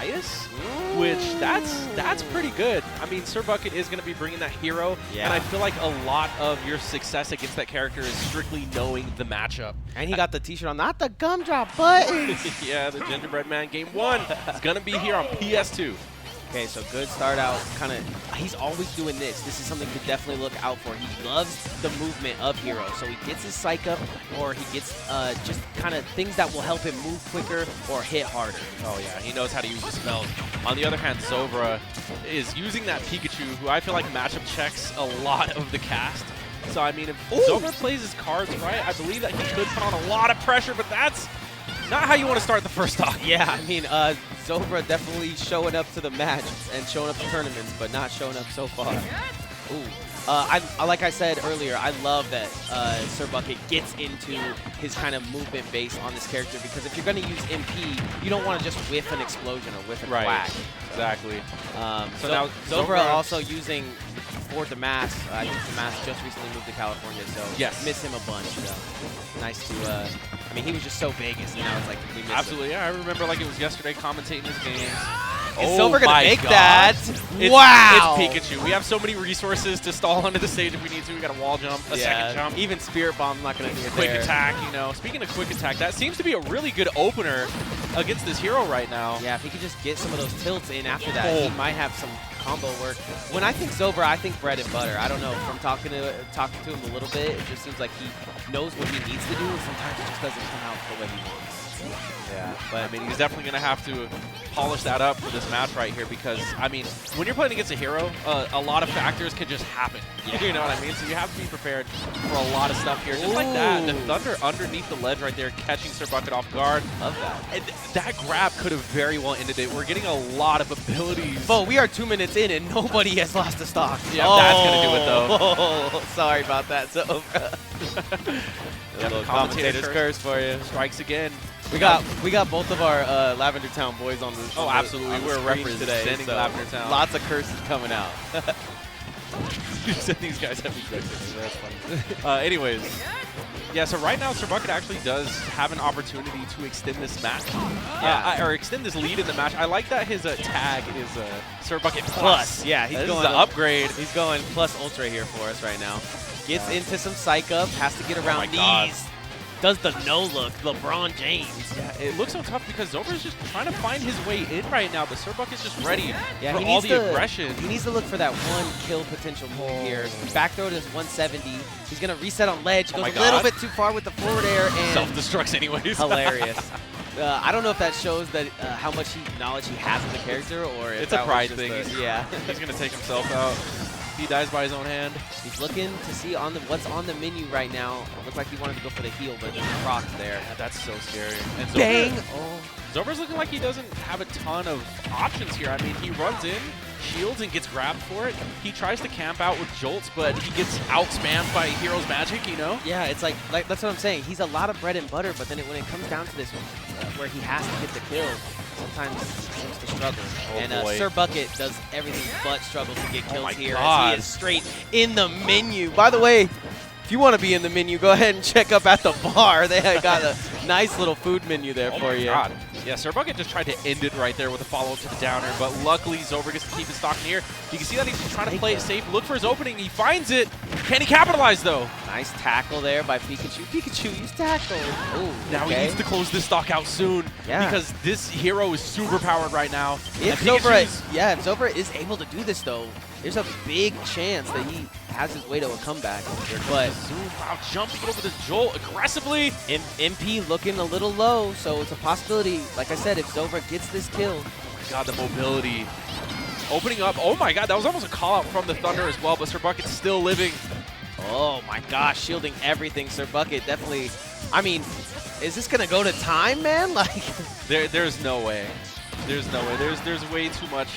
bias, which that's pretty good. I mean, SirBucket is going to be bringing that hero, and I feel like a lot of your success against that character is strictly knowing the matchup. And he got the t-shirt on, not the gumdrop button. Yeah, the Gingerbread Man Game 1 is going to be here on PS2. Okay, so good start out. Kind of, he's always doing this. This is something to definitely look out for. He loves the movement of Hero, so he gets his psych up, or he gets just kind of things that will help him move quicker or hit harder. Oh yeah, he knows how to use the spells. On the other hand, Zovrah is using that Pikachu, who I feel like matchup checks a lot of the cast. So I mean, if Zovrah plays his cards right, I believe that he could put on a lot of pressure, but that's not how you want to start the first stock. Yeah, I mean, Zovrah definitely showing up to the match and showing up to tournaments, but not showing up so far. Ooh. Like I said earlier, I love that SirBucket gets into his kind of movement base on this character, because if you're going to use MP, you don't want to just whiff an explosion or whiff a whack. Exactly. So now Zovrah also using for Damas. I think Damas just recently moved to California, so miss him a bunch. So nice to. I mean, he was just so Vegas, and now it's like we miss Absolutely, yeah. I remember like it was yesterday commentating his games. Is Zovrah gonna make that? Wow! It's Pikachu. We have so many resources to stall onto the stage if we need to. We got a wall jump, a second jump. Even Spirit Bomb's not gonna do it Quick attack, you know. Speaking of quick attack, that seems to be a really good opener against this hero right now. Yeah, if he could just get some of those tilts in after that, he might have some combo work. When I think Zovrah, I think bread and butter. I don't know. From talking to him a little bit, it just seems like he knows what he needs to do, and sometimes it just doesn't come out the way he wants. Yeah, but I mean, he's definitely going to have to polish that up for this match right here, because, I mean, when you're playing against a hero, a lot of factors can just happen. Yeah. You know what I mean? So you have to be prepared for a lot of stuff here. Just like that, the Thunder underneath the ledge right there, catching SirBucket off guard. Love that. And that grab could have very well ended it. We're getting a lot of abilities. But we are 2 minutes in, and nobody has lost a stock. Yeah, that's going to do it, though. Oh, sorry about that, Zovrah. Yeah, little commentator's curse for you. Strikes again. We got both of our Lavender Town boys on the absolutely. We're representing today, so Lavender Town. Lots of curses coming out. You said these guys have these curses. That's funny. Anyways, yeah. So right now, SirBucket actually does have an opportunity to extend this match, or extend this lead in the match. I like that his tag is SirBucket Plus. Yeah, he's going the upgrade. He's going plus ultra here for us right now. Gets into some psych up, has to get around knees. Does the no-look, LeBron James. Yeah, it looks so tough because Zovrah's just trying to find his way in right now, but SirBucket's just ready for all the aggression. He needs to look for that one kill potential move here. Back throw to 170. He's going to reset on ledge. Goes a little bit too far with the forward air. And self-destructs anyways. Hilarious. I don't know if that shows that how much knowledge he has of the character, or if it's a pride thing. He's going to take himself out. He dies by his own hand. He's looking to see what's on the menu right now. It looks like he wanted to go for the heal, but the proc's there. Yeah, that's so scary. And Dang! Zovrah's looking like he doesn't have a ton of options here. I mean, he runs in, shields, and gets grabbed for it. He tries to camp out with jolts, but he gets out-spammed by Hero's magic, you know? Yeah, it's like that's what I'm saying. He's a lot of bread and butter, but then when it comes down to this where he has to get the kill, sometimes he seems to struggle. And SirBucket does everything but struggle to get kills here, as he is straight in the menu. By the way, if you want to be in the menu, go ahead and check up at the bar. They got a nice little food menu there for you. God. Yeah, SirBucket just tried to end it right there with a follow-up to the downer, but luckily Zovrah gets to keep his stock in here. You can see that he's just trying to play it safe, look for his opening. He finds it. Can he capitalize, though? Nice tackle there by Pikachu. Pikachu, use tackle. Ooh, now he needs to close this stock out soon, because this hero is super powered right now. If Zovrah is able to do this, though, there's a big chance that he has his way to a comeback. But wow, jumping over the jolt aggressively. MP looking a little low, so it's a possibility. Like I said, if Zovrah gets this kill. Oh my God, the mobility. Opening up. Oh my God, that was almost a call out from the Thunder as well, but SirBucket's still living. Oh my gosh, shielding everything. SirBucket definitely. I mean, is this gonna go to time, man? Like, there's no way. There's no way. There's way too much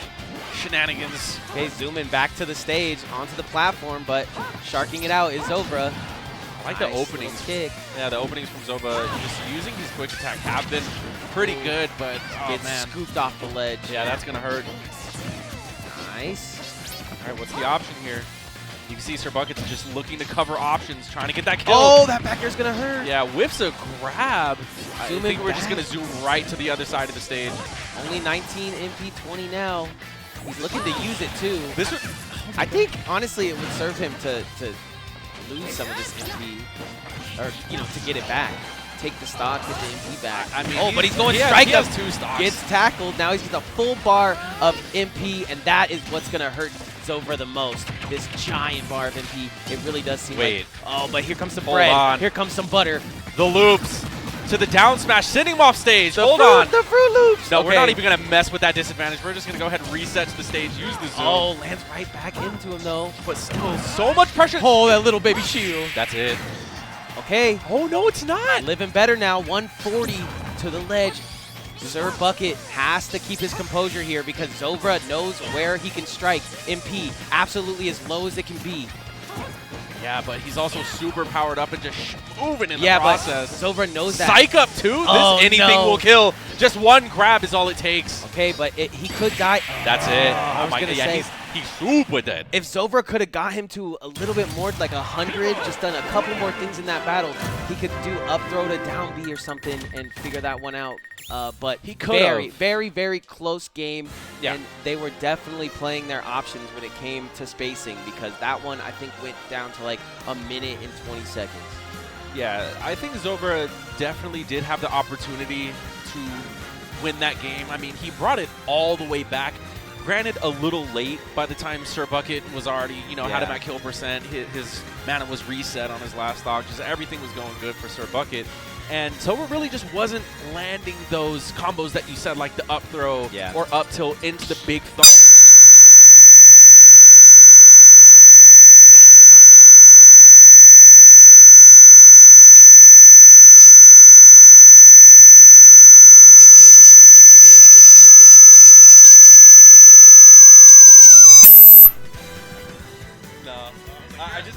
shenanigans. Okay, zooming back to the stage, onto the platform, but sharking it out is Zovrah. I like the openings. Kick. Yeah, the openings from Zovrah, just using his quick attack have been pretty good, but gets scooped off the ledge. Yeah, that's gonna hurt. Nice. All right, what's the option here? You can see SirBucket's just looking to cover options, trying to get that kill. Oh, that back air's going to hurt. Yeah, whiffs a grab. I Zoom think in we're back. just going to zoom right to the other side of the stage. Only 19 MP, 20 now. He's looking to use it too. This would, I think, honestly, it would serve him to lose some of this MP, or, you know, to get it back. Take the stock, get the MP back. I mean, oh, but he's going he strike has up. 2 stocks. Gets tackled. Now he's got a full bar of MP, and that is what's going to hurt Zovrah the most. This giant bar of MP. It really does seem like... Oh, but here comes some bread. On. Here comes some butter. The loops to the down smash, sending him off stage. Hold on. The Fruit Loops. No, okay. we're not even going to mess with that disadvantage. We're just going to go ahead and reset to the stage, use the zoom. Oh, lands right back into him, though. But still, so much pressure. Oh, that little baby shield. That's it. Okay. Oh, no, it's not. Living better now. 140 to the ledge. SirBucket has to keep his composure here because Zovrah knows where he can strike. MP absolutely as low as it can be. Yeah, but he's also super powered up and just moving in the process. But Zovrah knows that. Psych up too. Oh, this anything will kill. Just one grab is all it takes. Okay, but he could die. That's it. I was gonna say, he's super dead. If Zovrah could have got him to a little bit more, like 100, just done a couple more things in that battle, he could do up throw to down B or something and figure that one out. But he could very, very close game. Yeah. And they were definitely playing their options when it came to spacing because that one, I think, went down to like a minute and 20 seconds. Yeah, I think Zovrah definitely did have the opportunity to win that game. I mean, he brought it all the way back. Granted, a little late by the time SirBucket was already, you know, had him at kill percent. His mana was reset on his last stock. Just everything was going good for SirBucket. And Zovrah really just wasn't landing those combos that you said, like the up throw or up tilt into the big thumb.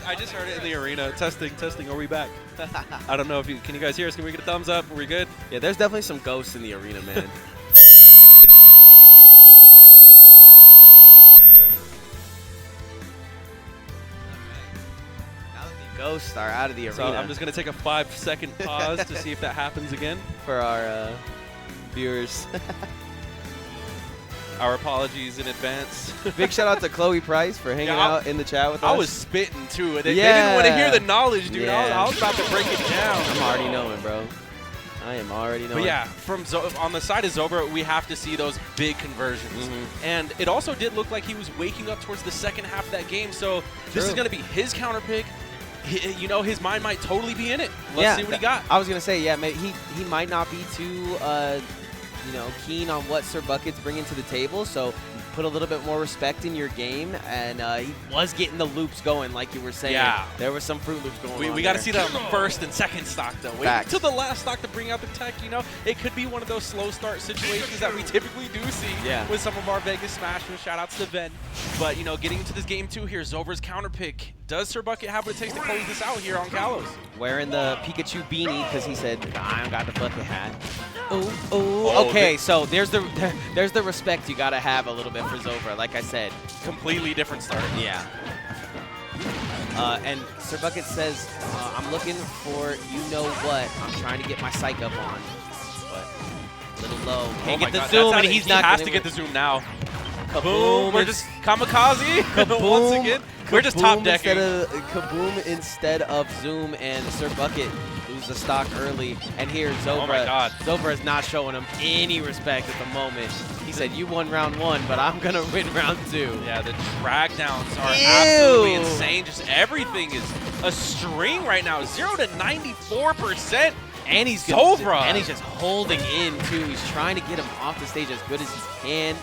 I just heard it in the arena. Testing. Are we back? I don't know if can you guys hear us? Can we get a thumbs up? Are we good? Yeah, there's definitely some ghosts in the arena, man. Now that the ghosts are out of the arena. So I'm just gonna take a 5-second pause to see if that happens again for our viewers. Our apologies in advance. Big shout out to Chloe Price for hanging out in the chat with us. I was spitting too. They didn't want to hear the knowledge, dude. Yeah. I was about to break it down. I'm already knowing, bro. I am already knowing. But yeah, on the side of Zovrah, we have to see those big conversions. And it also did look like he was waking up towards the second half of that game. So this is going to be his counter pick. You know, his mind might totally be in it. Let's see what he got. I was going to say, yeah, he might not be too you know, keen on what SirBucket's bringing to the table, so put a little bit more respect in your game, and he was getting the loops going, like you were saying. Yeah. There were some Fruit Loops going on. We got to see that on the first and second stock, though. Wait until the last stock to bring out the tech, you know? It could be one of those slow start situations that we typically do see with some of our Vegas Smashers. Shout out to Ven. But, you know, getting into this game, too, here, Zovrah's counter pick. Does SirBucket have what it takes to close this out here on Kalos? Wearing the Pikachu beanie because he said, I got the bucket hat. Oh, okay, so there's the respect you got to have a little bit for Zovrah, like I said. Completely different start. Yeah. And SirBucket says, I'm looking for you-know-what. I'm trying to get my psych up on. But a little low. Can't get the zoom, and he's not has to get the zoom now. Kaboom. We're just kamikaze. Kaboom. Once again. We're just top decking. Kaboom instead of zoom, and SirBucket lose the stock early. And here, Zovrah. Zovrah is not showing him any respect at the moment. He said, you won round 1, but I'm going to win round 2. Yeah, the drag downs are absolutely insane. Just everything is a string right now. 0 to 94%. And he's Zovrah. And he's just holding in, too. He's trying to get him off the stage as good as he can.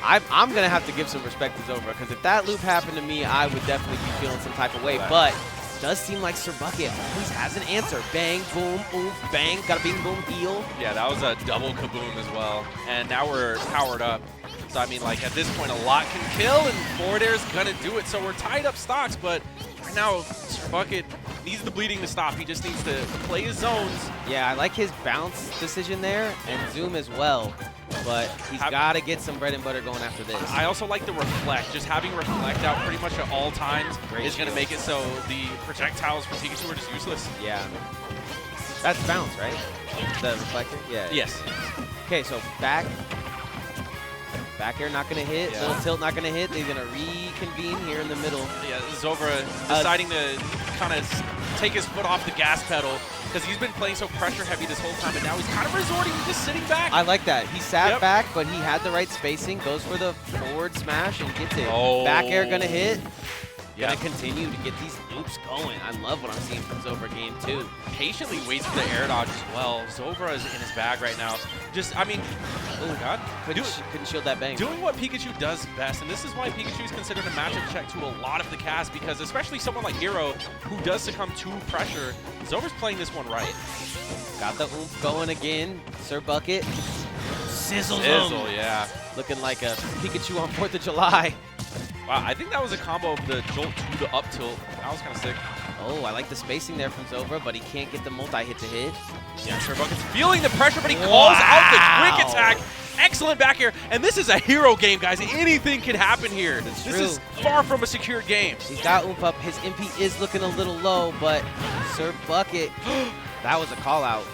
I'm going to have to give some respect to Zovrah, because if that loop happened to me, I would definitely be feeling some type of way. Right. But it does seem like SirBucket always has an answer. Bang, boom, oof, bang. Got a bing, boom, heal. Yeah, that was a double kaboom as well. And now we're powered up. So, I mean, like, at this point, a lot can kill, and forward air's going to do it. So we're tied up stocks, but right now, SirBucket needs the bleeding to stop. He just needs to play his zones. Yeah, I like his bounce decision there, and zoom as well. but he's got to get some bread and butter going after this. I also like the reflect. Just having reflect out pretty much at all times is going to make it so the projectiles for Pikachu are just useless. Yeah. That's bounce, right? The reflector? Yeah. Yes. Okay, so back air not going to hit. Yeah. Little tilt not going to hit. They're going to reconvene here in the middle. Yeah, Zovrah deciding to kind of take his foot off the gas pedal because he's been playing so pressure heavy this whole time, and now he's kind of resorting to just sitting back. I like that. He sat back, but he had the right spacing. Goes for the forward smash and gets it. Oh. Back air going to hit. Yeah. Gonna continue to get these loops going. I love what I'm seeing from Zovrah game 2. Patiently waits for the air dodge as well. Zovrah is in his bag right now. Just, I mean, oh my god. Couldn't shield that bang. Doing what Pikachu does best, and this is why Pikachu is considered a matchup check to a lot of the cast, because especially someone like Hero, who does succumb to pressure, Zovrah's playing this one right. Got the oomph going again. SirBucket. Sizzle, yeah. Looking like a Pikachu on 4th of July. Wow, I think that was a combo of the jolt to the up tilt. That was kind of sick. Oh, I like the spacing there from Zovrah, but he can't get the multi-hit to hit. Yeah, SirBucket's feeling the pressure, but he calls out the quick attack. Excellent back air. And this is a Hero game, guys. Anything can happen here. This is far from a secured game. He's got oomph up. His MP is looking a little low, but SirBucket, that was a call out.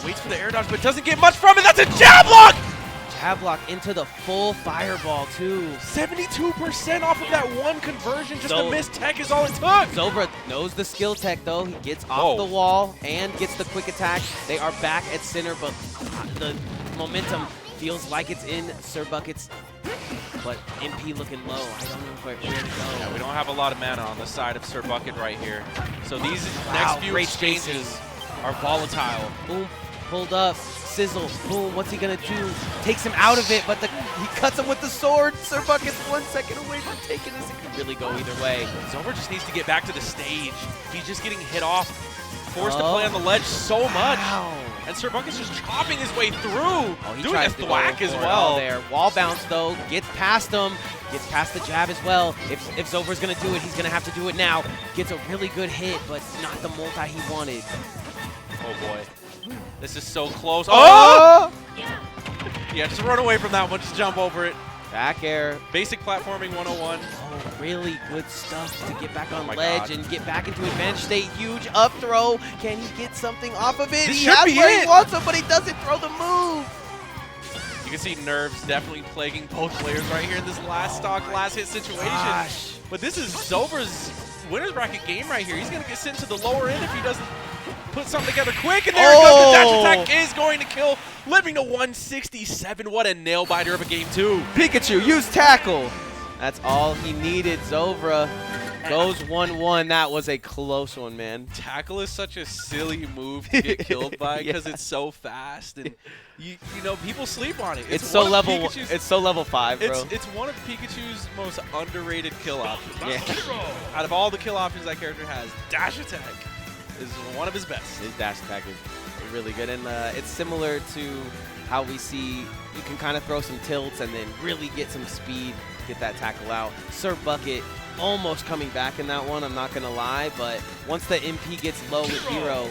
Waits for the air dodge, but doesn't get much from it. That's a jab lock! Jab block into the full fireball, too. 72% off of that one conversion. Just a missed tech is all it took. Zovrah knows the skill tech, though. He gets off the wall and gets the quick attack. They are back at center, but the momentum feels like it's in SirBucket's. But MP looking low. I don't know where to go. Yeah, we don't have a lot of mana on the side of SirBucket right here. So these next few exchanges are volatile. Boom, pulled up. Sizzle, boom, what's he gonna do? Takes him out of it, but he cuts him with the sword. SirBucket's 1 second away from taking this. It could really go either way. Zovrah just needs to get back to the stage. He's just getting hit off, forced to play on the ledge so much. And SirBucket's just chopping his way through. Oh, he doing tries a to thwack as well. There. Wall bounce, though, gets past him. Gets past the jab as well. If Zovrah's gonna do it, he's gonna have to do it now. Gets a really good hit, but not the multi he wanted. Oh boy. This is so close. Oh! Yeah, just run away from that one. Just jump over it. Back air. Basic platforming 101. Oh, really good stuff to get back on ledge and get back into advantage state. Huge up throw. Can he get something off of it? He has where he wants him, but he doesn't throw the move. You can see nerves definitely plaguing both players right here in this last stock, last hit situation. Gosh. But this is Zovrah's winner's bracket game right here. He's going to get sent to the lower end if he doesn't put something together quick, and there it goes. The dash attack is going to kill, living to 167. What a nail biter of a game, too. Pikachu, use tackle. That's all he needed. Zovrah goes 1-1. That was a close one, man. Tackle is such a silly move to get killed by because it's so fast, and you know people sleep on it. It's so level. It's so level 5, bro. It's one of Pikachu's most underrated kill options. Yeah. Out of all the kill options that character has, dash attack is one of his best. His dash attack is really good, and it's similar to how we see you can kind of throw some tilts and then really get some speed, get that tackle out. SirBucket almost coming back in that one, I'm not gonna lie, but once the MP gets low with Hero,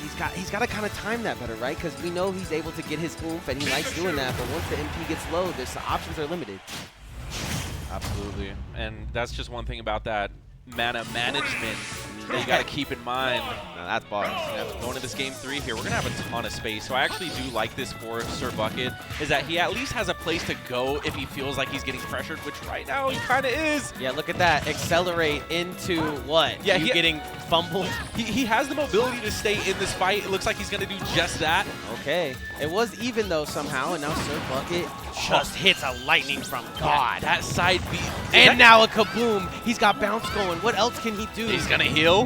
he's got to kind of time that better, right? Because we know he's able to get his oomph and he likes doing that, but once the MP gets low, the options are limited. Absolutely, and that's just one thing about that mana management that you got to keep in mind. No, that's bars. Going into this game 3 here, we're going to have a ton of space. So I actually do like this for SirBucket, is that he at least has a place to go if he feels like he's getting pressured, which right now he kind of is. Yeah, look at that. Accelerate into what? Yeah, you getting fumbled? He has the mobility to stay in this fight. It looks like he's going to do just that. Okay. It was even, though, somehow, and now SirBucket just hits a lightning from God. That side beat. And now a kaboom. He's got bounce going. What else can he do? He's going to heal.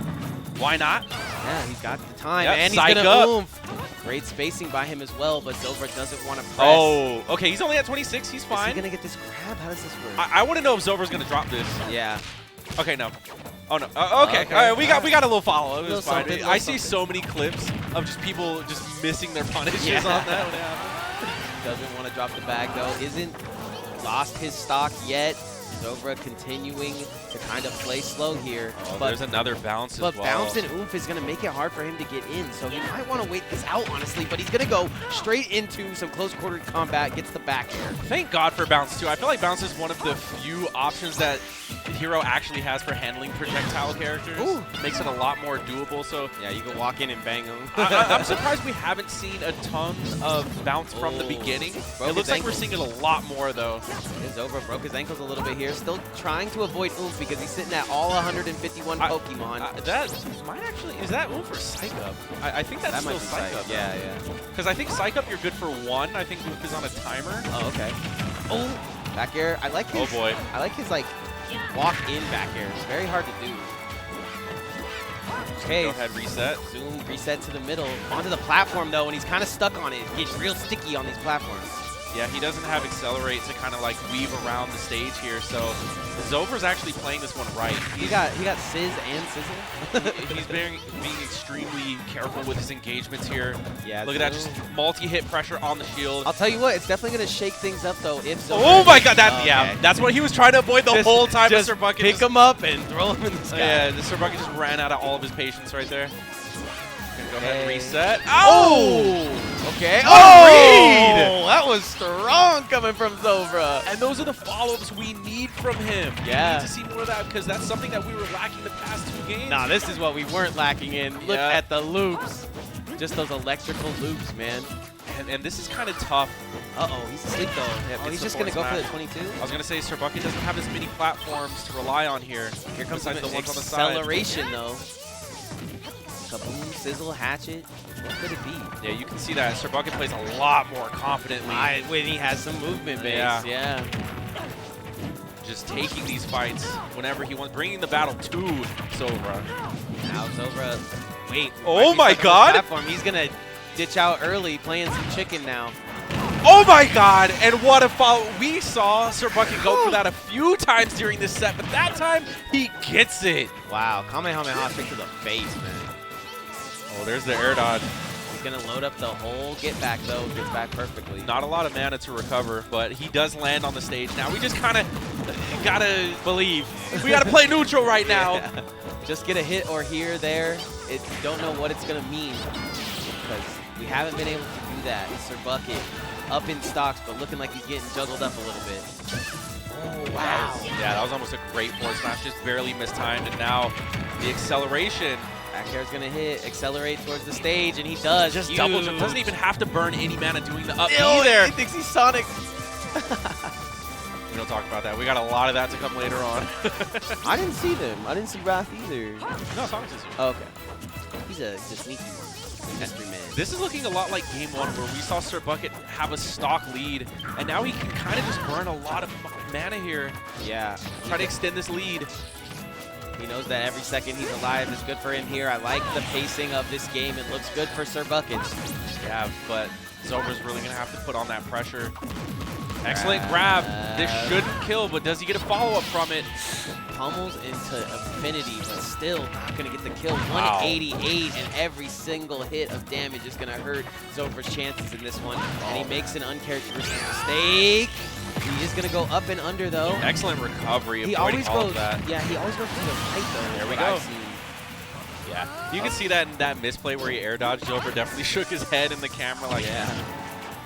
Why not? Yeah, he's got the time, yep, and he's going to oomph. Great spacing by him as well, but Zovrah doesn't want to press. Oh, okay, he's only at 26. He's fine. Is he going to get this grab? How does this work? I want to know if Zovrah's going to drop this. Yeah. Okay, no. Oh, no. Okay. All right, we got a little follow. It was fine. I see so many clips of just people just missing their punishes on that one. Doesn't want to drop the bag, though. Isn't lost his stock yet. Zovrah continuing to kind of play slow here. Oh, but there's another bounce as well. But bounce and oomph is going to make it hard for him to get in, so he might want to wait this out, honestly, but he's going to go straight into some close-quartered combat, gets the back air. Thank God for bounce, too. I feel like bounce is one of the few options that Hero actually has for handling projectile characters. Ooh. Makes it a lot more doable, so Yeah, you can walk in and bang him. I'm surprised we haven't seen a ton of bounce from the beginning. It looks like we're seeing it a lot more, though. Zovrah broke his ankles a little bit here. Still trying to avoid oomph because he's sitting at all 151 Pokemon. That might actually, is that oomph or Psych Up? I think that's still Psych Up. Yeah, yeah. Because I think Psych Up you're good for 1. I think oomph is on a timer. Oh, okay. Oh, back air. I like his. Oh boy. I like his like walk in back air. It's very hard to do. Okay. Go ahead, reset. Zoom, reset to the middle. Onto the platform though, and he's kind of stuck on it. It gets real sticky on these platforms. Yeah, he doesn't have Accelerate to kind of like weave around the stage here, so Zovrah's actually playing this one right. He got Sizz and Sizzle. He's being extremely careful with his engagements here. Yeah. Look at that, just multi-hit pressure on the shield. I'll tell you what, it's definitely gonna shake things up though if Zovrah. Oh my God, yeah, that's what he was trying to avoid the whole time. Just SirBucket pick him up and throw him in the sky. Yeah, the SirBucket just ran out of all of his patience right there. Gonna go ahead and reset. Oh! Okay. Oh! Read! That was strong coming from Zovrah. And those are the follow-ups we need from him. Yeah. We need to see more of that because that's something that we were lacking the past 2 games. Nah, this is what we weren't lacking in. Look at the loops. Just those electrical loops, man. And this is kind of tough. Uh-oh, he's asleep though. Yeah, He's just going to go for the 22? I was going to say SirBucket doesn't have as many platforms to rely on here. Here comes the ones on the side. acceleration though. Kaboom, Sizzle, Hatchet. What could it be? Yeah, you can see that SirBucket plays a lot more confidently. When he has some movement base. Yeah. Just taking these fights whenever he wants, bringing the battle to Zovrah. Now Zovrah, wait. Oh my God! Platform. He's going to ditch out early, playing some chicken now. Oh my God! And what a follow. We saw SirBucket go for that a few times during this set, but that time he gets it. Wow, Kamehameha straight to the face, man. Oh, there's the air dodge. He's going to load up the whole get back, though. Gets back perfectly. Not a lot of mana to recover, but he does land on the stage. Now we just kind of got to believe. We got to play neutral right now. Yeah. Just get a hit or here, there. You don't know what it's going to mean because we haven't been able to do that. SirBucket up in stocks, but looking like he's getting juggled up a little bit. Oh, wow. Yeah, that was almost a great forward smash. Just barely mistimed, and now the acceleration. Back air's gonna hit, accelerate towards the stage, and he does. Just double jump. Doesn't even have to burn any mana doing the up B there. there. He thinks he's Sonic. We don't talk about that. We got a lot of that to come later on. I didn't see them. I didn't see Wrath either. No, Sonix is here. Oh, okay. He's a sneaky mystery man. This is looking a lot like Game 1 where we saw SirBucket have a stock lead, and now he can kind of just burn a lot of mana here. Yeah. Try to extend this lead. He knows that every second he's alive is good for him here. I like the pacing of this game. It looks good for SirBucket. Yeah, but Zovrah's really going to have to put on that pressure. Excellent grab. This shouldn't kill, but does he get a follow-up from it? Pummels into infinity, but still not going to get the kill. Wow. 188, and every single hit of damage is going to hurt Zovrah's chances in this one. And he makes an uncharacteristic mistake. He is going to go up and under, though. Excellent recovery. He always goes, that. Yeah, he always goes to the right, though. There we go. Yeah, you can see that in that misplay where he air dodged. Zovrah definitely shook his head in the camera like, yeah.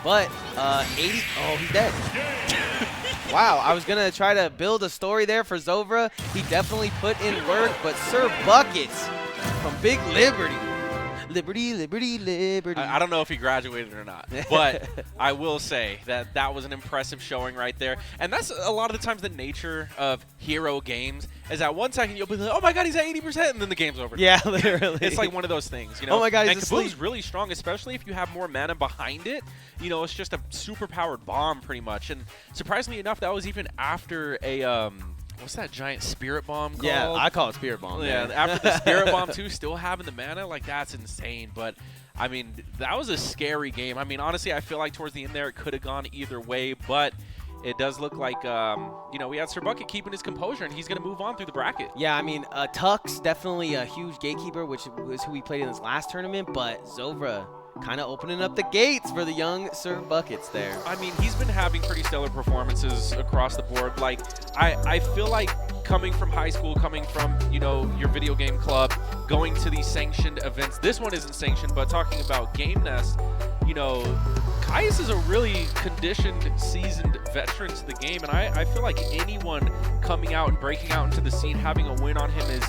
But 80, oh, he's dead. Wow, I was going to try to build a story there for Zovrah. He definitely put in work, but SirBucket from Big Liberty. Liberty, liberty, liberty. I don't know if he graduated or not, but I will say that that was an impressive showing right there. And that's a lot of the times the nature of hero games is that 1 second you'll be like, oh my God, he's at 80%, and then the game's over. Yeah, literally. It's like one of those things, you know? Oh my God, and he's Kaboom's asleep. really strong, especially if you have more mana behind it. You know, it's just a super powered bomb pretty much. And surprisingly enough, that was even after a what's that giant spirit bomb called? Yeah, I call it spirit bomb. Yeah, after the spirit bomb too, still having the mana, like that's insane. But I mean, that was a scary game. I mean, honestly, I feel like towards the end there it could have gone either way, but it does look like you know, we had SirBucket keeping his composure, and he's going to move on through the bracket. Yeah, I mean, Tux definitely a huge gatekeeper, which was who we played in this last tournament, but Zovrah kind of opening up the gates for the young SirBuckets there. I mean, he's been having pretty stellar performances across the board. Like, I feel like coming from high school, coming from, you know, your video game club, going to these sanctioned events. This one isn't sanctioned, but talking about Game Nest, you know, Caius is a really conditioned, seasoned veteran to the game, and I feel like anyone coming out and breaking out into the scene, having a win on him is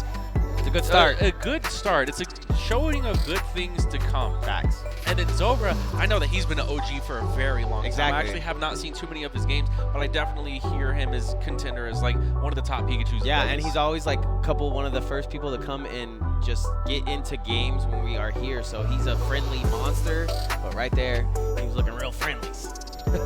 it's a good start. A good start. It's a showing of good things to come. Facts. And then Zovrah, I know that he's been an OG for a very long time. I actually have not seen too many of his games, but I definitely hear him as contender as like one of the top Pikachus. Yeah, and he's always like one of the first people to come and just get into games when we are here. So he's a friendly monster, but right there, he was looking real friendly.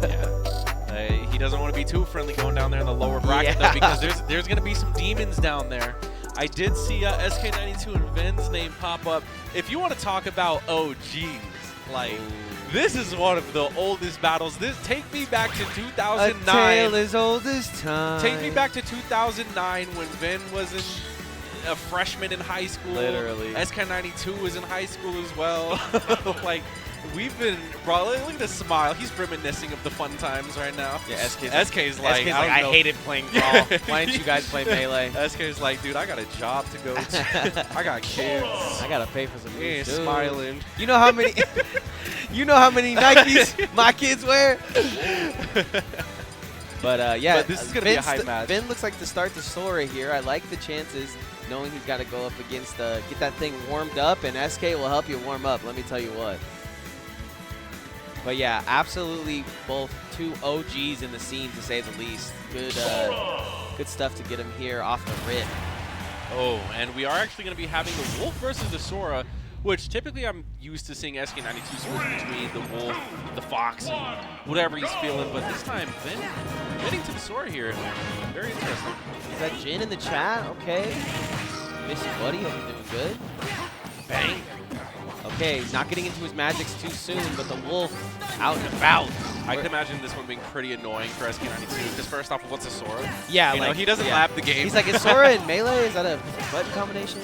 Yeah. He doesn't want to be too friendly going down there in the lower bracket though, because there's going to be some demons down there. I did see SK92 and Ven's name pop up. If you want to talk about OGs, like, this is one of the oldest battles. Take me back to 2009. A tale as old as time. Take me back to 2009 when Ven was a freshman in high school. Literally. SK92 was in high school as well. Like, we've been, bro, look at the smile. He's reminiscing of the fun times right now. Yeah, SK's like, I hated playing Brawl. Why didn't you guys play Melee? SK's like, dude, I got a job to go to. I got kids. I got to pay for some food. Smiling. You know how many Nikes my kids wear? But yeah, but this is going to be a high match. Ven looks like to start the Sora here. I like the chances, knowing he's got to go up against, get that thing warmed up, and SK will help you warm up, let me tell you what. But yeah, absolutely both two OGs in the scene, to say the least. Good stuff to get him here off the rip. Oh, and we are actually going to be having the Wolf versus the Sora, which typically I'm used to seeing SK92 switch between the Wolf, the Fox, and whatever he's feeling. But this time, Ven getting to the Sora here. Very interesting. Is that Jin in the chat? Okay. Miss you, buddy. Hope you're doing good. Bang. Okay, not getting into his magics too soon, but the Wolf out and about. I can imagine this one being pretty annoying for SK92, because first off, what's a Sora? Yeah, you know, he doesn't lap the game. He's like, is Sora in Melee? Is that a button combination?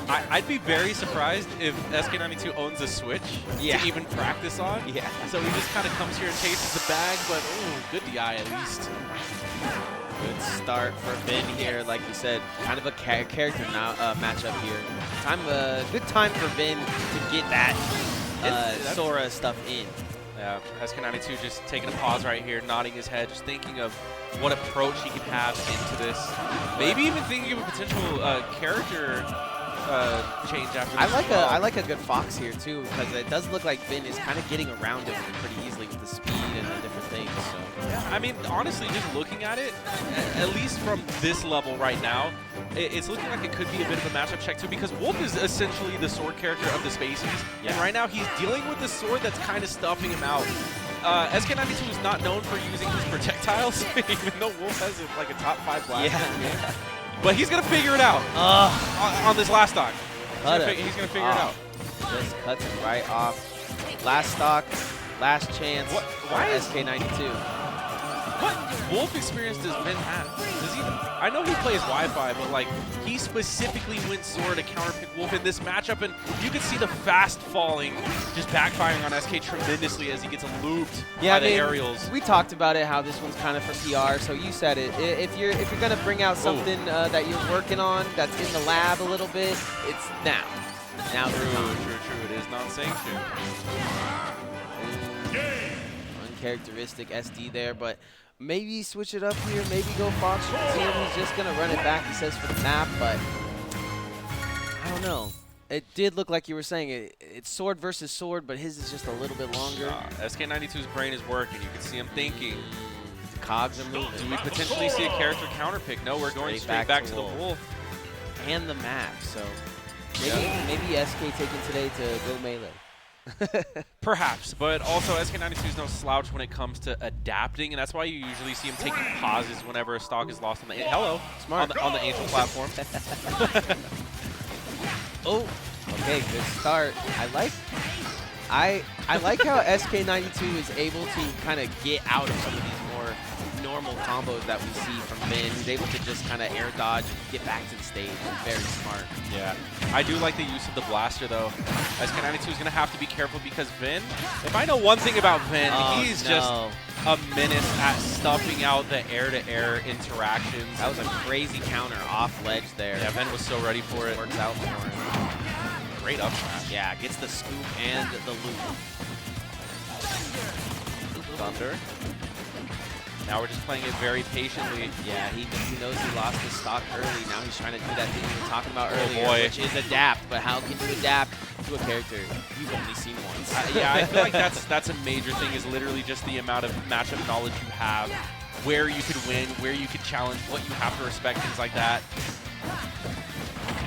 I'd be very surprised if SK92 owns a Switch to even practice on. Yeah. So he just kind of comes here and chases the bag, but good DI at least. Good start for Ven here, like you said, kind of a character matchup here. Good time for Ven to get that Sora stuff in. Yeah, SK92 just taking a pause right here, nodding his head, just thinking of what approach he can have into this. Maybe even thinking of a potential character change after this. I like a good Fox here too, because it does look like Ven is kind of getting around him pretty easily with the speed and the different things. So. Yeah, I mean, honestly, just looking at it, at least from this level right now, it's looking like it could be a bit of a matchup check too, because Wolf is essentially the sword character of the Spaceys, and right now he's dealing with the sword that's kind of stuffing him out. SK92 is not known for using his projectiles, even though Wolf has like a top 5 blast. Yeah. But he's going to figure it out on this last stock. He's going to figure it out. Just cuts it right off. Last stock, last chance. Why is SK92? What Wolf experience does Ven have? Does he? I know he plays Wi-Fi, but like he specifically went Sora to counterpick Wolf in this matchup, and you can see the fast falling just backfiring on SK tremendously as he gets looped by the aerials. We talked about it, how this one's kind of for PR. So you said it. If you're gonna bring out something that you're working on that's in the lab a little bit, it's now. Now True. It is non-sanctioned. Uncharacteristic SD there, but maybe switch it up here. Maybe go Fox. He's just gonna run it back. He says for the map, but I don't know. It did look like you were saying it's sword versus sword, but his is just a little bit longer. SK92's brain is working. You can see him thinking. The cogs are moving. Do we potentially see a character counterpick? No, we're going straight back to the Wolf. And the map, so maybe SK taking today to go Melee. Perhaps, but also SK92 is no slouch when it comes to adapting, and that's why you usually see him taking pauses whenever a stock is lost on the smart on the Angel platform. Okay, good start. I like how SK92 is able to kind of get out of some of these more normal combos that we see from Vin. He's able to just kind of air dodge and get back to the stage. Very smart. Yeah. I do like the use of the blaster, though. SK92 is going to have to be careful because Vin, if I know one thing about Vin, he's just a menace at stuffing out the air-to-air interactions. That was a crazy counter off ledge there. Yeah, Vin was so ready for it. Works out for him. Great up smash. Yeah, gets the scoop and the loop. Thunder. Now we're just playing it very patiently. Yeah, he knows he lost his stock early. Now he's trying to do that thing we were talking about earlier, boy. which is adapt. But how can you adapt to a character you've only seen once? Yeah, I feel like that's a major thing, is literally just the amount of matchup knowledge you have, where you could win, where you could challenge, what you have to respect, things like that.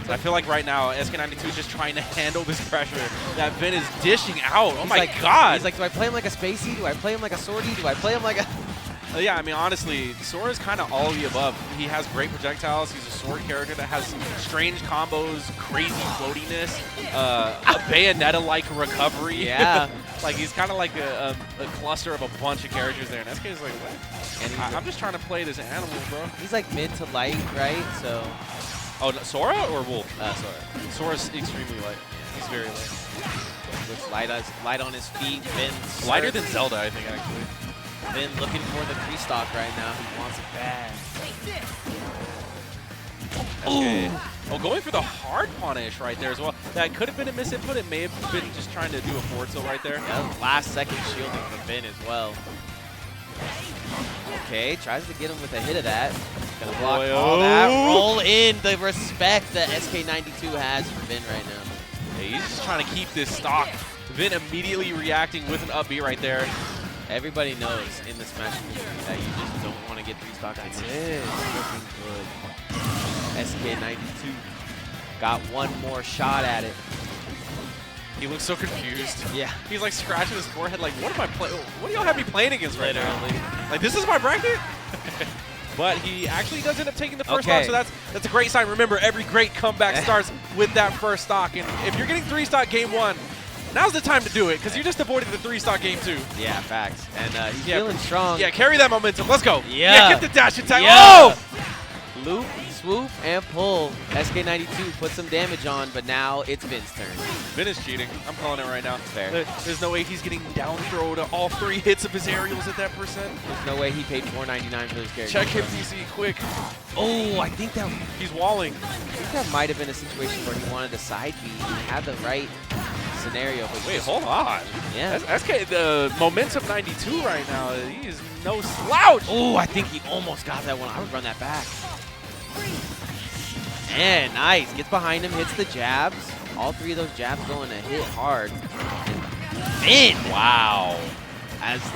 So I feel like right now, SK92 is just trying to handle this pressure that Vin is dishing out. Oh my god! He's like, do I play him like a Spacey? Do I play him like a Swordy? Do I play him like a... Yeah, I mean, honestly, Sora's kind of all of the above. He has great projectiles. He's a sword character that has strange combos, crazy floatiness, a Bayonetta-like recovery. Yeah. Like, he's kind of like a cluster of a bunch of characters there. And SK's like, what? And I'm just trying to play this animal, bro. He's like mid to light, right? So... Oh, no, Sora or Wolf? Sora. Sora's extremely light. He's very light. Looks light on his feet. Vin's lighter than Zelda, I think, actually. Vin looking for the 3-stock right now. He wants it bad. Okay. Oh, going for the hard punish right there as well. That could have been a misinput. It may have been just trying to do a forward tilt right there. Yeah, last second shielding from Vin as well. Okay, tries to get him with a hit of that. Gonna block all that. Roll in the respect that SK92 has for Vin right now. Yeah, he's just trying to keep this stock. Vin immediately reacting with an up B right there. Everybody knows in the Smash community that you just don't want to get 3-stock. That's it. Looking good. SK92 got one more shot at it. He looks so confused. Yeah. He's like scratching his forehead like, what am I playing? What do y'all have me playing against right now? Like, this is my bracket? But he actually does end up taking the first stock, so that's a great sign. Remember, every great comeback starts with that first stock. And if you're getting 3-stock game 1, now's the time to do it, because you just avoided the 3-stock game 2. Yeah, facts. And he's feeling strong. Yeah, carry that momentum. Let's go. Yeah. Get the dash attack. Yeah. Oh! Loop, swoop, and pull. SK92 put some damage on, but now it's Vin's turn. Vin is cheating. I'm calling it right now. Fair. There's no way he's getting down throw to all 3 hits of his aerials at that percent. There's no way he paid $4.99 for this character. Check him, DC, quick. Oh, I think that... He's walling. I think that might have been a situation where he wanted a side B and had the right scenario. But wait, hold on. Yeah. SK, the momentum 92 right now, he is no slouch. Oh, I think he almost got that one. I would run that back. And nice. Gets behind him, hits the jabs. All 3 of those jabs going to hit hard. And Vin! Wow.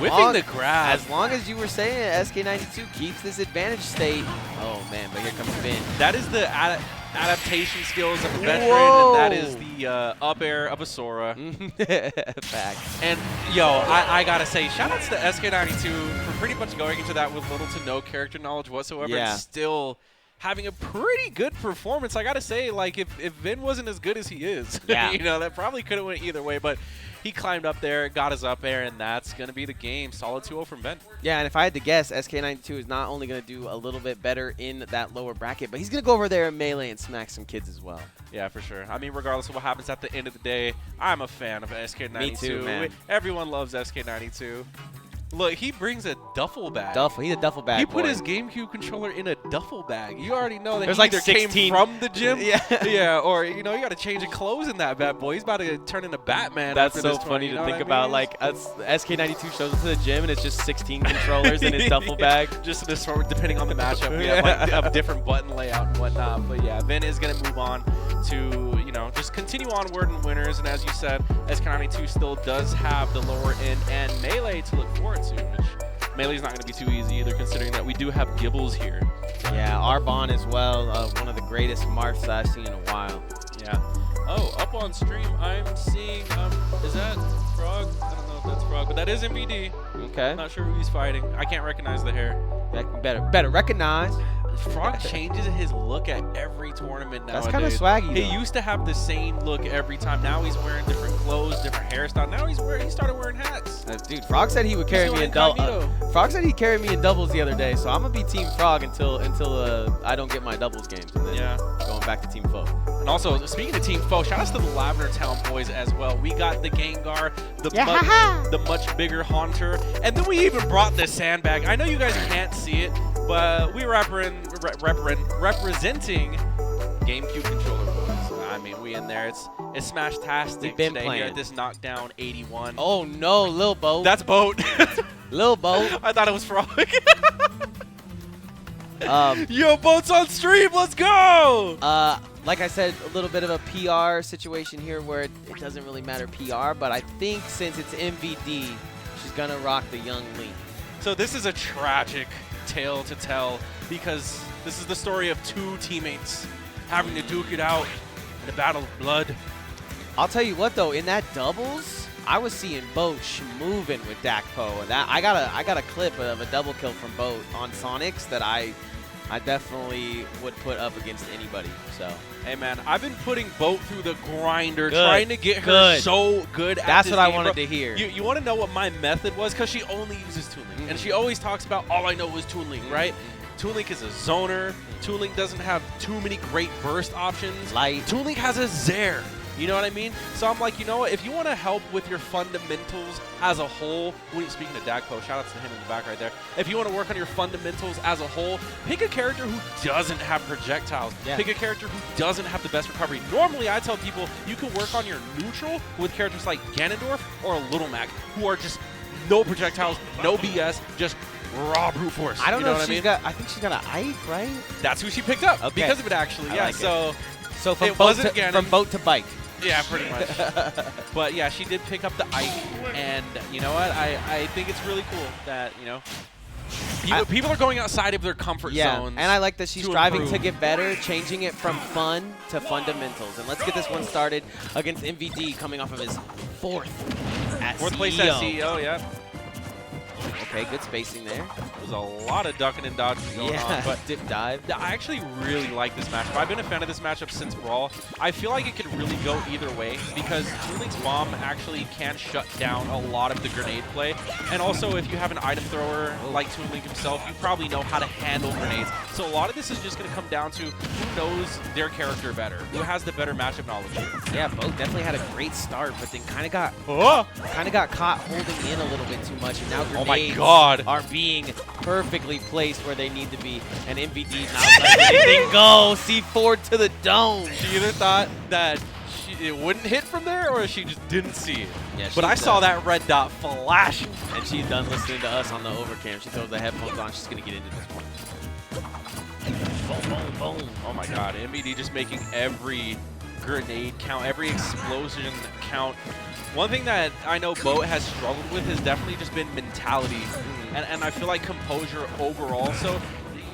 Whipping the grab. As long as you were saying SK92 keeps this advantage state. Oh, man, but here comes Vin. That is the adaptation skills of a veteran, Whoa. and that is the up air of a Sora. Fact. And, yo, I got to say, shout outs to SK92 for pretty much going into that with little to no character knowledge whatsoever and still having a pretty good performance. I got to say, like, if Vin wasn't as good as he is, you know, that probably could have went either way, but he climbed up there, got his up air, and that's going to be the game. Solid 2-0 from Vin. Yeah, and if I had to guess, SK92 is not only going to do a little bit better in that lower bracket, but he's going to go over there in Melee and smack some kids as well. Yeah, for sure. I mean, regardless of what happens at the end of the day, I'm a fan of SK92. Me too, man. Everyone loves SK92. Look, he brings a duffel bag. He's a duffel bag. He put his GameCube controller in a duffel bag. You already know that There's he like either 16. came from the gym, yeah, or you know, you got to change the clothes in that bad boy. He's about to turn into Batman. That's after so this funny tourney, to think about. Like, SK92 shows up to the gym and it's just 16 controllers in his duffel bag. Just this, depending on the matchup, we have like a different button layout and whatnot. But yeah, Vin is gonna move on to, you know, just continue onward in winners. And as you said, SK92 still does have the lower end and Melee to look forward to, which Melee's not going to be too easy either, considering that we do have Gibbles here. Yeah, Arbonne as well, one of the greatest Marths that I've seen in a while. Yeah. Oh, up on stream, I'm seeing, is that Frog? I don't know if that's Frog, but that is MVD. Okay. I'm not sure who he's fighting. I can't recognize the hair. Better recognize. Frog changes his look at every tournament nowadays. That's kind of swaggy. He used to have the same look every time. Now he's wearing different clothes, different hairstyle. Now he started wearing hats. Dude, Frog said he would carry me in doubles. Frog said he'd carry me in doubles the other day, so I'm gonna be Team Frog until I don't get my doubles games, and then going back to Team Foe. And also, speaking of Team Foe, shout out to the Lavender Town boys as well. We got the Gengar, the much bigger Haunter, and then we even brought the Sandbag. I know you guys can't see it, but we representing GameCube controller boys. I mean, we in there. It's Smash-tastic today here at this Knockdown 81. Oh no, Lil Boat. That's Boat. Lil Boat. I thought it was Frog. Yo, Boat's on stream. Let's go. Like I said, a little bit of a PR situation here where it doesn't really matter PR, but I think since it's MVD, she's gonna rock the young Link. So this is a tragic tale to tell because this is the story of two teammates having to duke it out in a battle of blood. I'll tell you what though, in that doubles, I was seeing Boat moving with Dakpo, and that I got a clip of a double kill from Boat on Sonix that I definitely would put up against anybody. So hey man, I've been putting Boat through the grinder, trying to get her so good at That's this what game, I wanted to hear. You want to know what my method was? Because she only uses Toon Link, and she always talks about all I know is Toon Link, right? Toon Link is a zoner. Toon Link doesn't have too many great burst options. Toon Link has a Zair. You know what I mean? So I'm like, you know what? If you want to help with your fundamentals as a whole, speaking of Dakpo, shout out to him in the back right there. If you want to work on your fundamentals as a whole, pick a character who doesn't have projectiles. Pick a character who doesn't have the best recovery. Normally, I tell people you can work on your neutral with characters like Ganondorf or a Little Mac, who are just no projectiles, no BS, just raw brute force. I don't know if she's got. I think she's got an Ike, right? That's who she picked up because of it, actually. I like so from boat to bike. Yeah, pretty much. But yeah, she did pick up the Ike, and you know what? I think it's really cool that, you know, people are going outside of their comfort zones. And I like that she's striving to get better, changing it from fun to fundamentals. And let's get this one started against MVD, coming off of his fourth place at CEO, yeah. Okay, good spacing there. There's a lot of ducking and dodging going on. But dip dive. I actually really like this matchup. I've been a fan of this matchup since Brawl. I feel like it could really go either way because Toon Link's bomb actually can shut down a lot of the grenade play. And also, if you have an item thrower like Toon Link himself, you probably know how to handle grenades. So a lot of this is just going to come down to who knows their character better, who has the better matchup knowledge. Yeah, Boat definitely had a great start, but then kind of got caught holding in a little bit too much, and now grenades are being perfectly placed where they need to be, and MVD not letting anything go. C4 to the dome. She either thought that it wouldn't hit from there, or she just didn't see it. Yeah, but I saw that red dot flashing. And she's done listening to us on the overcam. She throws the headphones on. She's going to get into this one. Boom, boom, boom. Oh my god, MVD just making every grenade count, every explosion count. One thing that I know Boat has struggled with has definitely just been mentality, and I feel like composure overall. So,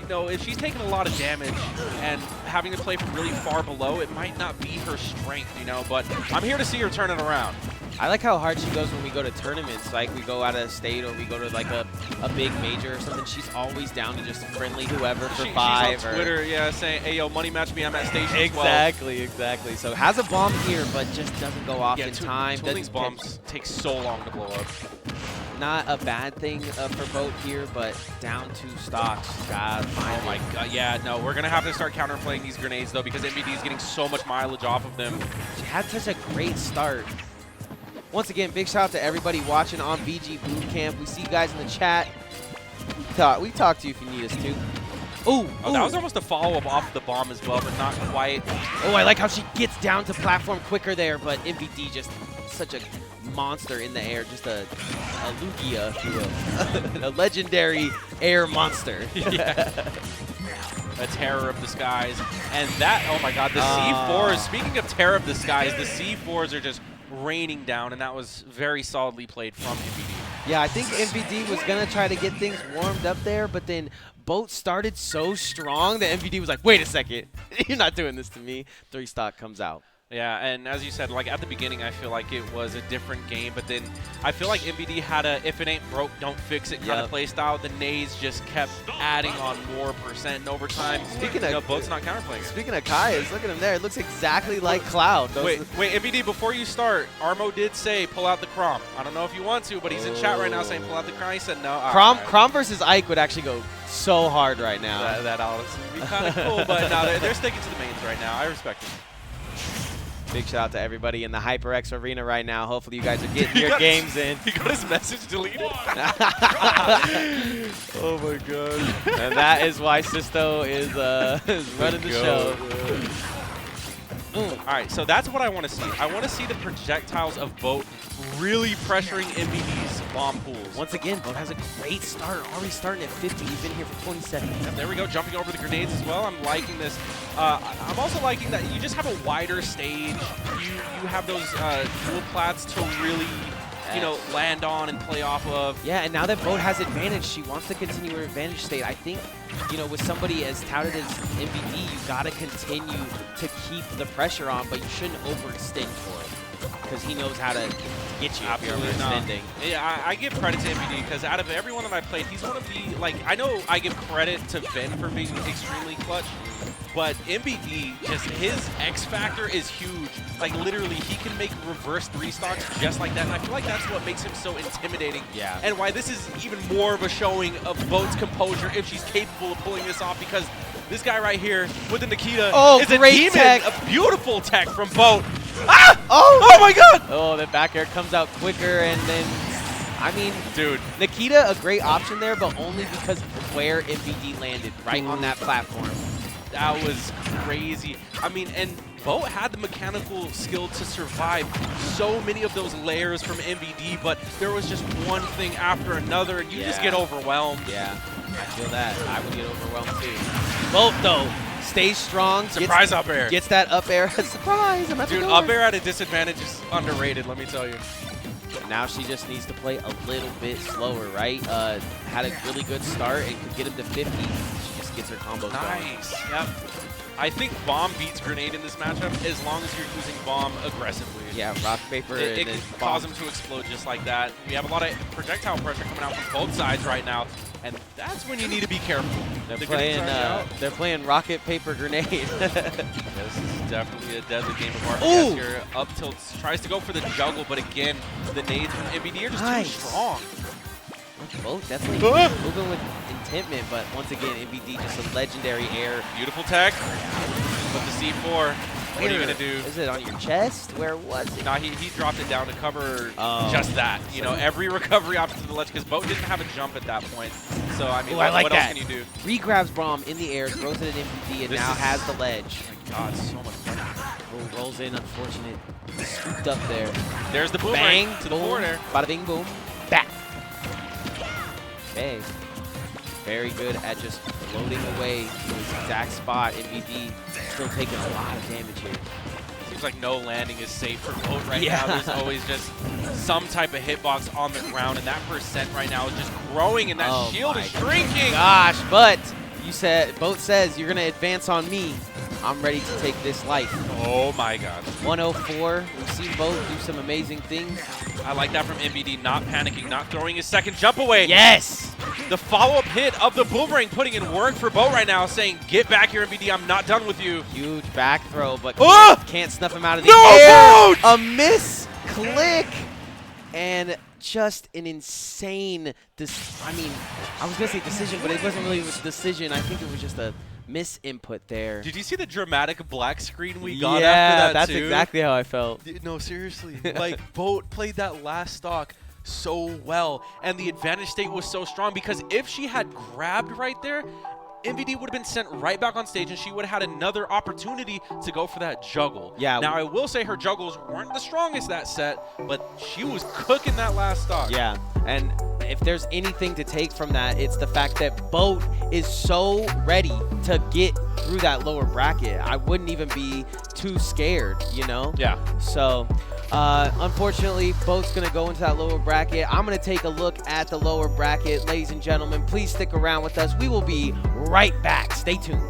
you know, if she's taking a lot of damage and having to play from really far below, it might not be her strength, you know, but I'm here to see her turn it around. I like how hard she goes when we go to tournaments, like we go out of state or we go to like a big major or something. She's always down to just friendly whoever for five. She's on Twitter, saying, hey, yo, money match me, I'm at station Exactly. So has a bomb here, but just doesn't go off in time. Toon Link's bombs take so long to blow up. Not a bad thing for Boat here, but down 2 stocks. God, oh my god, yeah, no, we're going to have to start counterplaying these grenades, though, because MVD is getting so much mileage off of them. She had such a great start. Once again, big shout out to everybody watching on VGBootCamp. We see you guys in the chat. We talk to you if you need us to. Oh, that was almost a follow-up off the bomb as well, but not quite. Oh, I like how she gets down to platform quicker there, but MVD just such a monster in the air. Just a Lugia, if you will. A legendary air monster. A terror of the skies. And that, oh my god, the C4s, speaking of terror of the skies, the C4s are just raining down, and that was very solidly played from MVD. Yeah, I think MVD was going to try to get things warmed up there, but then Boat started so strong that MVD was like, wait a second, you're not doing this to me. 3 stock comes out. Yeah, and as you said, like at the beginning, I feel like it was a different game, but then I feel like MBD had a "if it ain't broke, don't fix it" kind of play style. The nades just kept adding on more percent and over time. Speaking of Boat's not counterplaying it. Speaking of Kai's, look at him there. It looks exactly like Cloud. Wait, MBD, before you start, Armo did say pull out the Crom. I don't know if you want to, but he's in chat right now saying pull out the Crom. He said no. Crom versus Ike would actually go so hard right now. That honestly would be kind of cool, but no, they're sticking to the mains right now. I respect it. Big shout out to everybody in the HyperX arena right now. Hopefully you guys are getting your games in. He got his message deleted. Oh my god. And that is why Sisto is running the show. All right, so that's what I want to see. I want to see the projectiles of Boat really pressuring MBD's bomb pools. Once again, Boat has a great start. Already starting at 50. He's been here for 20 seconds. And there we go, jumping over the grenades as well. I'm liking this. I'm also liking that you just have a wider stage. You have those dual plats to really, you know, land on and play off of. Yeah, and now that Boat has advantage, she wants to continue her advantage state. I think, you know, with somebody as touted as MBD, you got to continue to keep the pressure on, but you shouldn't overextend for it because he knows how to get you if you're overextending. Yeah, I give credit to MBD because out of everyone that I played, he's one of the, like, I know I give credit to Ben for being extremely clutch, but MBD, just his X factor is huge. Like, literally, he can make reverse 3-stocks just like that, and I feel like that's what makes him so intimidating. Yeah. And why this is even more of a showing of Boat's composure if she's capable of pulling this off, because this guy right here with the Nikita is a demon. Tech. A beautiful tech from Boat. Ah! Oh my god! Oh, the back air comes out quicker, and then, I mean, dude, Nikita, a great option there, but only because of where MBD landed, right on that platform. That was crazy. I mean, and Boat had the mechanical skill to survive so many of those layers from MBD, but there was just one thing after another, and you just get overwhelmed. Yeah, I feel that. I would get overwhelmed too. Boat, though, stays strong. Surprise up air. Gets that up air. Surprise! I'm at the door. Dude, up air at a disadvantage is underrated, let me tell you. Now she just needs to play a little bit slower, right? Had a really good start and could get him to 50. She just gets her combos going. Nice. Yep. I think bomb beats grenade in this matchup as long as you're using bomb aggressively. Yeah, rock, paper, it can cause them to explode just like that. We have a lot of projectile pressure coming out from both sides right now, and that's when you need to be careful. They're playing rocket, paper, grenade. This is definitely a deadly game of RTS here. Up tilt tries to go for the juggle, but again, the nades from MBD are just too strong. Both definitely moving with intentment, but once again, MBD just a legendary air. Beautiful tech. With the C4. What are you going to do? Is it on your chest? Where was it? Nah, he dropped it down to cover just that. You know, every recovery option to the ledge, because Boat didn't have a jump at that point. So, I mean, what else can you do? Re-grabs bomb in the air, throws it at MBD, and now has the ledge. Oh my god, so much fun. Oh, rolls in, unfortunate. Scooped up there. There's the boomerang Bang, to the corner. Bada bing, boom. Back. Okay. Very good at just floating away to his exact spot. MBD still taking a lot of damage here. Seems like no landing is safe for Boat right now. There's always just some type of hitbox on the ground, and that percent right now is just growing, and that shield is shrinking. Gosh, but you said, Boat says you're gonna advance on me. I'm ready to take this life. Oh my god. 104. We've seen Boat do some amazing things. I like that from MBD, not panicking, not throwing his second jump away. Yes! The follow-up hit of the boomerang putting in work for Boat right now, saying, get back here, MBD, I'm not done with you. Huge back throw, but can't snuff him out of the air. A miss click. And just an insane, I mean, I was going to say decision, but it wasn't really a decision. I think it was just a misinput there. Did you see the dramatic black screen we got after that, that's exactly how I felt. No, seriously. Like, Boat played that last stock so well, and the advantage state was so strong, because if she had grabbed right there, MBD would have been sent right back on stage, and she would have had another opportunity to go for that juggle. Yeah. Now, I will say her juggles weren't the strongest that set, but she was cooking that last stock. Yeah, and if there's anything to take from that, it's the fact that Boat is so ready to get through that lower bracket. I wouldn't even be too scared, you know? Yeah. So, unfortunately, Boat's going to go into that lower bracket. I'm going to take a look at the lower bracket. Ladies and gentlemen, please stick around with us. We will be right back. Stay tuned.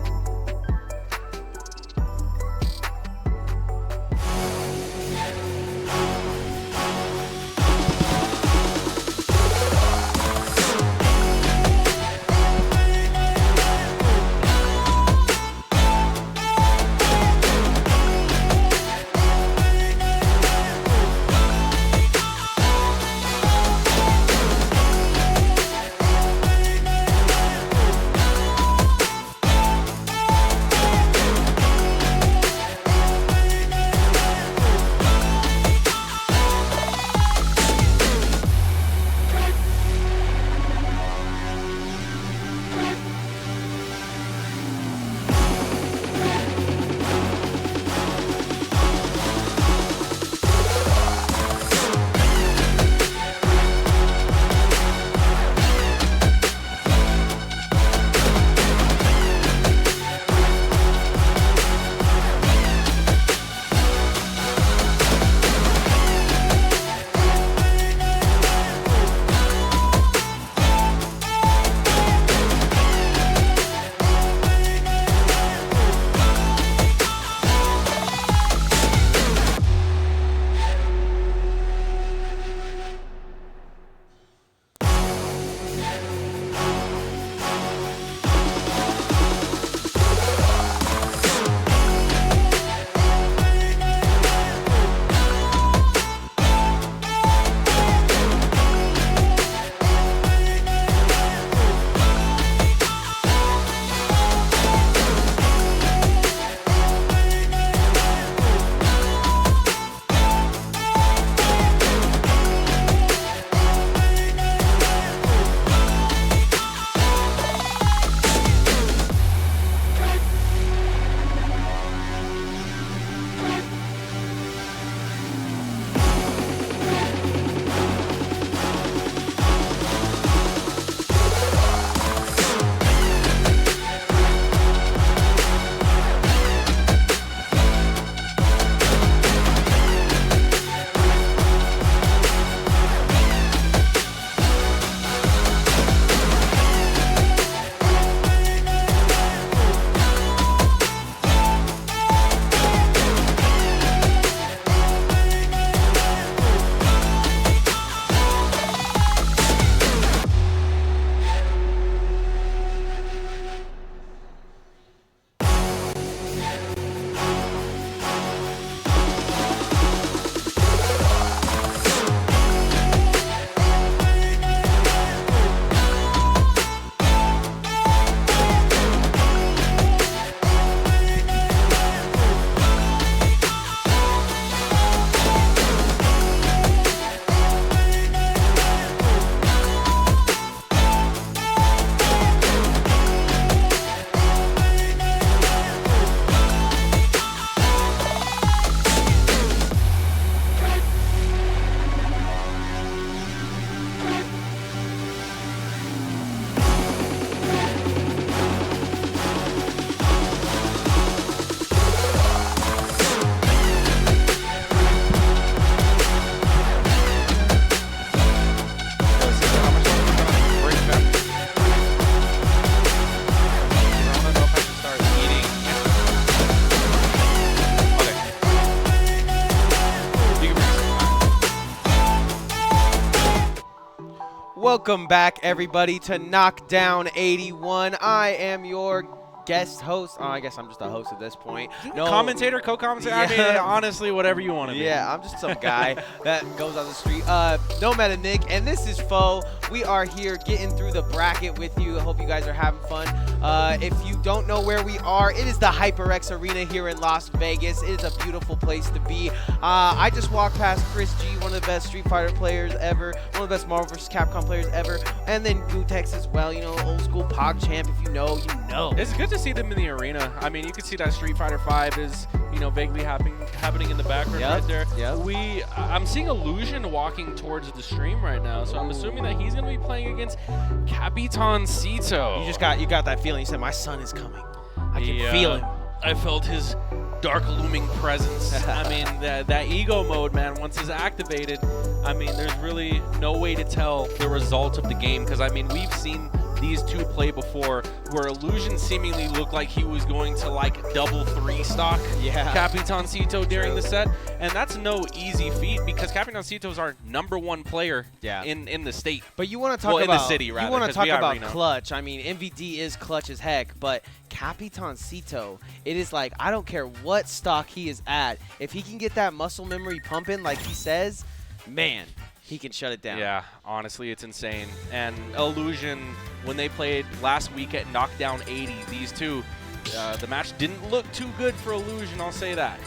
Welcome back, everybody, to Knockdown 81. I am your guest host. Oh, I guess I'm just a host at this point. No commentator, co-commentator. Yeah. I mean, honestly, whatever you want to be. Yeah, I'm just some guy that goes on the street. No Meta Nick, and this is Foe. We are here getting through the bracket with you. I hope you guys are having fun. If you don't know where we are, it is the HyperX Arena here in Las Vegas. It is a beautiful place to be. I just walked past Chris G, one of the best Street Fighter players ever, one of the best Marvel vs. Capcom players ever, and then Gootex as well. You know, old school PogChamp. If you know, you know. It's good to see them in the arena. I mean, you can see that Street Fighter 5 is, you know, vaguely happening in the background right there. Yep. I'm seeing Illusion walking towards the stream right now, so I'm assuming that he's going to be playing against Capitancito. You got that feeling. You said, my son is coming. I can feel him. I felt his dark looming presence. I mean, that ego mode, man, once it's activated, I mean, there's really no way to tell the result of the game, because, I mean, we've seen these two play before where Illusion seemingly looked like he was going to like double 3-stock Capitancito during the set, and that's no easy feat because Capitancito is our #1 player in the state. But you want to talk about in the city, rather. You want to talk about Reno. clutch. I mean, MVD is clutch as heck, but Capitancito, it is like, I don't care what stock he is at, if he can get that muscle memory pumping like he says, man, he can shut it down. Yeah, honestly, it's insane. And Illusion, when they played last week at Knockdown 80, these two, the match didn't look too good for Illusion, I'll say that.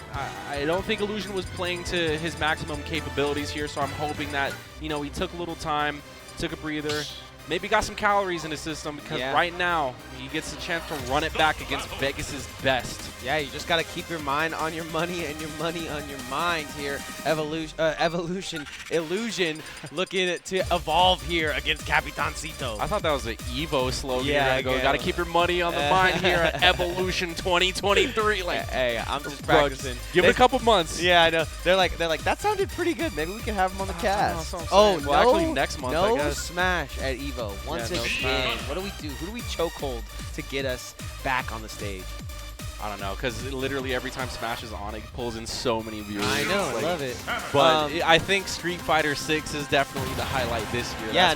I don't think Illusion was playing to his maximum capabilities here, so I'm hoping that, you know, he took a little time, took a breather, maybe got some calories in his system, because right now he gets a chance to run it back against Vegas's best. Yeah, you just got to keep your mind on your money and your money on your mind here. Illusion looking to evolve here against Capitancito. I thought that was an Evo slogan. Yeah, got to keep your money on the mind here at Evolution 2023. Like, hey, I'm just practicing. Give it a couple months. Yeah, I know. They're like that sounded pretty good. Maybe we can have him on the cast. Well, actually next month, I guess. Smash at Evo. Once again. What do we do? Who do we chokehold to get us back on the stage? I don't know, because literally every time Smash is on, it pulls in so many viewers. I know, like, I love it. But I think Street Fighter 6 is definitely the highlight this year. Yeah,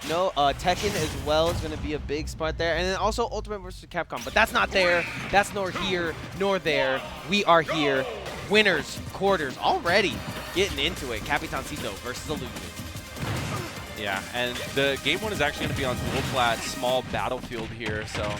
Tekken as well is going to be a big spot there. And then also Ultimate vs. Capcom. But that's not there. That's nor here nor there. We are here. Winners, quarters, already getting into it. Capitancito versus Illusion. Yeah, and the game one is actually going to be on dual plat, small battlefield here, so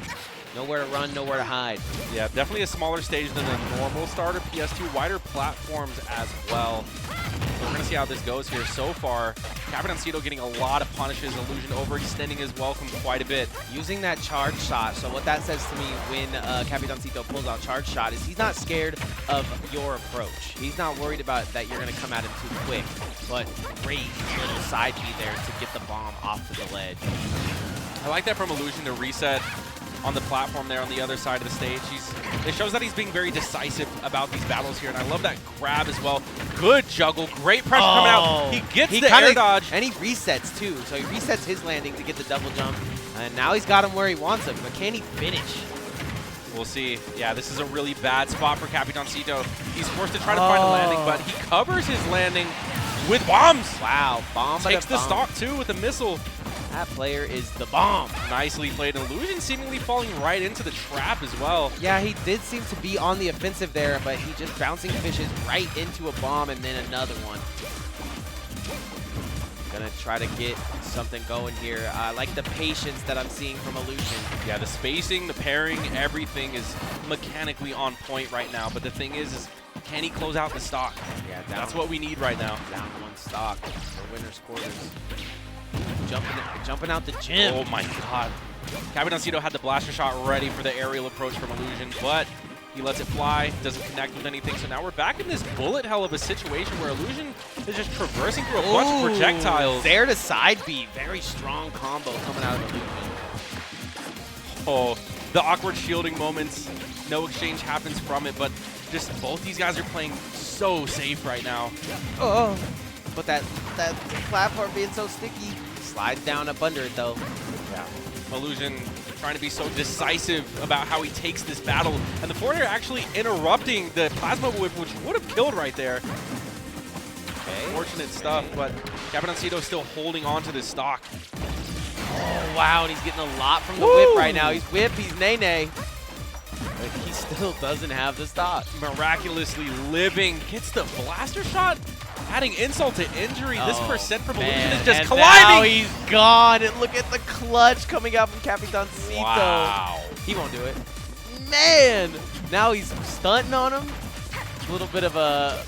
nowhere to run, nowhere to hide. Yeah, definitely a smaller stage than a normal starter PS2, wider platforms as well. So we're going to see how this goes here. So far, Capitancito getting a lot of punishes, Illusion overextending his welcome quite a bit. Using that charge shot, so what that says to me when Capitancito pulls out charge shot is he's not scared of your approach. He's not worried about that you're going to come at him too quick, but great little side B there to get the bomb off to the ledge. I like that from Illusion to reset on the platform there on the other side of the stage. It shows that he's being very decisive about these battles here, and I love that grab as well. Good juggle, great pressure coming out. He gets the air dodge. And he resets too, so he resets his landing to get the double jump, and now he's got him where he wants him, but can he finish? We'll see. Yeah, this is a really bad spot for Capitancito. He's forced to try to find a landing, but he covers his landing with bombs. Wow, bomb. Takes the stock too with a missile. That player is the bomb. Nicely played. Illusion seemingly falling right into the trap as well. Yeah, he did seem to be on the offensive there, but he just bouncing fishes right into a bomb and then another one. Gonna try to get something going here. I like the patience that I'm seeing from Illusion. Yeah, the spacing, the pairing, everything is mechanically on point right now. But the thing is can he close out the stock? Yeah, that's what we need right now. Down one stock for winners quarters. Jumping out the gym. Oh my god. Capitancito had the blaster shot ready for the aerial approach from Illusion, but he lets it fly, doesn't connect with anything. So now we're back in this bullet hell of a situation where Illusion is just traversing through a bunch of projectiles. There to side B. Very strong combo coming out of Illusion. Oh, the awkward shielding moments. No exchange happens from it, but just both these guys are playing so safe right now. Oh, but that platform being so sticky. Slides down up under it, though. Yeah. Illusion trying to be so decisive about how he takes this battle. And the forward air actually interrupting the plasma whip, which would have killed right there. Okay. Fortunate stuff, but Capitancito still holding on to this stock. Oh, wow, and he's getting a lot from the whip right now. He's whip, he's nay-nay. But he still doesn't have the stock. Miraculously living. Gets the blaster shot. Adding insult to injury. This percent from Illusion is just climbing. Now he's gone. And look at the clutch coming out from Capitancito. Wow. He won't do it. Man. Now he's stunting on him. A little bit of a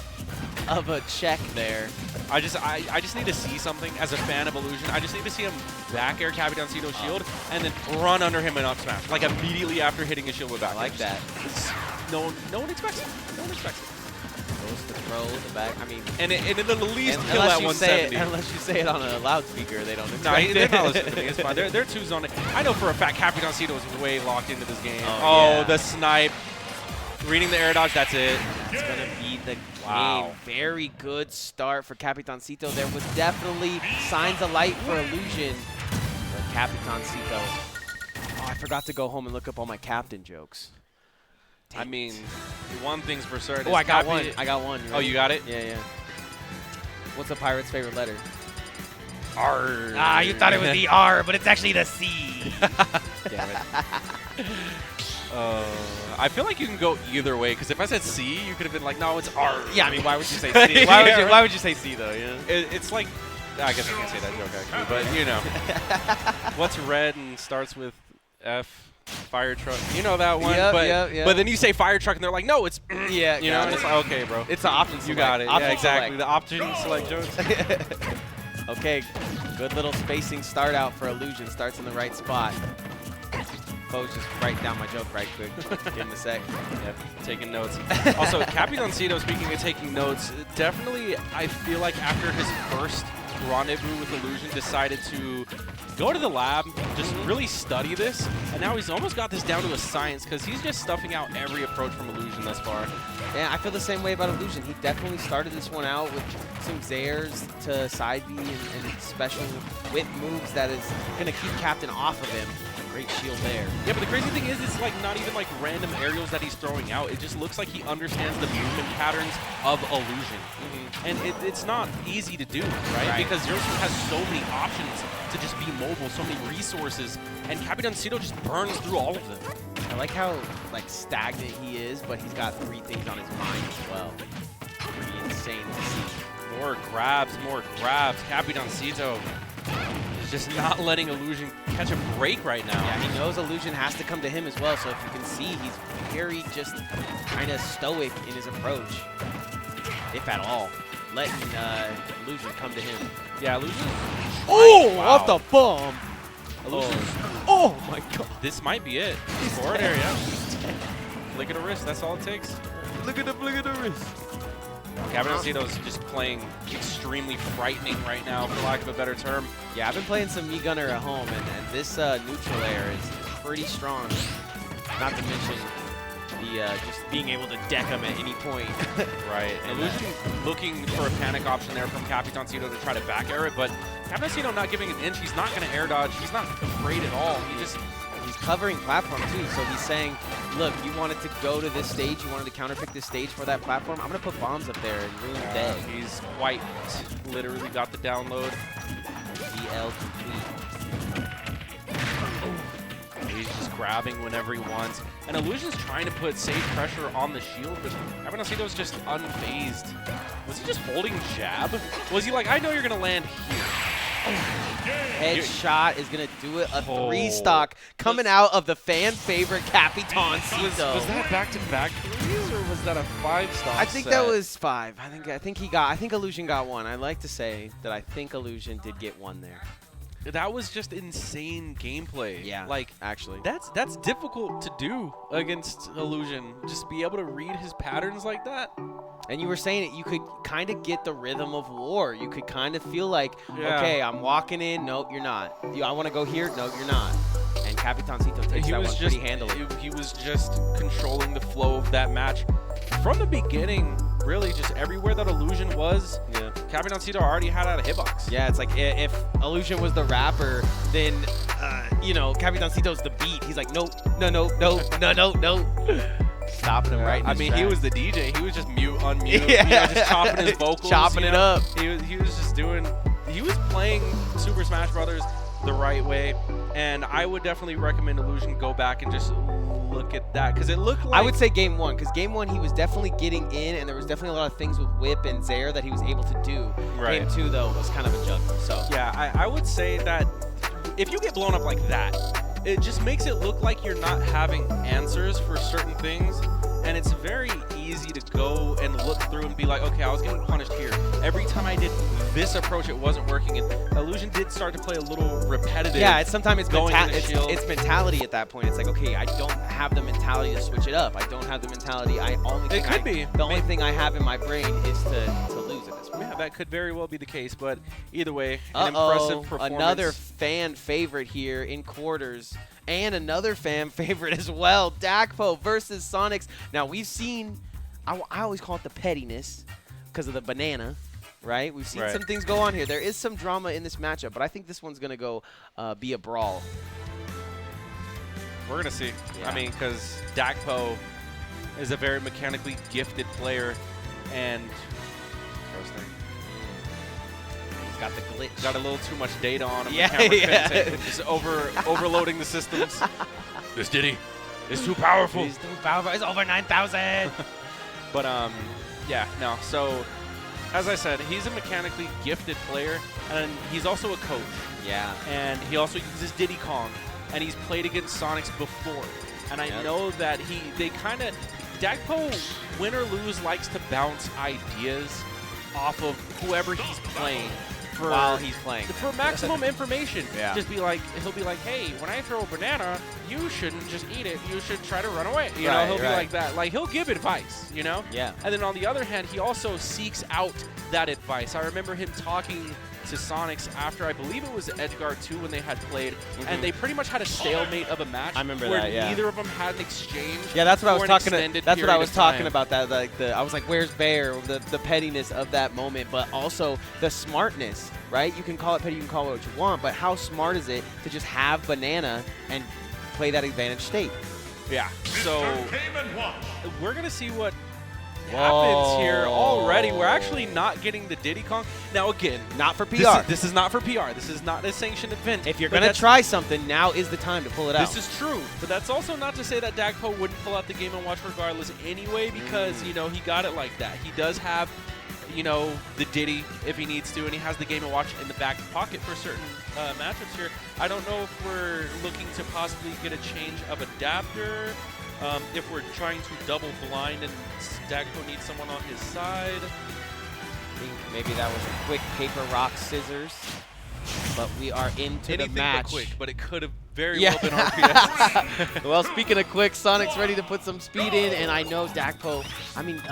check there. I just need to see something as a fan of Illusion. I just need to see him back air Capitancito's shield and then run under him and up smash. Like immediately after hitting his shield with back. I like that. No one expects it. No one expects it. Goes to throw the back. I mean, and in the least kill at 170. Unless you say it on a loudspeaker, they don't expect No, they're not listening to me. It's fine. They're twos on it. I know for a fact Capitancito is way locked into this game. Oh, yeah. The snipe. Reading the air dodge, that's it. It's going to be the game. Very good start for Capitancito. There was definitely signs of light for Illusion. But Capitancito. Oh, I forgot to go home and look up all my captain jokes. I mean, one thing's for certain. Oh, I got one. I got one. Oh, you got it? Yeah. What's a pirate's favorite letter? R. Ah, you thought it was the R, but it's actually the C. Damn it. I feel like you can go either way, because if I said C, you could have been like, no, it's R. Yeah, I mean, why would you say C? Why would you say C, though? Yeah. It's like, I guess I can't say that joke, actually, but, you know. What's red and starts with F? Fire truck. You know that one. But then you say fire truck, and they're like, no, it's yeah. You know, and it's like, okay, bro. It's the option select. You got it. Option yeah, exactly. select. The option select jokes. Okay, good little spacing start out for Illusion. Starts in the right spot. Foe's just write down my joke right quick. Give him a sec. Yep, taking notes. Also, Capitancito, speaking of taking notes, definitely I feel like after his first rendezvous with Illusion, decided to go to the lab, just really study this, and now he's almost got this down to a science because he's just stuffing out every approach from Illusion thus far. Yeah, I feel the same way about Illusion. He definitely started this one out with some Zairs to side B and special whip moves that is going to keep Captain off of him. Great shield there. Yeah, but the crazy thing is, it's like not even like random aerials that he's throwing out. It just looks like he understands the movement patterns of Illusion. And it's not easy to do, right? Because Zero Suit has so many options to just be mobile, so many resources, and Capitancito just burns through all of them. I like how like stagnant he is, but he's got 3 things on his mind as well. Pretty insane to see. More grabs. Capitancito is just not letting Illusion catch a break right now. Yeah, he knows Illusion has to come to him as well, so if you can see, he's very just kind of stoic in his approach, if at all. Letting Illusion come to him. Yeah, Illusion. Oh, wow. Off the bomb. Illusion. Oh my god. This might be it. Forward area. Flick of the wrist. That's all it takes. Look at the wrist. Capitancito's just playing extremely frightening right now, for lack of a better term. Yeah, I've been playing some Mii Gunner at home, and this neutral air is pretty strong. Not to mention the just being able to deck him at any point. Right. And Illusion looking for a panic option there from Capitancito to try to back air it, but Capitancito not giving an inch. He's not going to air dodge. He's not afraid at all. He's covering platform too, so he's saying, look, you wanted to go to this stage, you wanted to counterpick this stage for that platform, I'm going to put bombs up there and ruin the day. He's quite literally got the download. DL complete. He's just grabbing whenever he wants. And Illusion's trying to put safe pressure on the shield, but Capitancito's just unfazed. Was he just holding jab? Was he like, I know you're going to land here? Headshot is going to do it. A 3-stock coming out of the fan favorite Capitancito. Was that back-to-back threes, or was that a 5-stock? I think that was 5. I think Illusion got 1. I like to say that I think Illusion did get 1 there. That was just insane gameplay. Yeah, like actually. That's difficult to do against Illusion. Just be able to read his patterns like that. And you were saying it, you could kind of get the rhythm of war. You could kind of feel like, okay, I'm walking in. Nope, you're not. I want to go here. Nope, you're not. And Capitancito takes that one pretty handily. He was just controlling the flow of that match from the beginning. Really, just everywhere that Illusion was, Capitancito already had out a hitbox. Yeah, it's like if Illusion was the rapper, then Capitancito's the beat. He's like, no. Stopping him right in his he was the DJ. He was just mute, unmute, just chopping his vocals. Chopping it up. He was just doing, he was playing Super Smash Brothers the right way. And I would definitely recommend Illusion go back and just look at that, because it looked like... I would say game 1, because game 1 he was definitely getting in, and there was definitely a lot of things with Whip and Zaire that he was able to do. Right. Game 2, though, was kind of a juggle. So yeah, I would say that if you get blown up like that, it just makes it look like you're not having answers for certain things, and it's very easy to go and look through and be like, okay, I was getting punished here. Every time I did this approach, it wasn't working, and Illusion did start to play a little repetitive. yeah, sometimes it's going in the shield. it's mentality at that point. It's like, okay, I don't have the mentality to switch it up. I don't have the mentality. The only thing I have in my brain is to lose at this point. Yeah, that could very well be the case, but either way, an impressive performance. Another fan favorite here in quarters. And another fan favorite as well, Dakpo versus Sonix. Now, we've seen, I always call it the pettiness because of the banana, right? We've seen some things go on here. There is some drama in this matchup, but I think this one's going to go be a brawl. We're going to see. Yeah. I mean, because Dakpo is a very mechanically gifted player, and got the glitch. Got a little too much data on him. Yeah. Just overloading the systems. This Diddy is too powerful. He's too powerful. It's over 9,000. But yeah, no. So as I said, he's a mechanically gifted player, and he's also a coach. Yeah. And he also uses Diddy Kong, and he's played against Sonix before. And I know that they kind of, Dakpo, win or lose, likes to bounce ideas off of whoever he's playing. While he's playing. For maximum information. Yeah. Just be like, he'll be like, hey, when I throw a banana, you shouldn't just eat it. You should try to run away. You know, he'll be like that. Like, he'll give advice, you know? Yeah. And then on the other hand, he also seeks out that advice. I remember him talking to Sonix after, I believe it was Edgar 2 when they had played, and they pretty much had a stalemate of a match. I remember where that, yeah. neither of them had an exchange. Yeah, that's what I was talking. That's what I was talking time. about. That I was like, "Where's Bear?" The pettiness of that moment, but also the smartness, right? You can call it petty, you can call it what you want, but how smart is it to just have banana and play that advantage state? Yeah. So we're gonna see what happens here already. We're actually not getting the Diddy Kong. Now again, not for PR. This is not for PR. This is not a sanctioned event. If you're going to try something, now is the time to pull it out. This is true. But that's also not to say that Dakpo wouldn't pull out the Game & Watch regardless anyway, because, you know, he got it like that. He does have, you know, the Diddy if he needs to, and he has the Game & Watch in the back pocket for certain matchups here. I don't know if we're looking to possibly get a change of adapter. If we're trying to double blind and Dakpo needs someone on his side. I think maybe that was a quick paper, rock, scissors. But we are into the match. But quick, but it could have very well been RPS. Well, speaking of quick, Sonic's ready to put some speed in, and I know Dakpo, I mean,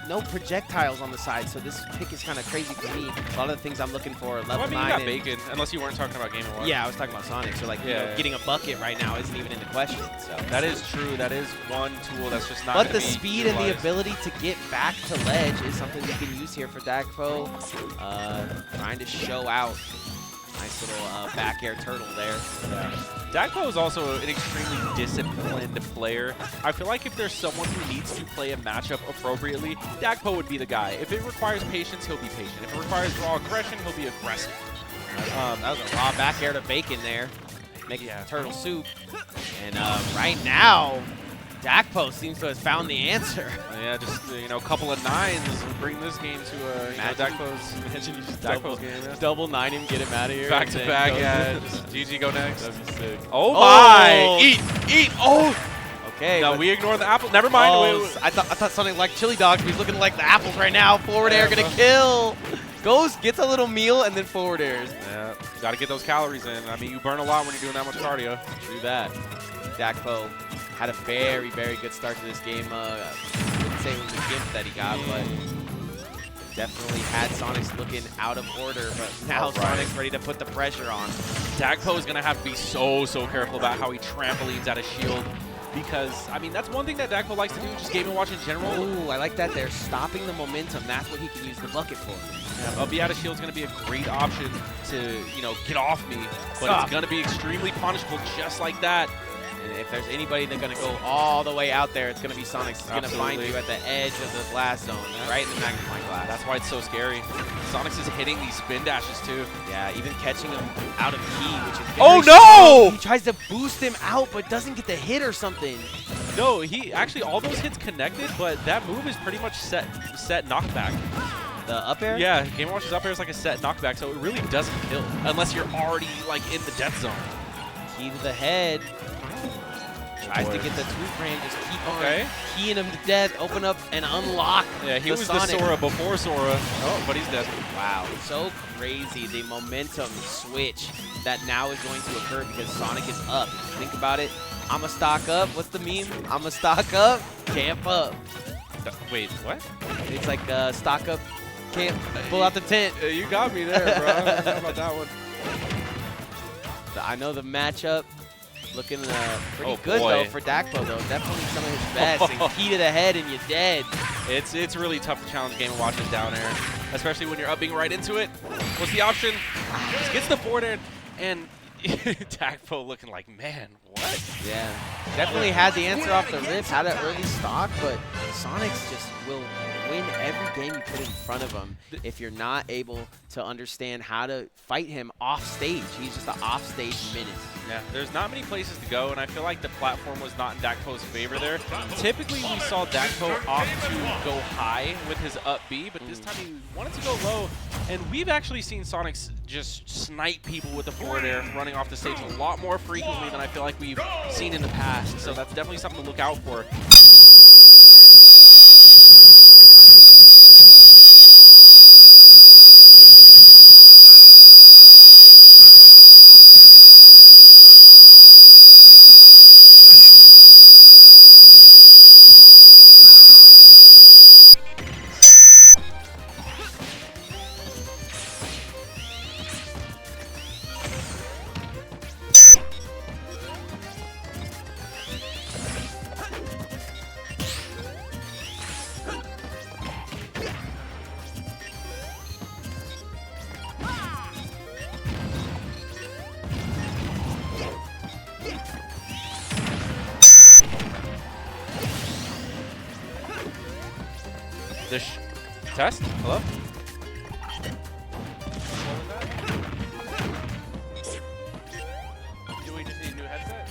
no projectiles on the side, so this pick is kind of crazy for me. A lot of the things I'm looking for are level 9. You got bacon, unless you weren't talking about Game & Watch. Yeah, I was talking about Sonic, so like, you know, getting a bucket right now isn't even in the question. So that is true. That is one tool that's just not. But the speed and the ability to get back to ledge is something you can use here for Dakpo. Trying to show out. Nice little back air turtle there. Yeah. Dakpo is also an extremely disciplined player. I feel like if there's someone who needs to play a matchup appropriately, Dakpo would be the guy. If it requires patience, he'll be patient. If it requires raw aggression, he'll be aggressive. That was a raw back air to bacon there. Making turtle soup. And right now, Dakpo seems to have found the answer. Yeah, just, you know, a couple of 9s will bring this game to Dakpo's game. Yeah. Double 9 him, get him out of here. Back to back, yeah. Just GG, go next. That'd be sick. Oh my! Eat! Oh! Okay. No, we ignore the apple. Never mind. I thought something like chili dogs. He's looking like the apples right now. Forward air gonna kill. Gets a little meal and then forward airs. Yeah, got to get those calories in. I mean, you burn a lot when you're doing that much cardio. True that. Dakpo had a very, very good start to this game. I wouldn't say it was a gift that he got, but definitely had Sonix looking out of order. But now Sonic's ready to put the pressure on. Dakpo is going to have to be so careful about how he trampolines out of shield. Because, I mean, that's one thing that Dakpo likes to do, just Game & Watch in general. Ooh, I like that. They're stopping the momentum. That's what he can use the bucket for. Yeah, up out of shield is going to be a great option to, you know, get off me. But it's going to be extremely punishable just like that. And if there's anybody that's going to go all the way out there, it's going to be Sonix. It's going to find you at the edge of the blast zone, right in the magnifying glass. That's why it's so scary. Sonix is hitting these spin dashes too. Yeah, even catching him out of key, which is oh no! He tries to boost him out, but doesn't get the hit or something. No, he actually all those hits connected, but that move is pretty much set knockback. The up air? Yeah, Game & Watch's up air is like a set knockback, so it really doesn't kill unless you're already like in the death zone. Key to the head. Tries to get the two-frame, just keep on keying him to death, open up and unlock. Yeah, he was the Sora before Sora. Oh, but he's dead. Wow, so crazy, the momentum switch that now is going to occur because Sonic is up. If you think about it, I'ma stock up. What's the meme? I'ma stock up, camp up. Wait, what? It's like stock up, camp, pull out the tent. You got me there, bro. I don't know about that one. I know the matchup. Looking pretty good, though, for Dakpo, though. Definitely some of his best. And key to the head, and you're dead. It's really tough to challenge Game & Watch's down air, especially when you're upping right into it. What's the option? Just gets the forward air, and Dakpo looking like, man, what? Yeah. Definitely had the answer off the rip, had an early stock, but Sonix just will win every game you put in front of him if you're not able to understand how to fight him off stage. He's just an off stage menace. Yeah, there's not many places to go, and I feel like the platform was not in Dakpo's favor there. Typically, we saw Dakpo opt to go high with his up B, but this time he wanted to go low, and we've actually seen Sonix just snipe people with the forward air running off the stage a lot more frequently than I feel like we've seen in the past, so that's definitely something to look out for. Test? Hello? Do we just need a new headset?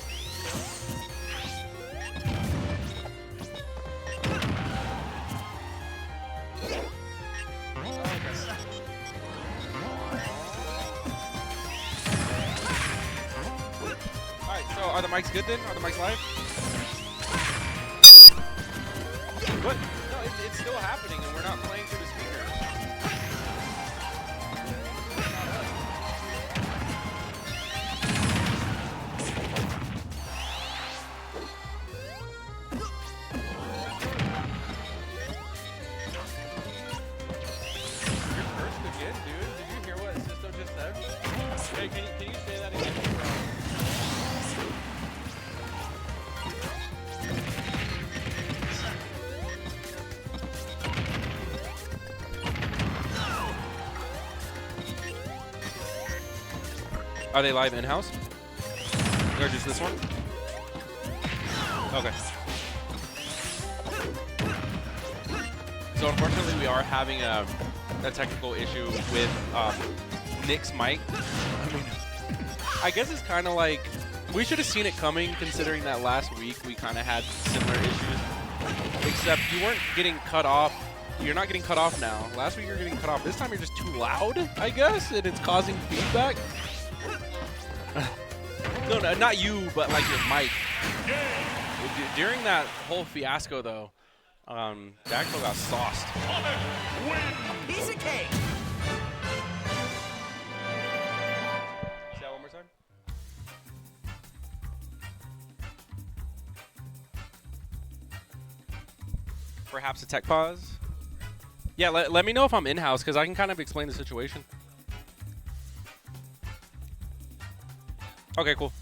Alright, so are the mics good then? Are the mics live? What? No, it's still happening and we're not playing through the speakers. You're cursed again, dude. Did you hear what Sisto just said? Hey, can you say that again? Are they live in-house? Or just this one? Okay. So unfortunately we are having a technical issue with Nick's mic. I mean, I guess it's kind of like, we should have seen it coming considering that last week we kind of had similar issues. Except you weren't getting cut off. You're not getting cut off now. Last week you were getting cut off. This time you're just too loud, I guess, and it's causing feedback. No, not you, but like your mic. During that whole fiasco, though, Dakpo got sauced. Piece of cake. Say that one more time. Perhaps a tech pause. Yeah, let me know if I'm in-house, because I can kind of explain the situation. Okay, cool.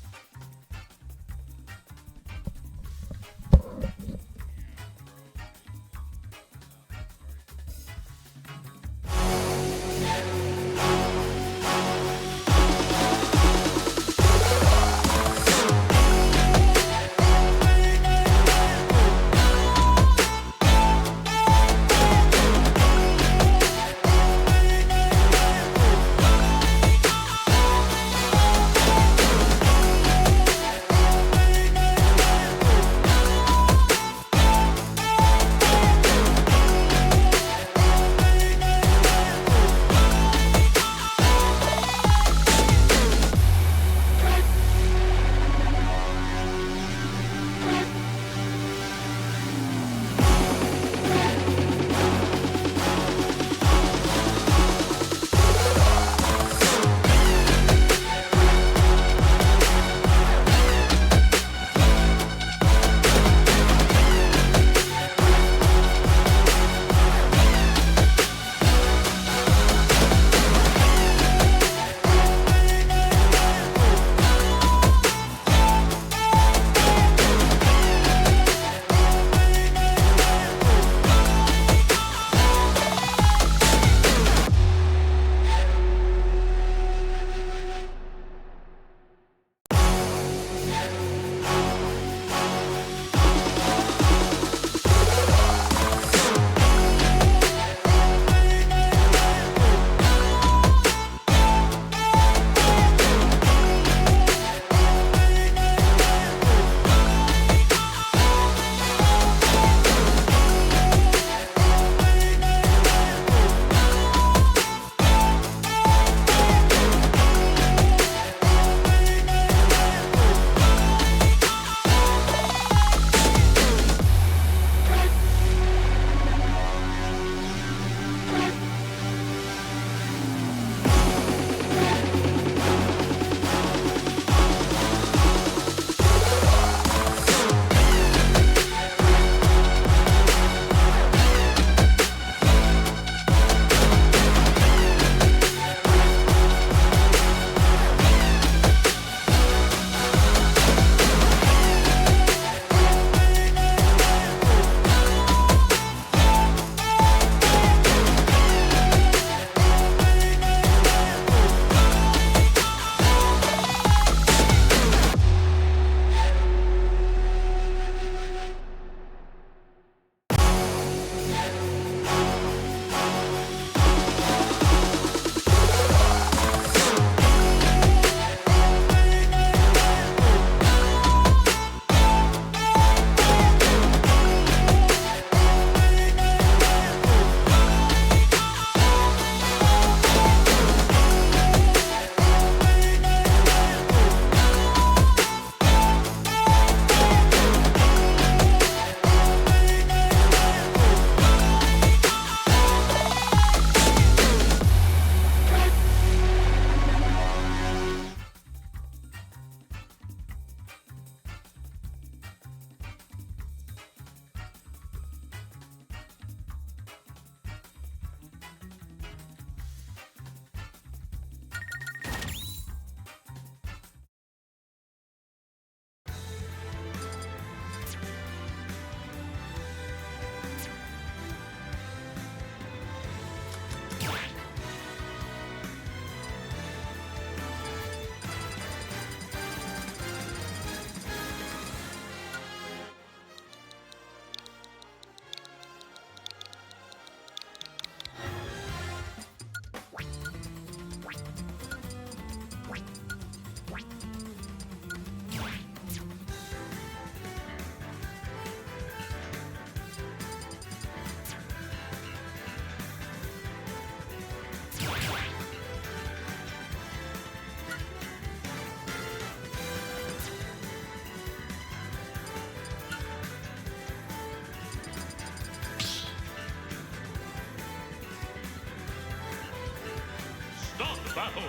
battle.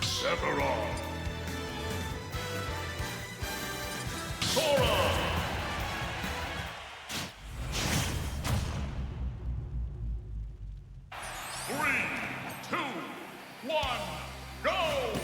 Sephiroth. Sora. 3, 2, 1, go!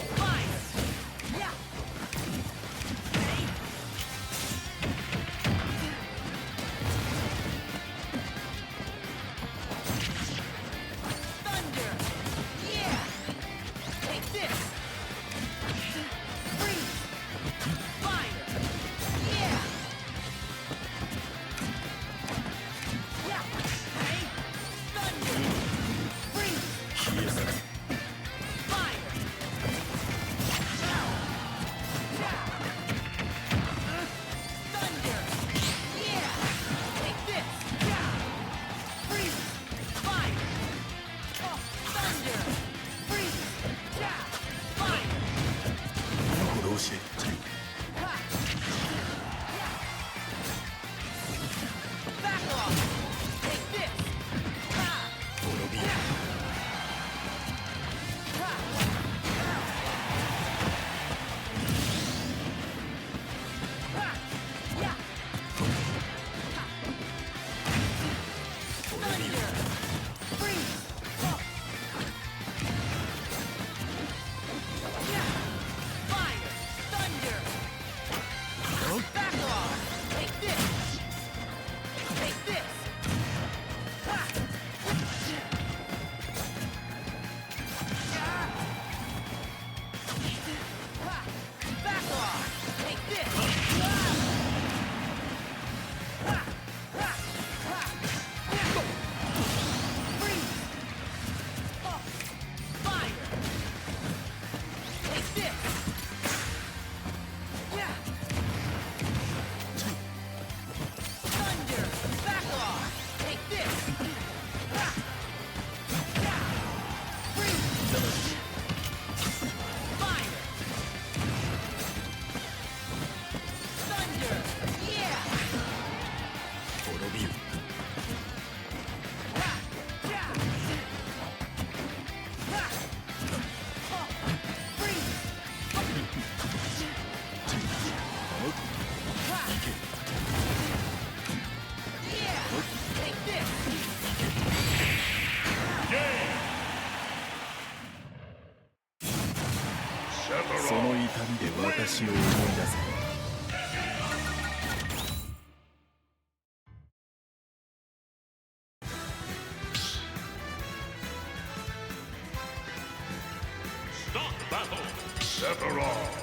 Stop battle! Sephiroth!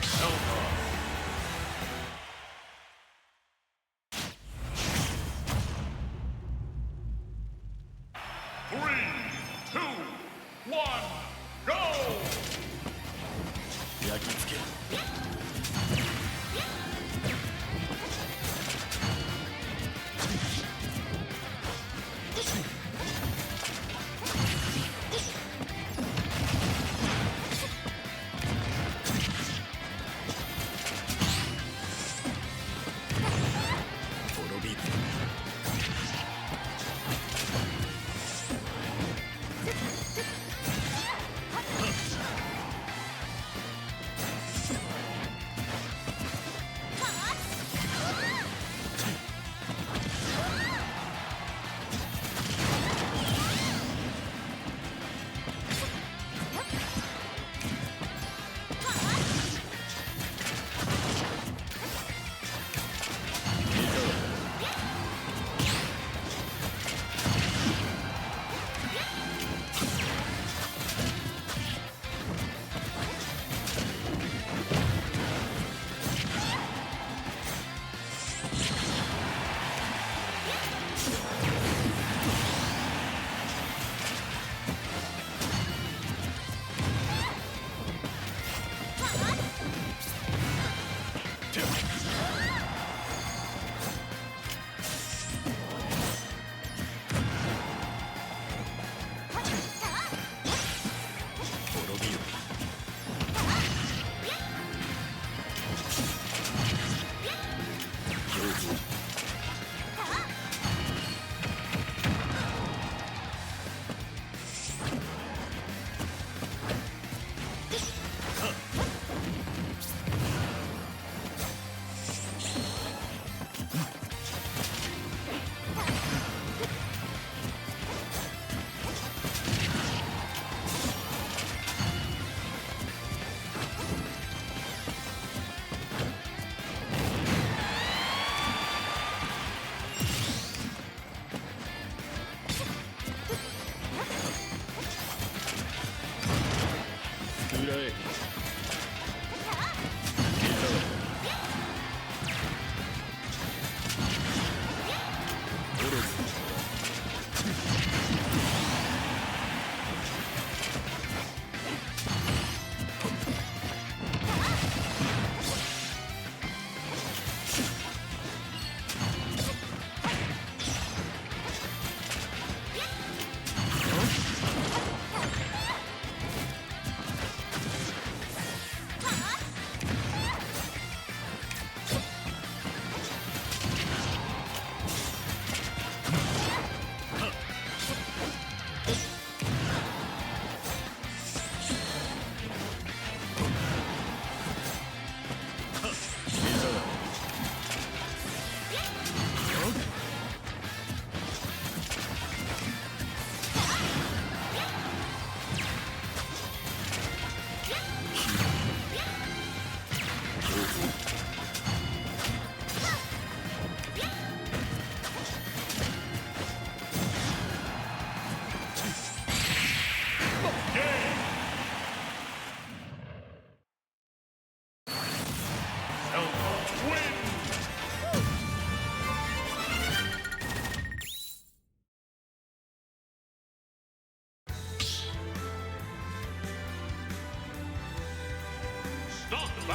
Zelda! 3, 2, 1, go! 焼き付ける。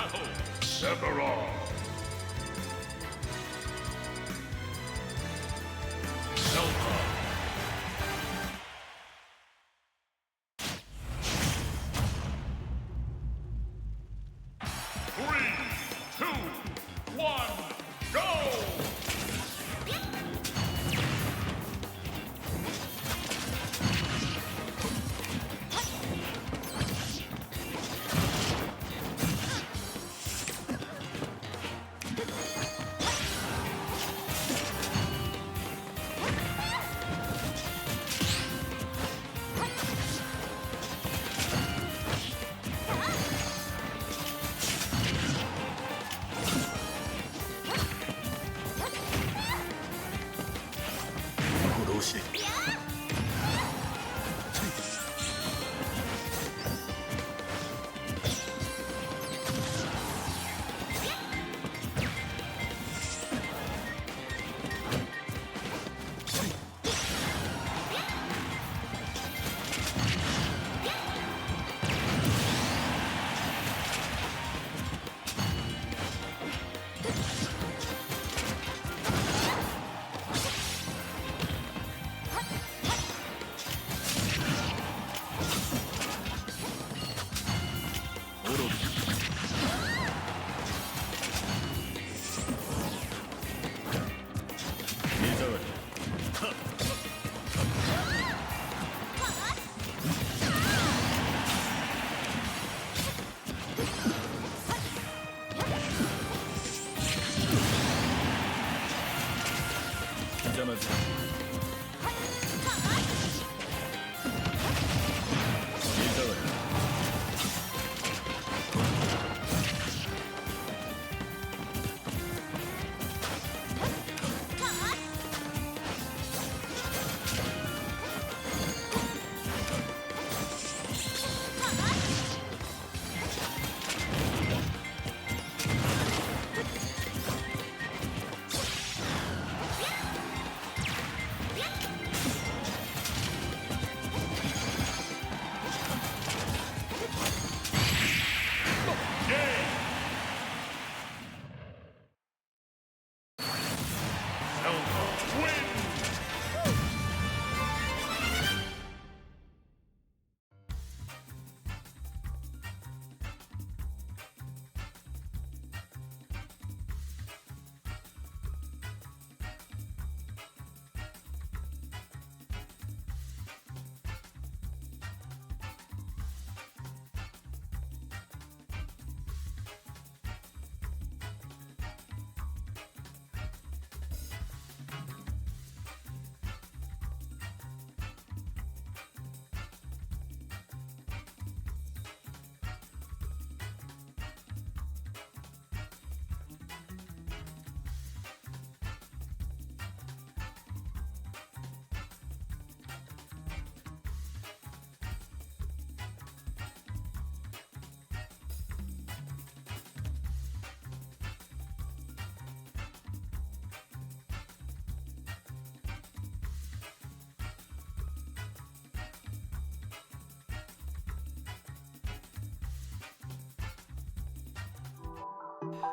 battle, Sephiroth. Zelda. Three, two, one, go!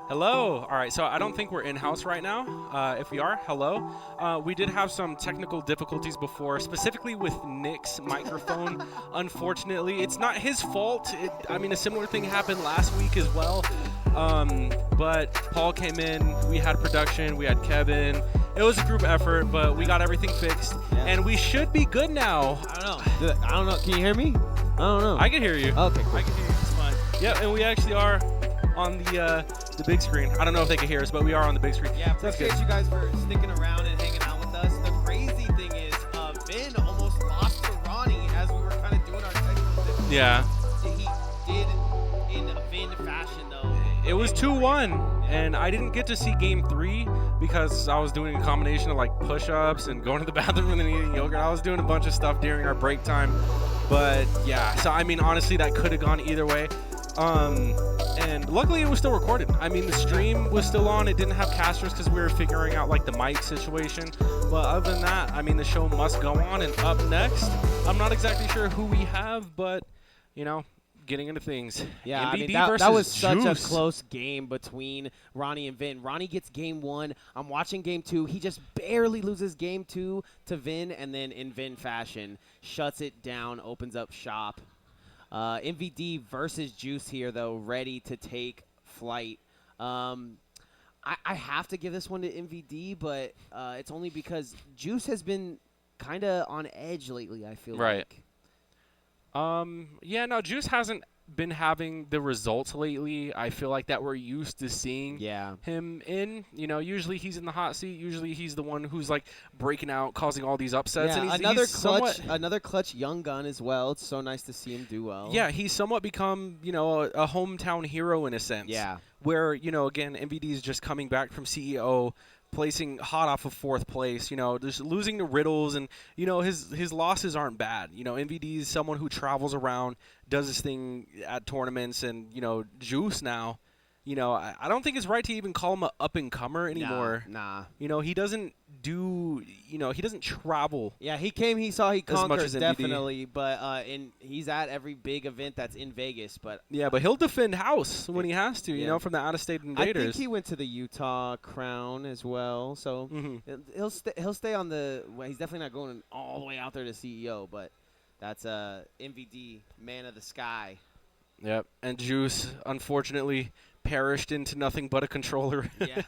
Hello. All right, so I don't think we're in-house right now. If we are, hello. We did have some technical difficulties before, specifically with Nick's microphone. Unfortunately, it's not his fault. I mean, a similar thing happened last week as well. But Paul came in, we had production, we had Kevin. It was a group effort, but we got everything fixed, and we should be good now. I don't know. Can you hear me? I don't know. I can hear you. Okay, cool. I can hear you. It's fine. Yeah, and we actually are on the big screen. I don't know if they can hear us, but we are on the big screen. Yeah, so appreciate you guys for sticking around and hanging out with us. The crazy thing is, Vin almost lost to Ronnie as we were kind of doing our technical difficulties. Yeah. He did in a Vin fashion, though. It was 2-1, and I didn't get to see Game 3 because I was doing a combination of like push-ups and going to the bathroom and then eating yogurt. I was doing a bunch of stuff during our break time. But yeah, so I mean, honestly, that could have gone either way. And luckily it was still recorded. I mean, the stream was still on. It didn't have casters because we were figuring out like the mic situation. But other than that, I mean, the show must go on. And up next, I'm not exactly sure who we have, but you know, getting into things. Yeah, MVD I mean, that versus was such a Juice. close game between Ronnie and Vin. Ronnie gets game 1. I'm watching game 2. He just barely loses game 2 to Vin, and then in Vin fashion, shuts it down, opens up shop. MVD versus Juice here, though, ready to take flight. I have to give this one to MVD, but it's only because Juice has been kind of on edge lately, I feel like. Yeah, no, Juice hasn't been having the results lately. I feel like that we're used to seeing him in. You know, usually he's in the hot seat. Usually he's the one who's like breaking out, causing all these upsets. Yeah, and another clutch young gun as well. It's so nice to see him do well. Yeah, he's somewhat become, you know, a hometown hero in a sense. Yeah. Where, you know, again, MVD is just coming back from CEO, placing hot off of 4th place, you know, just losing to Riddles, and, you know, his losses aren't bad. You know, MVD is someone who travels around, does his thing at tournaments, and, you know, Juice now, you know, I don't think it's right to even call him an up-and-comer anymore. Nah. You know, he doesn't do, you know, he doesn't travel. Yeah, he came, he saw, he conquered, as MVD. definitely, but he's at every big event that's in Vegas. But yeah, but he'll defend house when he has to, you know, from the out-of-state invaders. I think he went to the Utah Crown as well, so he'll stay on the. Well, he's definitely not going all the way out there to CEO, but that's MVD, man of the sky. Yep, and Juice, unfortunately, perished into nothing but a controller. Yeah,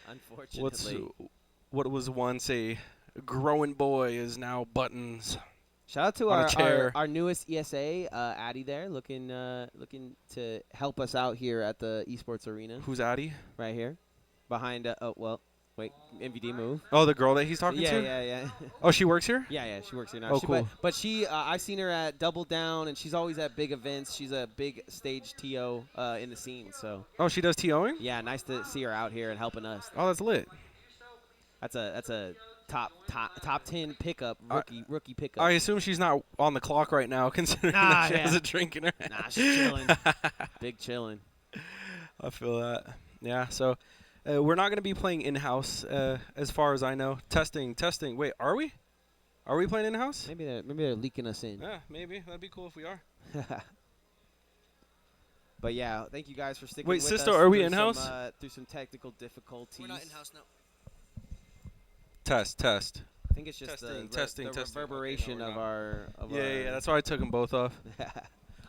unfortunately. What was once a growing boy is now buttons. Shout out to on a chair. our newest ESA, Addy there, looking to help us out here at the esports arena. Who's Addy? Right here, behind. Wait, MVD move. Oh, the girl that he's talking to? Yeah. Oh, she works here? Yeah, she works here now. Oh, cool. But she, I've seen her at Double Down, and she's always at big events. She's a big stage TO in the scene. So. Oh, she does TOing? Yeah, nice to see her out here and helping us. Oh, that's lit. That's a top 10 pickup, rookie pickup. I assume she's not on the clock right now, considering that she has a drink in her hand. Nah, she's chilling. Big chilling. I feel that. Yeah, so we're not going to be playing in-house, as far as I know. Testing. Wait, are we? Are we playing in-house? Maybe they're leaking us in. Yeah, maybe. That'd be cool if we are. But yeah, thank you guys for sticking with us. Wait, Sisto, are we in-house? Through some technical difficulties. We're not in-house now. Test. I think it's just testing. the reverberation of our. Yeah, that's why I took them both off.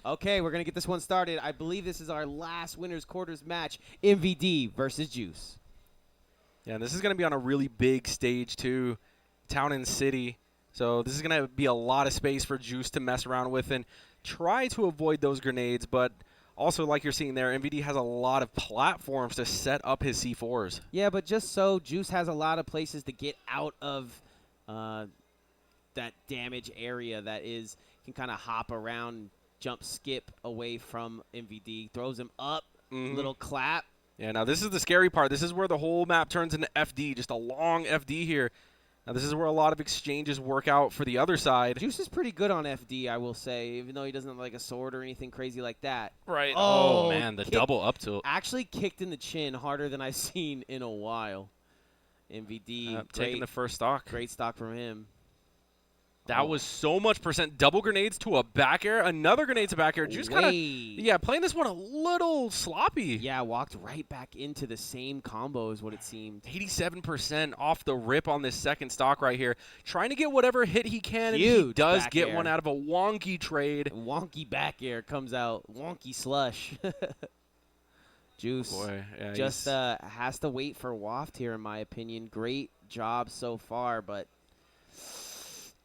Okay, we're going to get this one started. I believe this is our last winners quarters match, MVD versus Juice. Yeah, this is going to be on a really big stage, too, town and city. So this is going to be a lot of space for Juice to mess around with and try to avoid those grenades. But also, like you're seeing there, MVD has a lot of platforms to set up his C4s. Yeah, but just so, Juice has a lot of places to get out of that damage area that can kind of hop around, jump, skip away from MVD, throws him up, little clap. Yeah, now this is the scary part. This is where the whole map turns into FD, just a long FD here. Now this is where a lot of exchanges work out for the other side. Juice is pretty good on FD, I will say, even though he doesn't have like a sword or anything crazy like that. Right. Oh man, the double up tilt. Actually kicked in the chin harder than I've seen in a while. MVD, taking the first stock. Great stock from him. That was so much percent. Double grenades to a back air. Another grenade to back air. Juice kind of, playing this one a little sloppy. Yeah, walked right back into the same combo is what it seemed. 87% off the rip on this second stock right here. Trying to get whatever hit he can. Huge, and he does get air. One out of a wonky trade. Wonky back air comes out. Wonky slush. Juice just has to wait for Waft here, in my opinion. Great job so far, but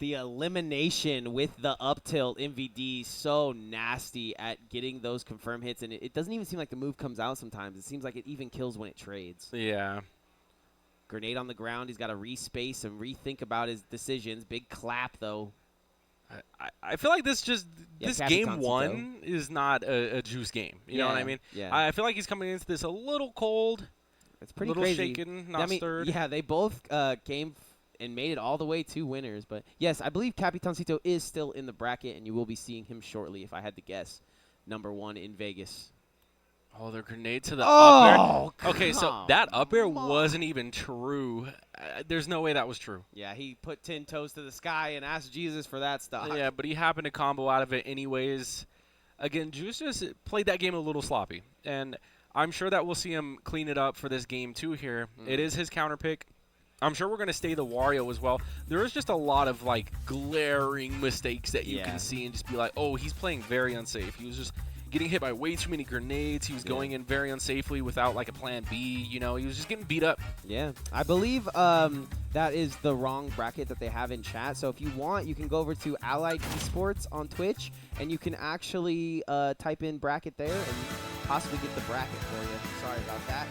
the elimination with the up tilt, MVD, so nasty at getting those confirm hits, and it doesn't even seem like the move comes out sometimes. It seems like it even kills when it trades. Yeah. Grenade on the ground. He's got to respace and rethink about his decisions. Big clap, though. I feel like this game Capitancito. one is not a Juice game. You know what I mean? Yeah. I feel like he's coming into this a little cold. It's pretty a little crazy. shaken, not stirred. Yeah, they both came and made it all the way to winners. But, yes, I believe Capitancito is still in the bracket, and you will be seeing him shortly, if I had to guess. #1 in Vegas. Oh, the grenade to the up air. Okay, so come that up air on. wasn't even true. There's no way that was true. Yeah, he put 10 toes to the sky and asked Jesus for that stock. Yeah, but he happened to combo out of it anyways. again, Juice just played that game a little sloppy. And I'm sure that we'll see him clean it up for this game, too, here. It is his counter pick. I'm sure we're going to stay the Wario as well. There is just a lot of, like, glaring mistakes that you can see and just be like, oh, he's playing very unsafe. He was just getting hit by way too many grenades. He was going in very unsafely without, like, a plan B. You know, he was just getting beat up. Yeah. I believe that is the wrong bracket that they have in chat. So if you want, you can go over to Allied Esports on Twitch, and you can actually type in bracket there and possibly get the bracket for you. Sorry about that.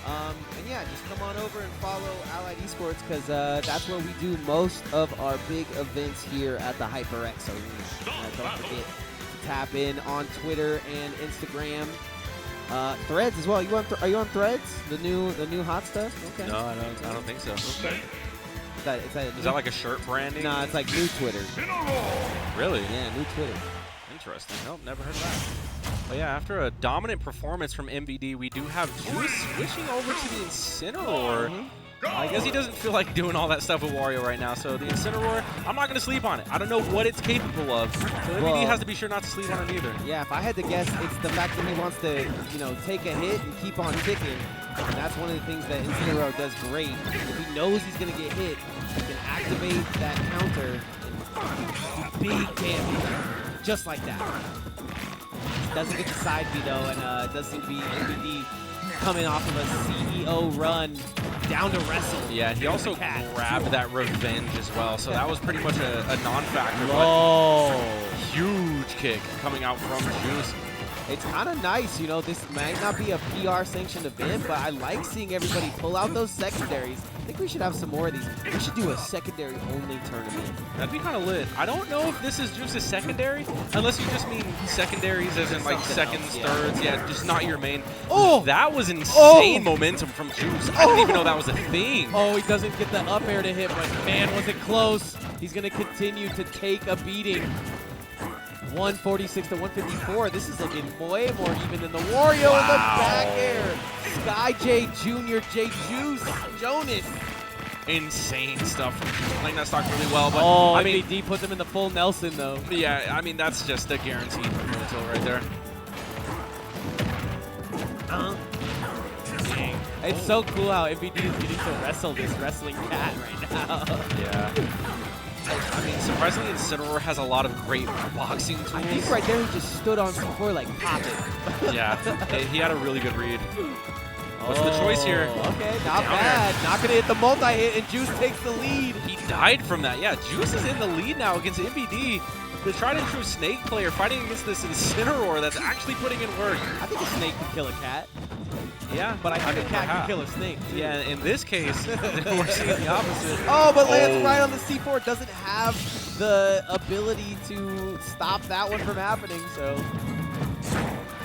And yeah, just come on over and follow Allied Esports because that's where we do most of our big events here at the HyperX Arena. Don't forget to tap in on Twitter and Instagram. Threads as well. Are you on Threads? The new hot stuff? Okay. No, I don't think so. Okay. Is that like a shirt branding? No, it's like new Twitter. Really? Yeah, new Twitter. Interesting. Nope, never heard of that. But yeah, after a dominant performance from MVD, we do have Juice switching over to the Incineroar. I guess he doesn't feel like doing all that stuff with Wario right now. So the Incineroar, I'm not going to sleep on it. I don't know what it's capable of. So MVD has to be sure not to sleep on it either. Yeah, if I had to guess, it's the fact that he wants to, take a hit and keep on ticking. And that's one of the things that Incineroar does great. If he knows he's going to get hit, he can activate that counter and do big damage. Just like that. Doesn't get the side B though, and it does seem to be MVD coming off of a CEO run down to wrestle. Yeah, he also grabbed that revenge as well, so that was pretty much a non-factor. Oh, huge kick coming out from Juice. It's kind of nice, this might not be a PR sanctioned event, but I like seeing everybody pull out those secondaries. I think we should have some more of these. We should do a secondary only tournament. That'd be kind of lit. I don't know if this is Juice's secondary, unless you just mean secondaries as in like seconds, thirds. Yeah, just not your main. Oh! That was insane momentum from Juice. I didn't even know that was a thing. Oh, he doesn't get the up air to hit, but man, was it close. He's going to continue to take a beating. 146 to 154. This is looking way more even than the Wario in the back air. Sky J Jr. J Juice Jonas. Insane stuff from Juice. Playing that stock really well, but I mean, MVD puts him in the full Nelson though. Yeah, I mean that's just a guaranteed tilt right there. It's so cool how MVD is getting to wrestle this wrestling cat right now. Yeah. I mean, surprisingly, Incineroar has a lot of great boxing tools. I think right there he just stood on C4 like pop it. Yeah, he had a really good read. What's the choice here? Okay, not bad. Not going to hit the multi-hit, and Juice takes the lead. He died from that. Yeah, Juice is in the lead now against MVD. The tried and true Snake player fighting against this Incineroar that's actually putting in work. I think a snake can kill a cat. Yeah, but I think a cat can kill a snake, too. Yeah, in this case, we're seeing the opposite. Oh, but lands right on the C4. Doesn't have the ability to stop that one from happening, so.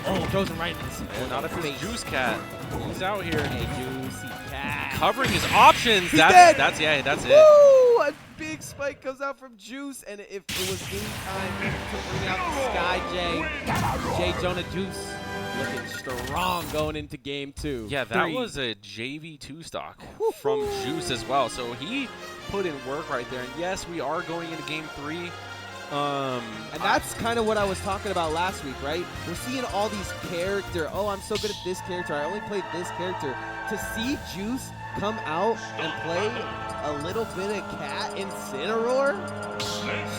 Oh, throws him right in the C4. Not if it's Juice Cat. He's out here. Hey, Juicy Cat. Covering his options. He's dead. That's it. Woo! A big spike comes out from Juice, and if it was any time to bring out the Sky J Jonah Juice. Looking strong going into game 2. Yeah, that was a JV2 stock from Juice as well. So he put in work right there. And yes, we are going into game 3. And that's kind of what I was talking about last week, right? We're seeing all these characters. Oh, I'm so good at this character. I only played this character. To see Juice come out and play a little bit of Cat Incineroar,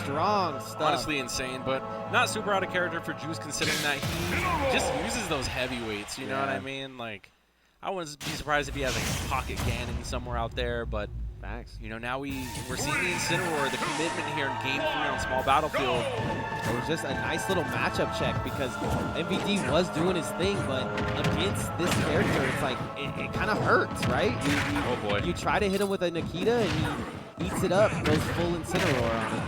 strong stuff. Honestly insane, but not super out of character for Juice considering that he just uses those heavyweights, you know what I mean? Like, I wouldn't be surprised if he has like a pocket Ganon somewhere out there, but now we're seeing the Incineroar, the commitment here in game 3 on small battlefield. It was just a nice little matchup check because MVD was doing his thing, but against this character, it's like it kind of hurts, right? You try to hit him with a Nikita and he eats it up, goes full Incineroar on it.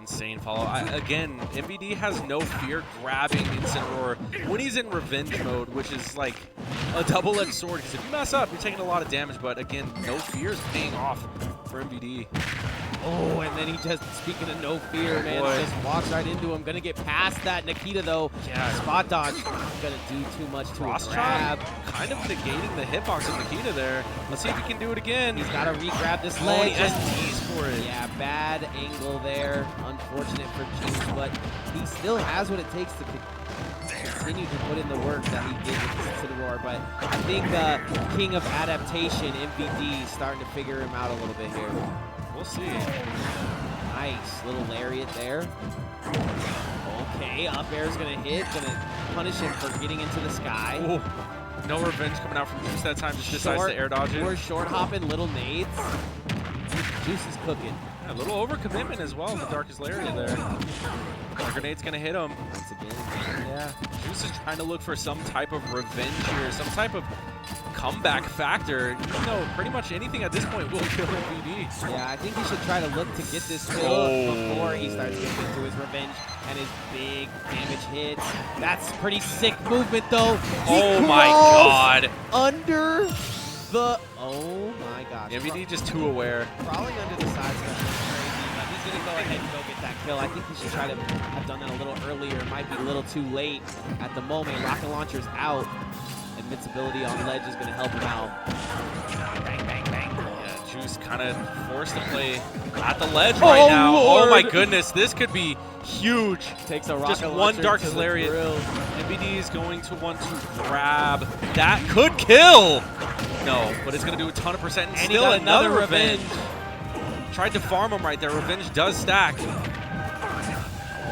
Insane follow. Again, MVD has no fear grabbing Incineroar when he's in revenge mode, which is like a double-edged sword. Because if you mess up, you're taking a lot of damage. But again, no fear is paying off for MVD. Oh, and then he just, speaking of no fear, man, just walks right into him. Gonna get past that. Nikita, though, spot dodge. Not gonna do too much to a grab. Kind of negating the hitbox of Nikita there. Let's see if he can do it again. He's gotta re-grab this leg. He STs for it. Yeah, bad angle there. Unfortunate for Juice, but he still has what it takes to continue to put in the work that he did with Incineroar. But I think King of Adaptation, MVD, is starting to figure him out a little bit here. We'll see. Nice little lariat there. Okay, up air is gonna hit, gonna punish him for getting into the sky. Ooh. No revenge coming out from Juice that time, just decides to air dodge it. We're short hopping little nades. Juice is cooking. Yeah, a little overcommitment as well in the Darkest Lariat there. That grenade's gonna hit him. Once again. Yeah. Juice is trying to look for some type of revenge here, some type of comeback factor. You know, pretty much anything at this point will kill MVD. Yeah, I think he should try to look to get this kill before he starts getting into his revenge and his big damage hits. That's pretty sick movement, though. Oh my god. Under the... Oh my gosh. MVD just too aware. Crawling under the sides is crazy, but he's going to go ahead and go get that kill. I think he should try to have done that a little earlier. It might be a little too late at the moment. Rocket launcher's out. Invincibility on ledge is going to help him out. Bang, bang, bang. Yeah, Juice kind of forced to play at the ledge right now. Lord. Oh my goodness, this could be huge. Takes a rocket just one Darkest launcher to the Lariat. grill. MVD is going to want to grab. That could kill. No, but it's going to do a ton of percent. And still another revenge. Tried to farm him right there. Revenge does stack.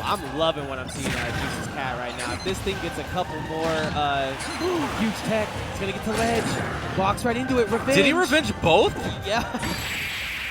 I'm loving what I'm seeing out of Juice's cat right now. If this thing gets a couple more huge tech, it's going to get to ledge. Walks right into it. Revenge. Did he revenge both? Yeah.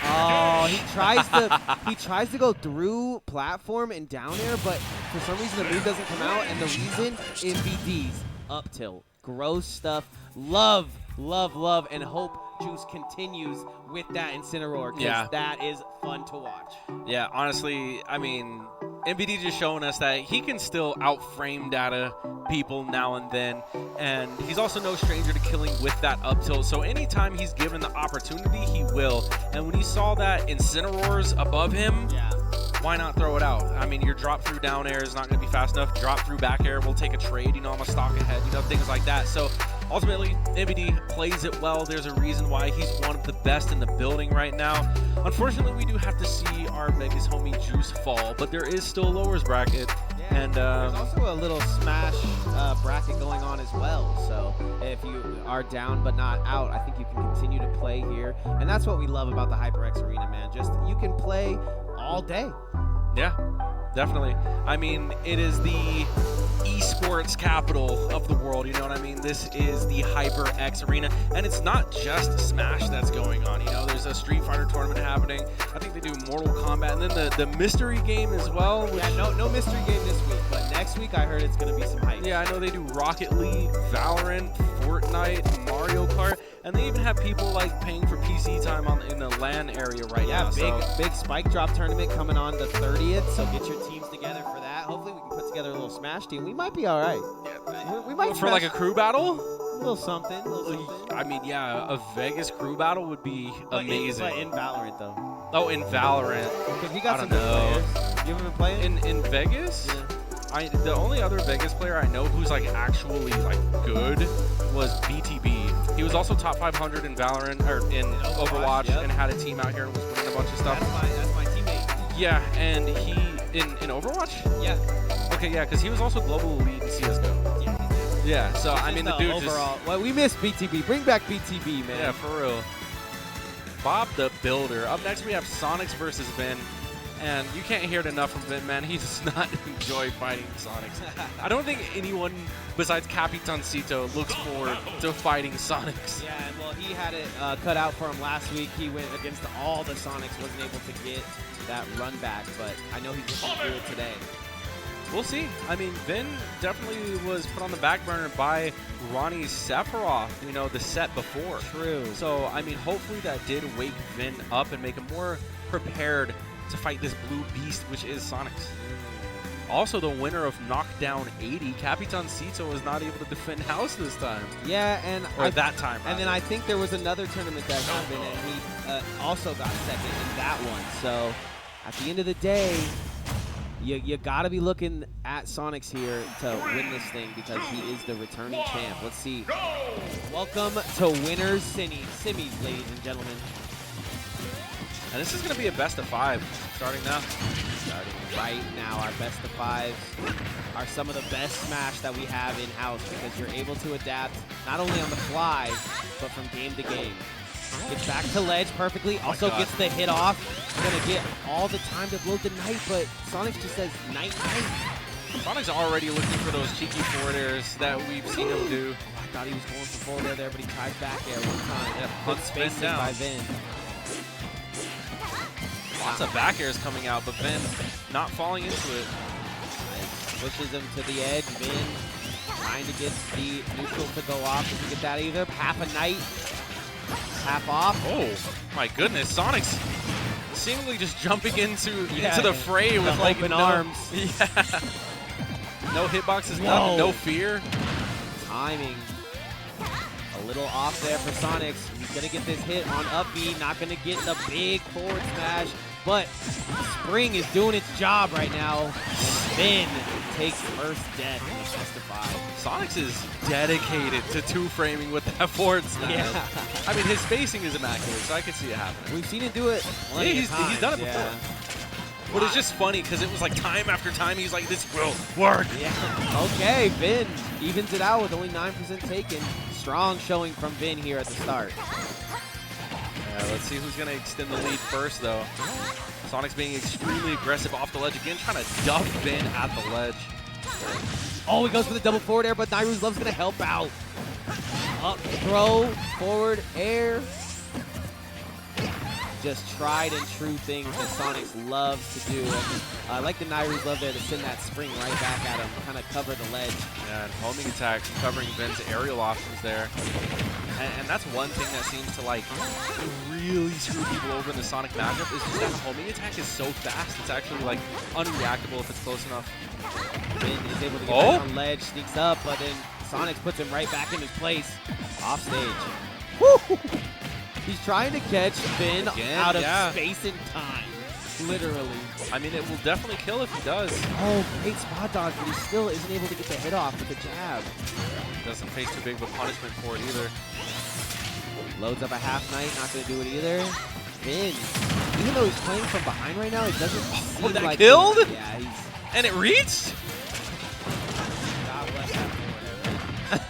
Oh, he tries to go through platform and down air, but for some reason the move doesn't come out, and the reason, MVD's up tilt. Gross stuff. Love, love, love, and hope Juice continues with that Incineroar, because that is fun to watch. Yeah, honestly, I mean, MVD just showing us that he can still outframe data people now and then, and he's also no stranger to killing with that up tilt, so anytime he's given the opportunity, he will. And when he saw that Incineroar's above him, why not throw it out? I mean, your drop through down air is not going to be fast enough. Drop through back air will take a trade, you know, I'm a stock ahead, you know, things like that. So ultimately, MVD plays it well. There's a reason why he's one of the best in the building right now. Unfortunately, we do have to see our Vegas homie Juice fall, but there is still a lowers bracket. Yeah, and there's also a little smash bracket going on as well. So if you are down but not out, I think you can continue to play here. And that's what we love about the HyperX Arena, man. Just you can play all day. Yeah, definitely. I mean, it is the esports capital of the world, you know what I mean? This is the HyperX Arena, and it's not just Smash that's going on, you know? There's a Street Fighter tournament happening. I think they do Mortal Kombat, and then the mystery game as well. Yeah, no mystery game this week, but next week I heard it's going to be some hype. Yeah, I know they do Rocket League, Valorant, Fortnite, Mario Kart, and they even have people like paying for PC time in the LAN area right now. Yeah, big spike drop tournament coming on the 30th, so get your teams together for that. Hopefully we can put together a little Smash team. We might be all right. Yeah, we might for like a crew battle? A little something, I mean, yeah, a Vegas crew battle would be amazing. But in Valorant, though. Oh, in Valorant. Because we got some good players. You haven't been playing? In Vegas? Yeah. The only other Vegas player I know who's like actually like good was BTB. He was also top 500 in Valorant or in Overwatch and had a team out here and was winning a bunch of stuff. That's my teammate. Yeah, and he in Overwatch? Yeah. Okay, yeah, because he was also global elite in CS:GO. Yeah, so I mean the dude overall. Well, we miss BTB. Bring back BTB, man. Yeah, for real. Bob the Builder. Up next we have Sonix versus Vin. And you can't hear it enough from Vin, man. He does not enjoy fighting Sonix. I don't think anyone besides Capitancito looks forward to fighting Sonix. Yeah, and well, he had it cut out for him last week. He went against all the Sonix, wasn't able to get that run back, but I know he's looking to do it today. We'll see. I mean, Vin definitely was put on the back burner by Ronnie's Sephiroth, you know, the set before. True. So, I mean, hopefully that did wake Vin up and make him more prepared to fight this blue beast, which is Sonix. Also, the winner of Knockdown 80, Capitancito, was not able to defend house this time. Yeah, and that time. And then I think there was another tournament that happened, and he also got second in that one. So at the end of the day, you got to be looking at Sonix here to win this thing because he is the returning champ. Let's see. Welcome to Winners Semis, ladies and gentlemen. And this is going to be a best of 5 starting now. Starting right now, our best of 5s are some of the best Smash that we have in-house because you're able to adapt not only on the fly, but from game to game. Gets back to ledge perfectly, also gets the hit off. Gonna get all the time to load the knight, but Sonix just says night. Sonic's already looking for those cheeky forward airs that we've seen him do. I thought he was going for forward air there, but he tries back air one time. Yeah, Good spacing down by Vin. Lots of back airs coming out, but Vin not falling into it. Pushes him to the edge. Vin trying to get the neutral to go off. Doesn't get that either. Half a knight. Half off. Oh, my goodness. Sonix seemingly just jumping into the fray with like open arms. Yeah. No hitboxes, nothing, no fear. Timing. A little off there for Sonix. He's going to get this hit on up B. Not going to get the big forward smash. But Spring is doing its job right now. And Vin takes first death in the best of 5. Sonix is dedicated to two-framing with that forward smash. Yeah. I mean, his spacing is immaculate, so I can see it happening. We've seen him do it. Yeah, he's done it before. Yeah. But it's just funny because it was like time after time, he's like, this will work. Yeah. Okay, Vin evens it out with only 9% taken. Strong showing from Vin here at the start. Yeah, let's see who's going to extend the lead first, though. Sonix being extremely aggressive off the ledge again, trying to duff Vin at the ledge. Oh, he goes for the double forward air, but Nairu's Love's going to help out. Up throw, forward air. Just tried and true things that Sonix loves to do. And I like the Nairu's Love there to send that spring right back at him, kind of cover the ledge. Yeah, and homing attack covering Vin's aerial options there. And that's one thing that seems to like really screw people over in the Sonic matchup is just that homing attack is so fast. It's actually like unreactable if it's close enough. Vin is able to get back on ledge, sneaks up, but then Sonix puts him right back in his place off stage. Woo! He's trying to catch Vin out of space and time, literally. I mean, it will definitely kill if he does. Oh, great spot dodge, but he still isn't able to get the hit off with the jab. Doesn't face too big of a punishment for it either. Loads up a half knight, not going to do it either. Vin, even though he's playing from behind right now, it doesn't seem that like killed? Yeah, he's... And it reached? God bless that forward.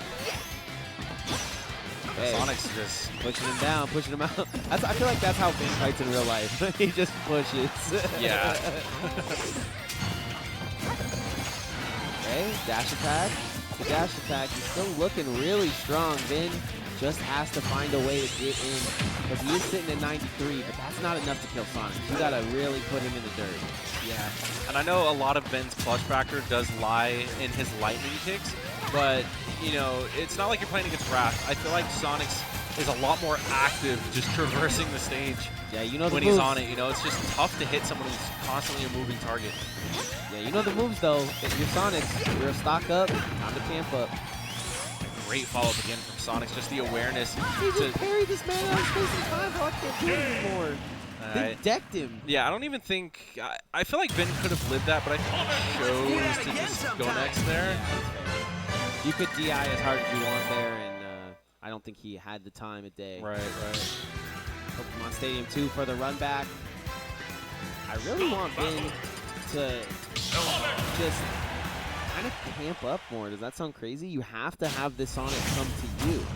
Hey, Sonix just pushing him down, pushing him out. I feel like that's how Vin fights in real life. He just pushes. Yeah. Okay, dash attack. The dash attack is still looking really strong. Vin just has to find a way to get in. Because he is sitting at 93, but that's not enough to kill Sonix. You got to really put him in the dirt. Yeah, and I know a lot of Vin's clutch factor does lie in his lightning kicks, but, you know, it's not like you're playing against Wrath. I feel like Sonix is a lot more active just traversing the stage when he's on it. You know, it's just tough to hit someone who's constantly a moving target. Yeah, you know the moves, though. If you're Sonix, you're a stock up, time to camp up. Great follow-up again from Sonix, just the awareness. He just parried this man out of space and time, bro. I can't do it anymore. They decked him. Yeah, I don't even think... I feel like Vin could have lived that, but I think he chose to just go next there. Yeah, you could DI as hard as you want there, and I don't think he had the time of day. Right. Pokemon Stadium 2 for the run back. I really want Vin to just kind of camp up more. Does that sound crazy? You have to have this Sonic come to you.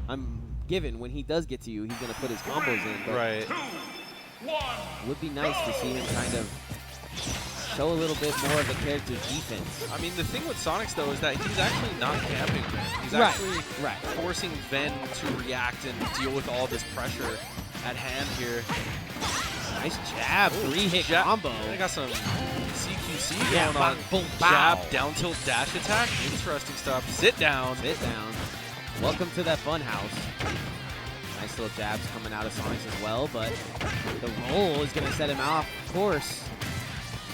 I'm given when he does get to you, he's going to put his combos in. But right. It would be nice to see him kind of show a little bit more of the character's defense. I mean, the thing with Sonix, though, is that he's actually not camping Vin. He's actually forcing Vin to react and deal with all this pressure at hand here. Nice jab, 3-hit combo. I got some CQC going on. Jab, down tilt, dash attack. Interesting stuff. Sit down. Sit down. Welcome to that fun house. Nice little jabs coming out of Sonix as well, but the roll is going to set him off. Of course,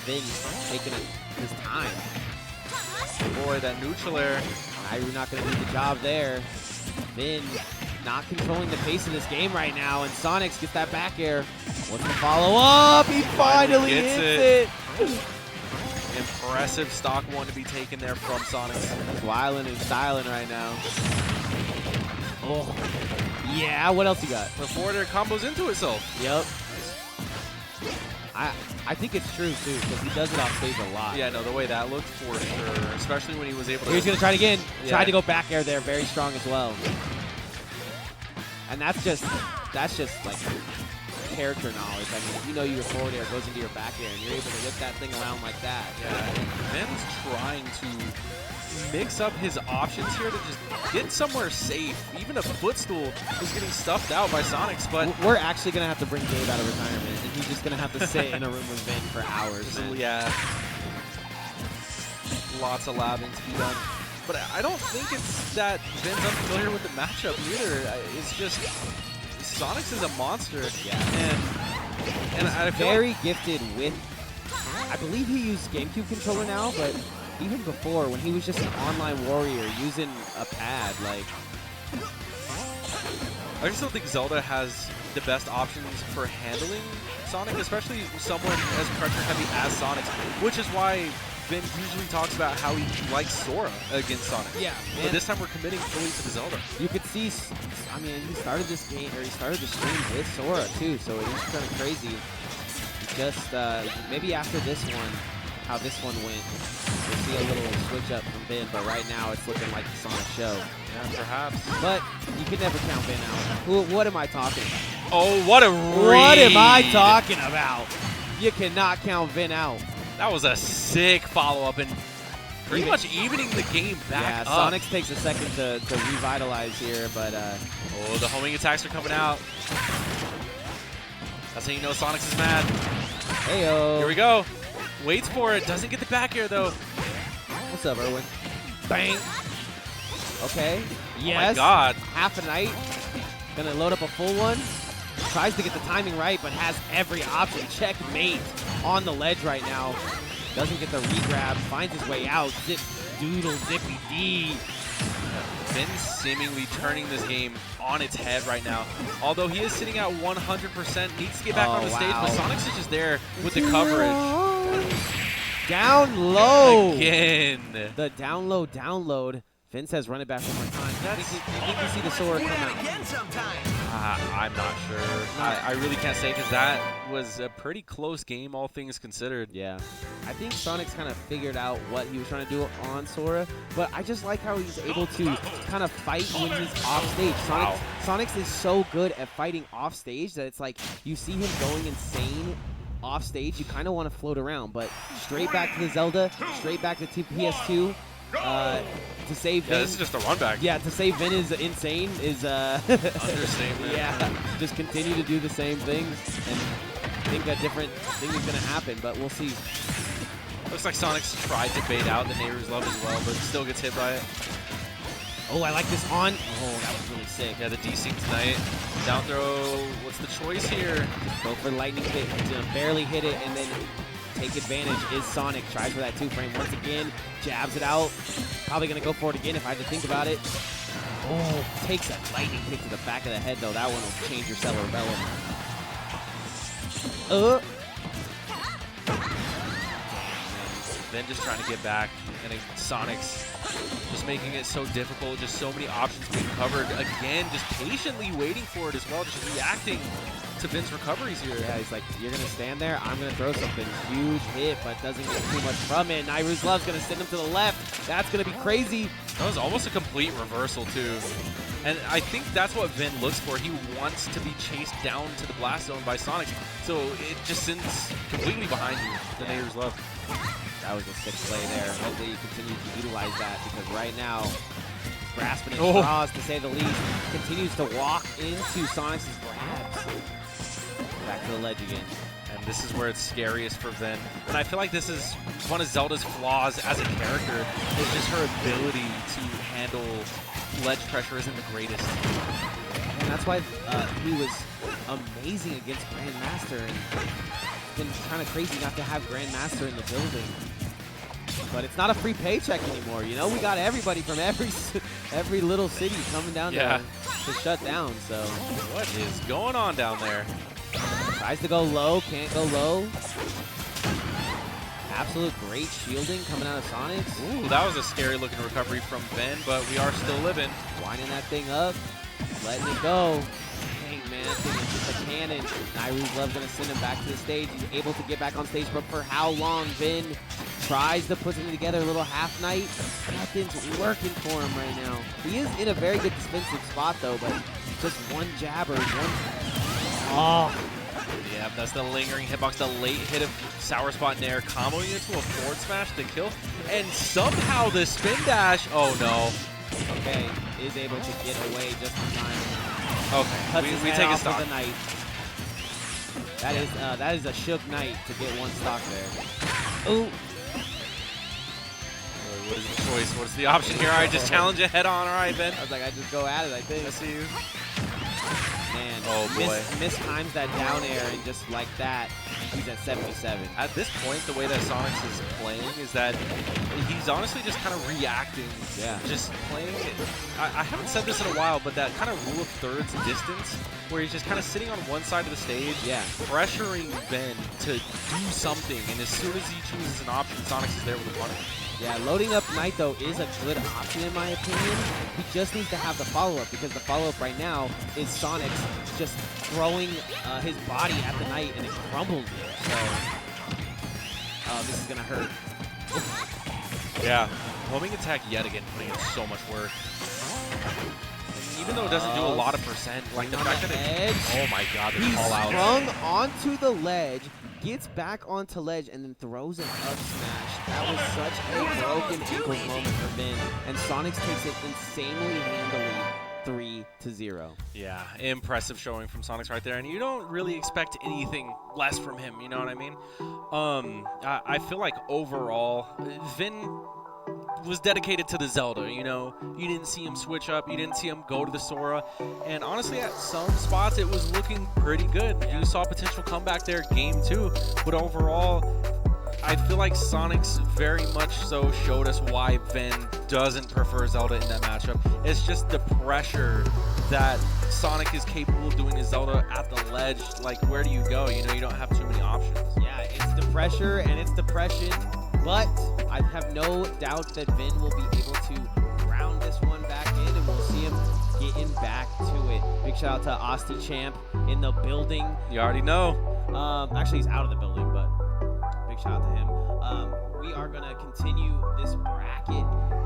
Vin taking his time. Boy, that neutral air. Nairo not going to do the job there. Vin not controlling the pace of this game right now, and Sonix gets that back air. What's the follow-up? He finally gets hits it. Impressive stock one to be taken there from Sonix. Wildin' and styling right now. Oh, yeah, what else you got? The forward air combos into itself. Yep. I think it's true, too, because he does it off stage a lot. Yeah, no, the way that looked for sure, especially when he was able to... He's going to try it again. Yeah. Tried to go back air there, very strong as well. And that's just like character knowledge. I mean, you know your forward air goes into your back air, and you're able to whip that thing around like that. Yeah, Vin's trying to mix up his options here to just get somewhere safe. Even a footstool is getting stuffed out by Sonix, but... We're actually going to have to bring Gabe out of retirement, and he's just going to have to sit in a room with Vin for hours, man. Yeah. Lots of labbing to be done. But I don't think it's that Vin's unfamiliar with the matchup either. It's just Sonix is a monster. Yeah. And I feel very like gifted with... I believe he used GameCube controller now, but even before, when he was just an online warrior using a pad, like... I just don't think Zelda has the best options for handling Sonic, especially someone as pressure heavy as Sonix, which is why Vin usually talks about how he likes Sora against Sonic. Yeah, but this time we're committing fully to the Zelda. You could see, I mean, he started this game, or he started the stream with Sora too, so it is kind of crazy. Just maybe after this one, how this one went, we'll see a little switch up from Vin, but right now it's looking like the Sonic show. Yeah, perhaps. But you can never count Vin out. What am I talking about? Oh, what a read. What am I talking about? You cannot count Vin out. That was a sick follow-up and pretty much evening the game back up. Sonix takes a second to revitalize here, but... oh, the homing attacks are coming out. That's how you know Sonix is mad. Heyo. Here we go. Waits for it. Doesn't get the back air, though. What's up, Erwin? Bang. Okay. Yes. Oh, my God. Half a night. Gonna load up a full one. Tries to get the timing right, but has every option. Checkmate on the ledge right now. Doesn't get the regrab. Finds his way out. Zip, doodle, zippy D. Vin seemingly turning this game on its head right now. Although he is sitting at 100%, needs to get back on the stage, but Sonix is just there with the coverage. Down low. Again. The down low download. Vin says run it back one more time. You think you see the Sora come out? Again sometime. I'm not sure. I really can't say because that was a pretty close game, all things considered. Yeah. I think Sonix kind of figured out what he was trying to do on Sora, but I just like how he's able to kind of fight when he's off stage. Sonix is so good at fighting off stage that it's like you see him going insane off stage. You kind of want to float around, but straight back to the Zelda, straight back to PS2. To save Vin. Yeah, this is just a run back. Yeah, to save Vin is insane. Understatement. Yeah, just continue to do the same things and think a different thing is going to happen, but we'll see. Looks like Sonix tried to bait out the Neighbor's Love as well, but still gets hit by it. Oh, I like this on. Oh, that was really sick. Yeah, the D-Sync tonight. Down throw. What's the choice here? Go for lightning hit. He's going to barely hit it and then take advantage is Sonic. Tries for that 2-frame once again. Jabs it out. Probably going to go for it again if I had to think about it. Oh, takes a lightning kick to the back of the head, though. That one will change your cerebellum. Then just trying to get back, and Sonic's just making it so difficult, just so many options being covered. Again, just patiently waiting for it as well, just reacting to Vin's recoveries here. Yeah, he's like, you're going to stand there, I'm going to throw something. Huge hit, but doesn't get too much from it. Nairu's Love's going to send him to the left. That's going to be crazy. That was almost a complete reversal, too. And I think that's what Vin looks for. He wants to be chased down to the blast zone by Sonic, so it just sends completely behind you, the Neighbor's Love. That was a sick play there. Hopefully you continue to utilize that because right now, he's grasping at straws to say the least. Continues to walk into Sonic's grabs. Back to the ledge again. And this is where it's scariest for Vin. And I feel like this is one of Zelda's flaws as a character, is just her ability to handle ledge pressure isn't the greatest. And that's why he was amazing against Grandmaster. And it's been kind of crazy not to have Grandmaster in the building. But it's not a free paycheck anymore. You know, we got everybody from every little city coming down to shut down. So what is going on down there? Tries to go low, can't go low. Absolute great shielding coming out of Sonix. Ooh, that was a scary looking recovery from Ben, but we are still living. Winding that thing up, letting it go. Dang, man, that thing is just a cannon. Nairu's Love gonna send him back to the stage. He's able to get back on stage, but for how long? Ben tries to put something together, a little half night. Nothing's working for him right now. He is in a very good defensive spot though, but just one jab or one. Oh. Yeah, that's the lingering hitbox, the late hit of Sour Spot Nair, comboing into a forward smash to kill, and somehow the spin dash. Oh no. Okay, is able to get away just in time. Okay, we take a stock. With a knight. That is a shook knight to get one stock there. Ooh. What is the choice? What's the option here? All right, just challenge it head on. All right, Ben. I was like, I just go at it, I think. I see you. Man, oh boy. Mistimes that down air, and just like that, he's at 77. At this point, the way that Sonix is playing is that he's honestly just kind of reacting. Yeah. Just playing it. I haven't said this in a while, but that kind of rule of thirds distance, where he's just kind of sitting on one side of the stage, pressuring Ben to do something, and as soon as he chooses an option, Sonix is there with the punish. Yeah, loading up Knight, though, is a good option in my opinion. He just needs to have the follow-up, because the follow-up right now is Sonix just throwing his body at the Knight, and it crumbles it. So, this is going to hurt. Yeah, homing attack yet again, putting in so much work. Even though it doesn't do a lot of percent, like the fact that it... Oh my god, the call out. He's sprung onto the ledge, gets back onto ledge, and then throws an up smash. That was such a broken ankles moment for Ben, and Sonix takes it insanely handily 3-0. Yeah, impressive showing from Sonix right there, and you don't really expect anything less from him, you know what I mean? I feel like overall, Vin was dedicated to the Zelda, you know? You didn't see him switch up, you didn't see him go to the Sora, and honestly at some spots it was looking pretty good. You saw potential comeback there, game 2, but overall, I feel like Sonix very much so showed us why Ven doesn't prefer Zelda in that matchup. It's just the pressure that Sonic is capable of doing to Zelda at the ledge. Like, where do you go? You know, you don't have too many options. Yeah, it's the pressure and it's depression, but I have no doubt that Vin will be able to round this one back in, and we'll see him getting back to it. Big shout out to Asti Champ in the building. You already know. Actually, he's out of the building, but big shout out to him. We are going to continue this bracket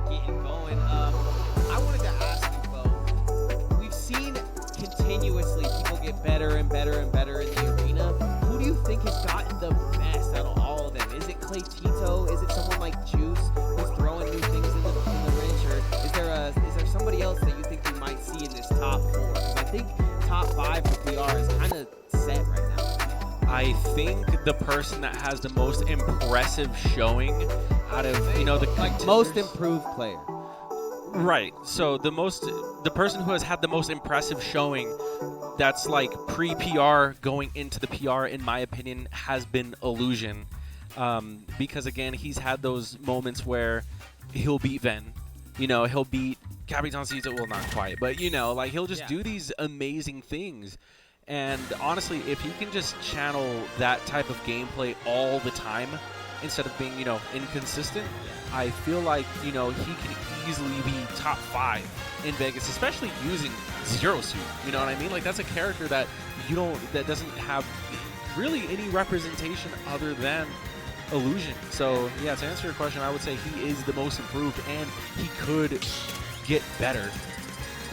getting going. I wanted to ask you, Bo, we've seen continuously people get better and better and better in the arena. Who do you think has gotten the best out of all of them? Is it Clay Tito? Is it someone like Juice who's throwing new things in the wrench? Or is there somebody else that you think we might see in this top 4? Because I think top 5 for PR is kind of set right now. I think the person that has the most impressive showing out of, you know, the most improved player. Right. So the person who has had the most impressive showing that's like pre-PR going into the PR, in my opinion, has been Illusion. Because again, he's had those moments where he'll beat Ven. You know, he'll beat Capitancito, well, not quite, but you know, like he'll just do these amazing things. And honestly, if he can just channel that type of gameplay all the time instead of being, you know, inconsistent, I feel like, you know, he can easily be top 5 in Vegas, especially using Zero Suit. You know what I mean? Like, that's a character that that doesn't have really any representation other than Illusion. So, yeah, to answer your question, I would say he is the most improved, and he could get better.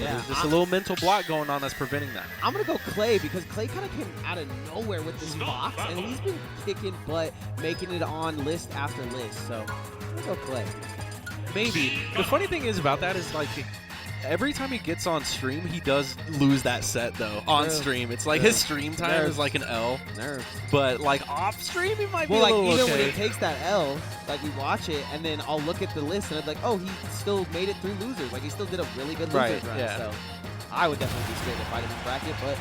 Yeah, there's just a little mental block going on that's preventing that. I'm going to go Clay, because Clay kind of came out of nowhere with this box, and he's been kicking butt, making it on list after list. So, let's go Clay. Maybe. The funny thing is about that is, like, every time he gets on stream, he does lose that set, though, on stream. It's like his stream time is like an L. Nerves. But, like, off stream, he might be a like, little even when he takes that L, like, we watch it, and then I'll look at the list, and I'm like, oh, he still made it through losers. Like, he still did a really good losers run. Yeah. So, I would definitely be scared to fight in this bracket, but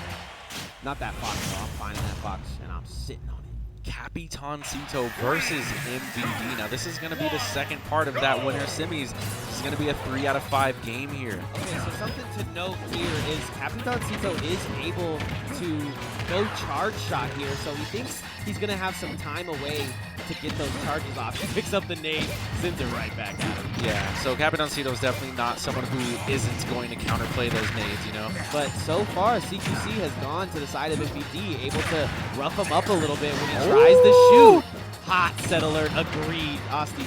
not that box, so I'm finding that box, and I'm sitting on it. Capitancito versus MVD. Now, this is going to be the second part of that winner semis. This is going to be a 3 out of 5 game here. Okay, so something to note here is Capitancito is able to go charge shot here, so he thinks he's going to have some time away to get those charges off. He picks up the nade, sends it right back at him. Yeah, so Capitancito is definitely not someone who isn't going to counterplay those nades, you know? But so far, CQC has gone to the side of MVD, able to rough him up a little bit when he tries to shoot. Hot set alert, agreed, Asti.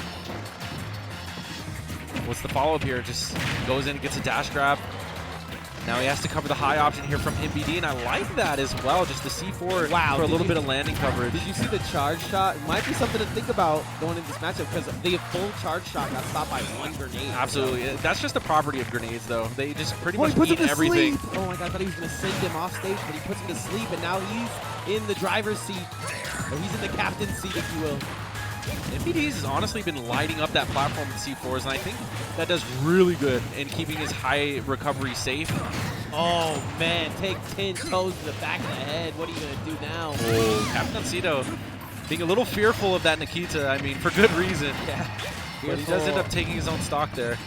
What's the follow-up here? Just goes in, gets a dash grab. Now he has to cover the high option here from MVD, and I like that as well, just the C4 for a little bit of landing coverage. Did you see the charge shot? Might be something to think about going into this matchup, because the full charge shot got stopped by one grenade. Absolutely. So. That's just the property of grenades, though. They just pretty much eat everything. Sleep. Oh my god, I thought he was going to send him off stage, but he puts him to sleep, and now he's in the driver's seat. Or he's in the captain's seat, if you will. MVD's has honestly been lighting up that platform with C4s, and I think that does really good in keeping his high recovery safe. Oh man, take 10 toes to the back of the head. What are you going to do now? Oh, Capitancito being a little fearful of that Nikita, I mean, for good reason. Yeah. But he does end up taking his own stock there.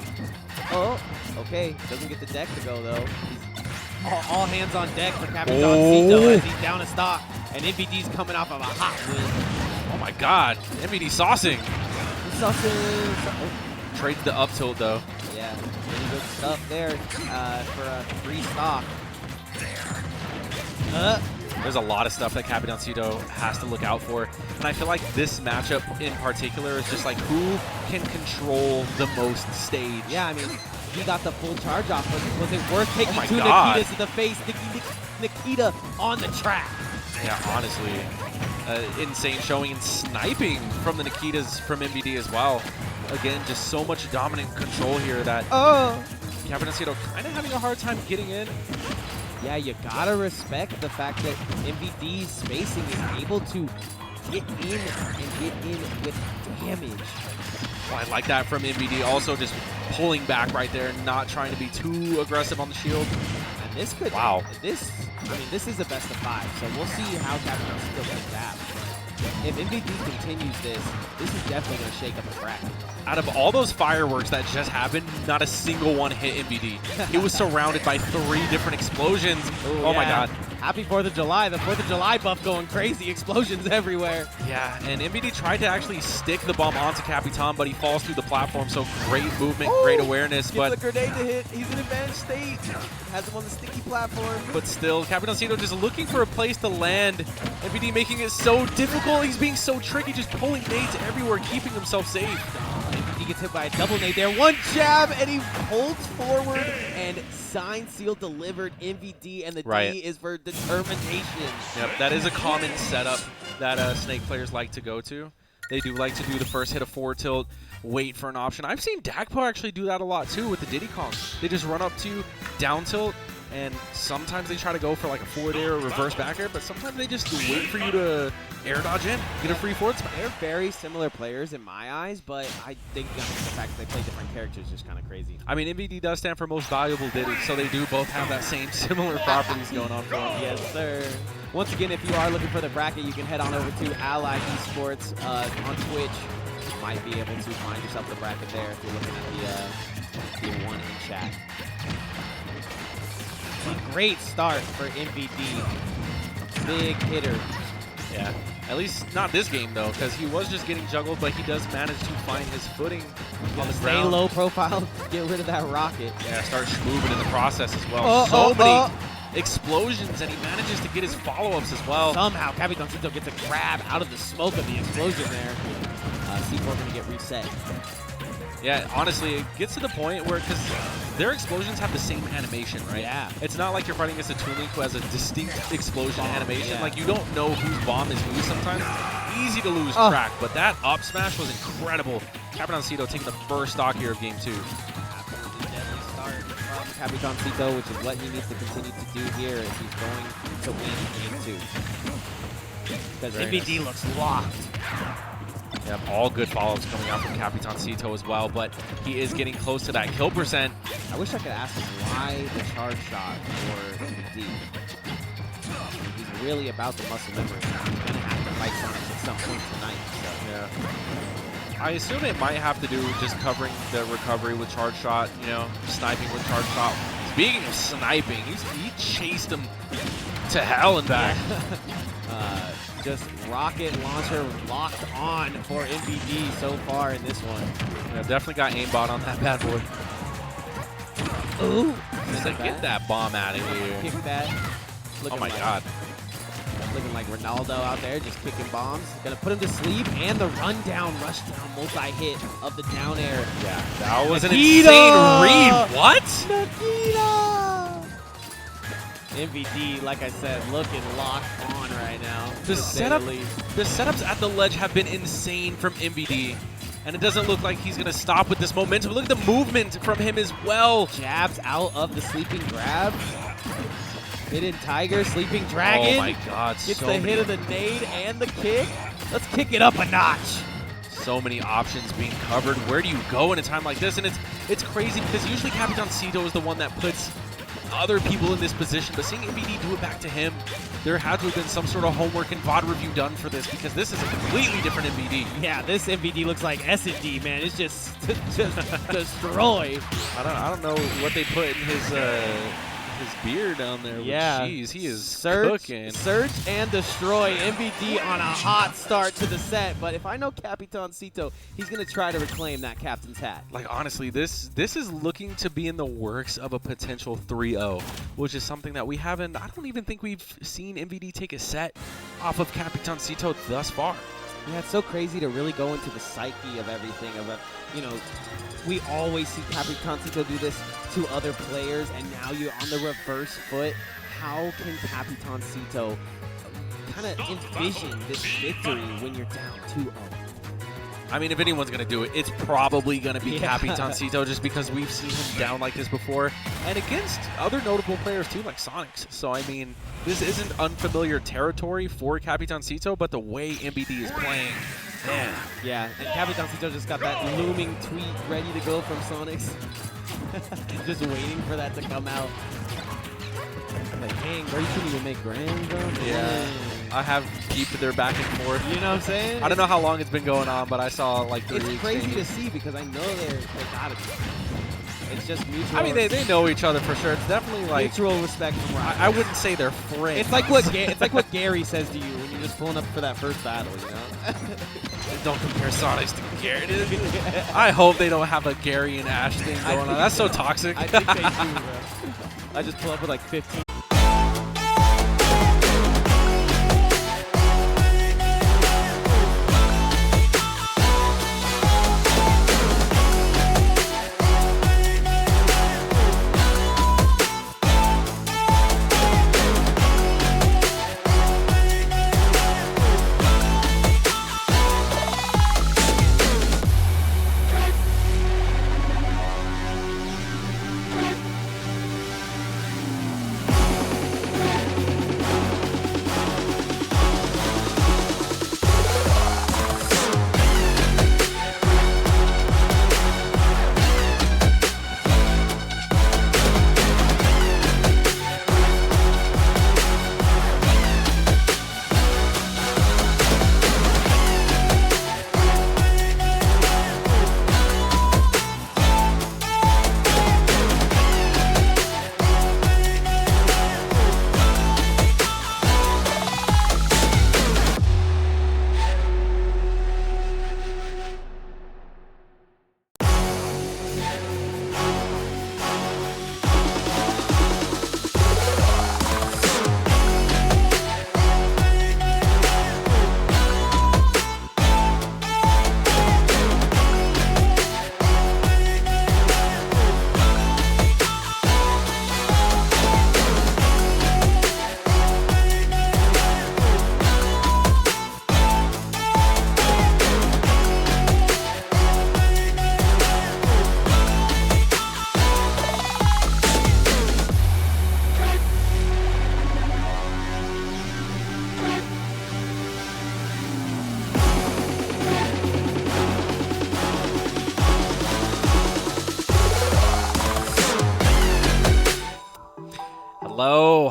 Oh, okay. Doesn't get the deck to go, though. He's all hands on deck for Capitancito as he's down a stock, and MVD's coming off of a hot win. Oh my god, MVD saucing. Oh. Traded the up tilt though. Yeah, really good stuff there for a free stock. There's a lot of stuff that Capitancito has to look out for. And I feel like this matchup in particular is just like who can control the most stage. Yeah, I mean, he got the full charge off. Was it worth taking two God. Nikitas to the face? Nikita on the track. Yeah, honestly. Insane showing and sniping from the Nikitas from MVD as well. Again, just so much dominant control here that Capitancito kind of having a hard time getting in. Yeah, you gotta respect the fact that MVD's spacing is able to get in and get in with damage. Oh, I like that from MVD. Also just pulling back right there, not trying to be too aggressive on the shield. And this could, this is a best of 5, so we'll see how Capitancito can adapt. If MVD continues this is definitely going to shake up a bracket. Out of all those fireworks that just happened, not a single one hit MVD. It was surrounded by 3 different explosions. Ooh, oh my god. Happy 4th of July. The 4th of July buff going crazy. Explosions everywhere. Yeah, and MVD tried to actually stick the bomb onto Capitan, but he falls through the platform, so great movement, great awareness. Gets a grenade to hit. He's in advanced state. Has him on the sticky platform. But still, Capitancito just looking for a place to land. MVD making it so difficult. He's being so tricky, just pulling nades everywhere, keeping himself safe. MVD gets hit by a double nade there. One jab, and he holds forward, and signed, sealed, delivered MVD, and the D is for determination. Yep, that is a common setup that Snake players like to go to. They do like to do the first hit of forward tilt, wait for an option. I've seen Dakpo actually do that a lot too with the Diddy Kong. They just run up to down tilt, and sometimes they try to go for like a forward air or reverse back air, but sometimes they just wait for you to air dodge in, get a free forward spot. They're very similar players in my eyes, but I think the fact that they play different characters is just kind of crazy. I mean, MVD does stand for most valuable Diddy, so they do both have that same similar properties going on for them. Yes, sir. Once again, if you are looking for the bracket, you can head on over to Ally Esports on Twitch. You might be able to find yourself the bracket there if you're looking at the one in chat. A great start for MVD. Big hitter. Yeah. At least not this game, though, because he was just getting juggled, but he does manage to find his footing on the Stay ground. low profile, get rid of that rocket. Yeah, starts moving in the process as well. So many explosions, and he manages to get his follow-ups as well. Somehow, Capitancito gets a grab out of the smoke of the explosion there. C4 going to get reset. Yeah, honestly, it gets to the point where, because their explosions have the same animation, right? Yeah. It's not like you're fighting against a Toon who has a distinct explosion animation. Yeah. Like, you don't know whose bomb is whose sometimes. Easy to lose track, but that up smash was incredible. Capitancito taking the first stock here of game 2. Absolutely deadly start from Capitancito, which is what he needs to continue to do here if he's going to win game 2. Because MVD looks locked. Yep, all good follow-ups coming out from Capitancito as well, but he is getting close to that kill percent. I wish I could ask him why the charge shot for MVD. He's really about the muscle memory. He's going to have to fight Sonix at some point tonight. So. Yeah. I assume it might have to do with just covering the recovery with charge shot, you know, sniping with charge shot. Speaking of sniping, he chased him to hell and back. Just rocket launcher locked on for MVD so far in this one. Yeah, definitely got aimbot on that bad boy. Ooh. He's like, get that bomb out of here. Kick that. Oh my god. Looking like Ronaldo out there, just kicking bombs. Gonna put him to sleep, and the rundown, rush down, multi-hit of the down air. Yeah, that was an Nikita! insane read. What? Nikita! MVD, like I said, looking locked on right now. The setups at the ledge have been insane from MVD. And it doesn't look like he's going to stop with this momentum. Look at the movement from him as well. Jabs out of the sleeping grab. Hidden Tiger, Sleeping Dragon. Oh my god, gets the hit of the nade and the kick. Let's kick it up a notch. So many options being covered. Where do you go in a time like this? And it's crazy because usually Capitancito is the one that puts other people in this position, but seeing MVD do it back to him, there had to have been some sort of homework and VOD review done for this because this is a completely different MVD. Yeah, this MVD looks like S&D, man. It's just destroy. I don't know what they put in his beard down there. Yeah. Jeez, he is cooking. Search and destroy. MVD on a hot start to the set, but if I know Capitancito, he's going to try to reclaim that captain's hat. Like, honestly, this is looking to be in the works of a potential 3-0, which is something that we haven't, I don't even think we've seen MVD take a set off of Capitancito thus far. Yeah, it's so crazy to really go into the psyche of everything. You know, we always see Capitancito do this to other players, and now you're on the reverse foot. How can Capitancito kind of envision this victory when you're down 2-0? I mean, if anyone's going to do it, it's probably going to be Capitancito just because we've seen him down like this before. And against other notable players too, like Sonix. So, I mean, this isn't unfamiliar territory for Capitancito, but the way MVD is playing, man. Yeah, and Capitancito just got that looming tweet ready to go from Sonix. Just waiting for that to come out. Like, dang, bro, you couldn't even make grand, bro. Yeah. I have keep their back and forth. You know what I'm saying? I don't know how long it's been going on, but I saw like 3 It's crazy to see because I know they gotta be. It's just mutual. I mean, they know each other for sure. It's definitely like mutual respect from Rocky. I wouldn't say they're friends. It's like what Gary says to you when you're just pulling up for that first battle, you know? Don't compare Sonix to Gary. I hope they don't have a Gary and Ash thing going on. That's so toxic. I think they do, bro. I just pull up with like 15.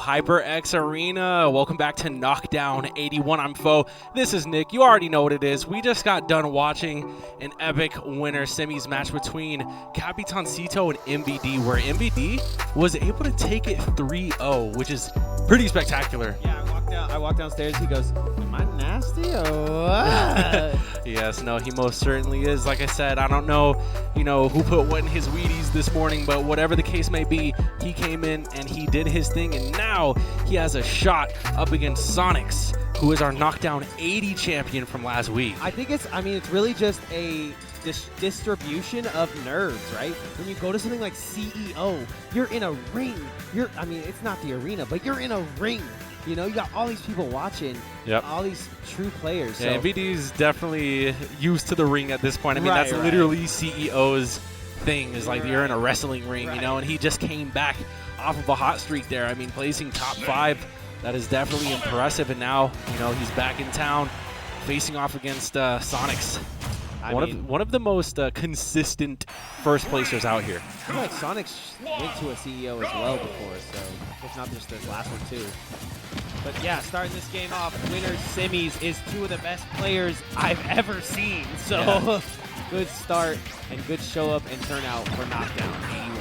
HyperX Arena. Welcome back to Knockdown 81. I'm Foe. This is Nick. You already know what it is. We just got done watching an epic winner semis match between Capitancito and MVD, where MVD was able to take it 3-0, which is pretty spectacular. Yeah, I walked downstairs. He goes, "Am I nasty or what?" Yes, no, he most certainly is. Like I said, I don't know, who put what in his Wheaties this morning, but whatever the case may be, he came in and he did his thing, and now he has a shot up against Sonix, who is our Knockdown 80 champion from last week. I think it's really just a distribution of nerves, right? When you go to something like CEO, you're in a ring. It's not the arena, but you're in a ring. You got all these people watching, all these true players. Yeah, so. MVD's definitely used to the ring at this point. I mean, that's literally CEO's thing, is like you're in a wrestling ring, and he just came back off of a hot streak there. I mean, placing top 5, that is definitely impressive. And now, he's back in town facing off against Sonix. One of the most consistent first placers out here. I feel like Sonix went to a CEO as well before, so if not just this last one too. But yeah, starting this game off, winners semis is 2 of the best players I've ever seen. So good start and good show up and turnout for Knockdown 81.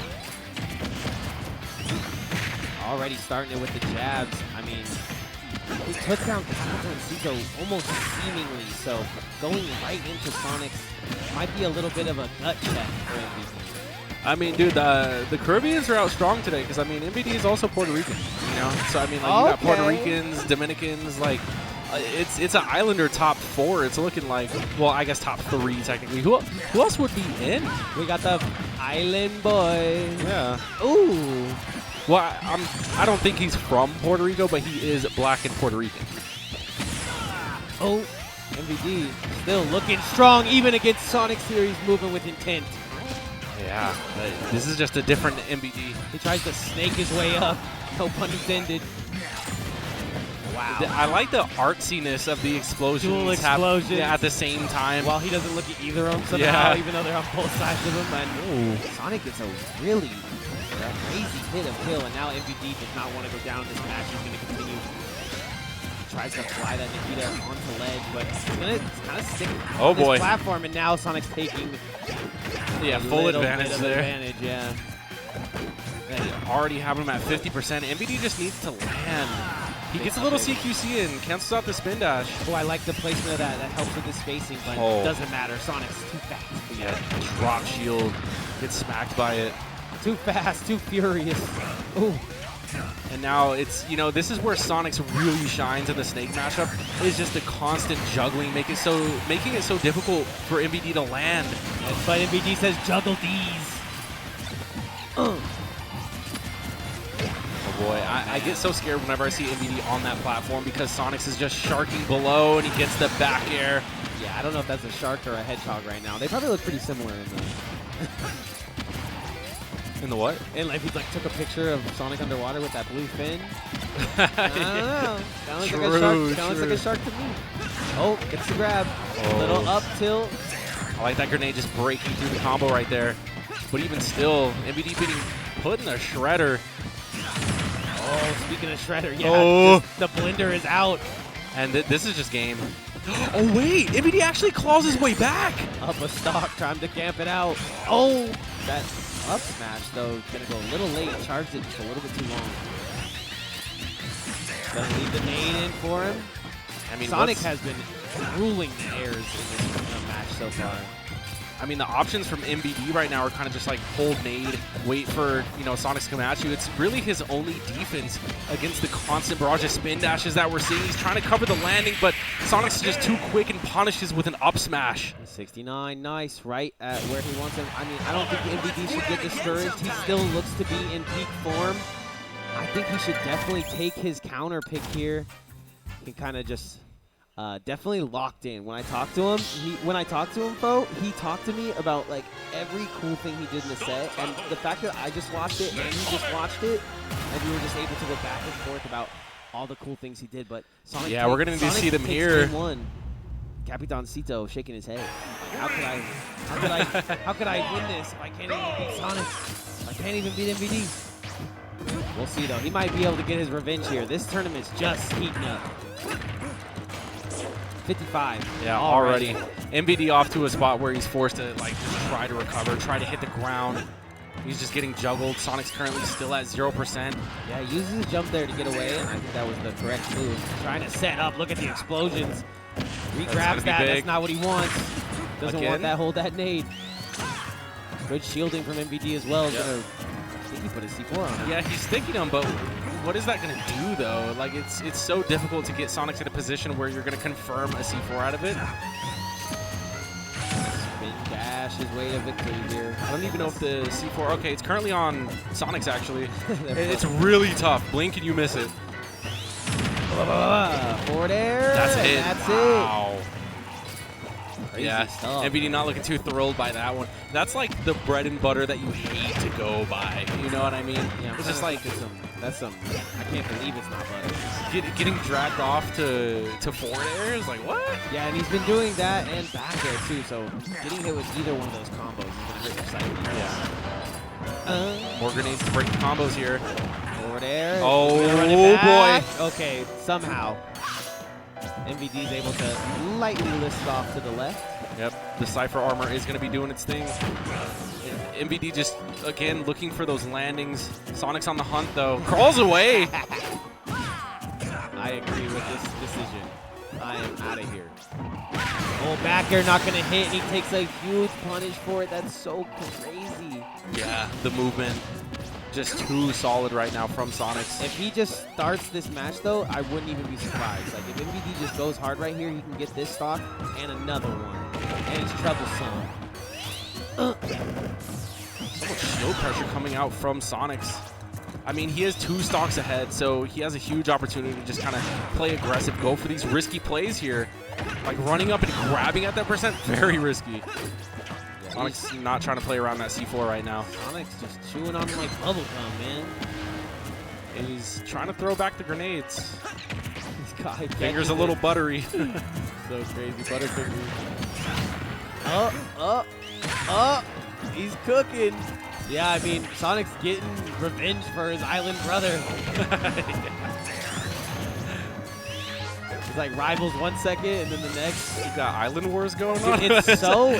Already starting it with the jabs. I mean, he took down Capitancito almost seemingly, so going right into Sonix might be a little bit of a gut check for MVD. I mean, dude, the Caribbeans are out strong today because, MVD is also Puerto Rican, So, you got Puerto Ricans, Dominicans, it's an Islander top 4. It's looking like, well, I guess top 3 technically. Who else would be in? We got the Island Boy. Yeah. Ooh. Well, I don't think he's from Puerto Rico, but he is black and Puerto Rican. Oh, MVD still looking strong even against Sonix here. He's moving with intent. Yeah, this is just a different MVD. He tries to snake his way up. No pun intended. Wow. I like the artsiness of the explosions. Dual explosions. At the same time. While he doesn't look at either of them somehow, even though they're on both sides of him. And Sonic gets a really crazy hit of kill, and now MVD does not want to go down this match. He's going to continue. Tries to fly that Nikita onto ledge, but he's going to kind of stick on this platform, and now Sonic's taking full advantage there. Yeah. Already have him at 50%. MVD just needs to land. He gets a little CQC and cancels out the spin dash. Oh, I like the placement of that. That helps with the spacing, but it doesn't matter. Sonic's too fast. Yeah, drop shield. Gets smacked by it. Too fast, too furious. Ooh. And now it's, this is where Sonix really shines in the Snake matchup. Is just the constant juggling, making it so difficult for MVD to land. But MVD says juggle these. Oh boy, I get so scared whenever I see MVD on that platform because Sonix is just sharking below and he gets the back air. Yeah, I don't know if that's a shark or a hedgehog right now. They probably look pretty similar in the... In the what? And if he took a picture of Sonic underwater with that blue fin. I don't know. Sounds like a shark. Sounds like a shark to me. Oh, gets the grab. Little up tilt. I like that grenade just breaking through the combo right there. But even still, MVD being put in the shredder. Oh, speaking of shredder, yeah, the blender is out. And this is just game. Oh wait, MVD actually claws his way back. Up a stock, time to camp it out. Oh, that up smash though, gonna go a little late. Charged it just a little bit too long. Gonna leave the nade in for him. Sonic has been ruling the airs in this match so far. The options from MVD right now are kind of just like hold nade, wait for Sonix to come at you. It's really his only defense against the constant barrage of spin dashes that we're seeing. He's trying to cover the landing, but Sonix is just too quick and punishes with an up smash. 69, nice, right at where he wants him. I don't think MVD should get discouraged. He still looks to be in peak form. I think he should definitely take his counter pick here. He can kind of just... definitely locked in. When I talked to him, he talked to me about every cool thing he did in the set, and the fact that I just watched it and he just watched it, and we were just able to go back and forth about all the cool things he did. But Sonic, we're gonna need to see them here. Capitancito shaking his head. How could I win this if I can't even beat Sonic? If I can't even beat MVD? We'll see, though. He might be able to get his revenge here. This tournament's just heating up. 55. Yeah, already. MVD off to a spot where he's forced to like just try to recover, try to hit the ground. He's just getting juggled. Sonic's currently still at 0%. Yeah, he uses his jump there to get away, and I think that was the correct move. Trying to set up. Look at the explosions. He grabs that. That's not what he wants. Doesn't want that. Hold that nade. Good shielding from MVD as well. Yep. I think he put his C4 on him. Yeah, he's thinking him, but what is that going to do, though? Like, it's so difficult to get Sonix in a position where you're going to confirm a C4 out of it. Spin dash his way to victory here. I don't even know if the C4... Okay, it's currently on Sonix, actually. It's really tough. Blink and you miss it. Forward air. That's it. That's wow. Yeah, stuff. MVD not looking too thrilled by that one. That's like the bread and butter that you hate to go by. You know what I mean? Yeah, it's just like that's some. I can't believe it's not butter. Getting dragged off to forward air is like what? Yeah, and he's been doing that and back air too. So getting hit with either one of those combos is gonna hurt your psyche. Yeah. More grenades to break the combos here. Forward air. Oh boy. Okay, somehow MVD is able to lightly list off to the left. Yep, the Cypher armor is going to be doing its thing. MVD just, again, looking for those landings. Sonic's on the hunt, though. Crawls away. I agree with this decision. I am out of here. Oh, back air not going to hit. He takes a huge punish for it. That's so crazy. Yeah, the movement. Just too solid right now from Sonix. If he just starts this match, though, I wouldn't even be surprised. Like, if MVD just goes hard right here, he can get this stock and another one. And it's troublesome. So much snow pressure coming out from Sonix. I mean, he has 2 stocks ahead, so he has a huge opportunity to just kind of play aggressive, go for these risky plays here. Like, running up and grabbing at that percent, very risky. Sonix not trying to play around that C4 right now. Sonix just chewing on like bubblegum, man. And he's trying to throw back the grenades. Fingers a little buttery. So crazy, Butterfingers. He's cooking. Yeah, I mean, Sonic's getting revenge for his island brother. It's like rivals 1 second and then the next. You got Island Wars going on. Dude, it's so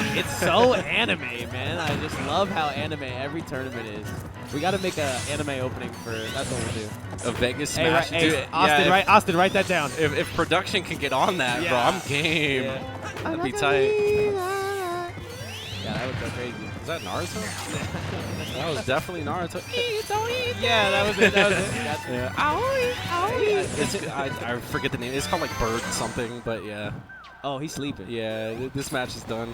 anime, man. I just love how anime every tournament is. We got to make an anime opening for. That's what we'll do. A Vegas Smash. Hey, Austin, Austin, write that down. If production can get on that, bro, I'm game. Yeah. That'd be tight. Yeah, that would go crazy. Is that Naruto? That was definitely Naruto. Yeah, that was it. That was it. Yeah. I forget the name. It's called like Bird something, but yeah. Oh, he's sleeping. Yeah, this match is done.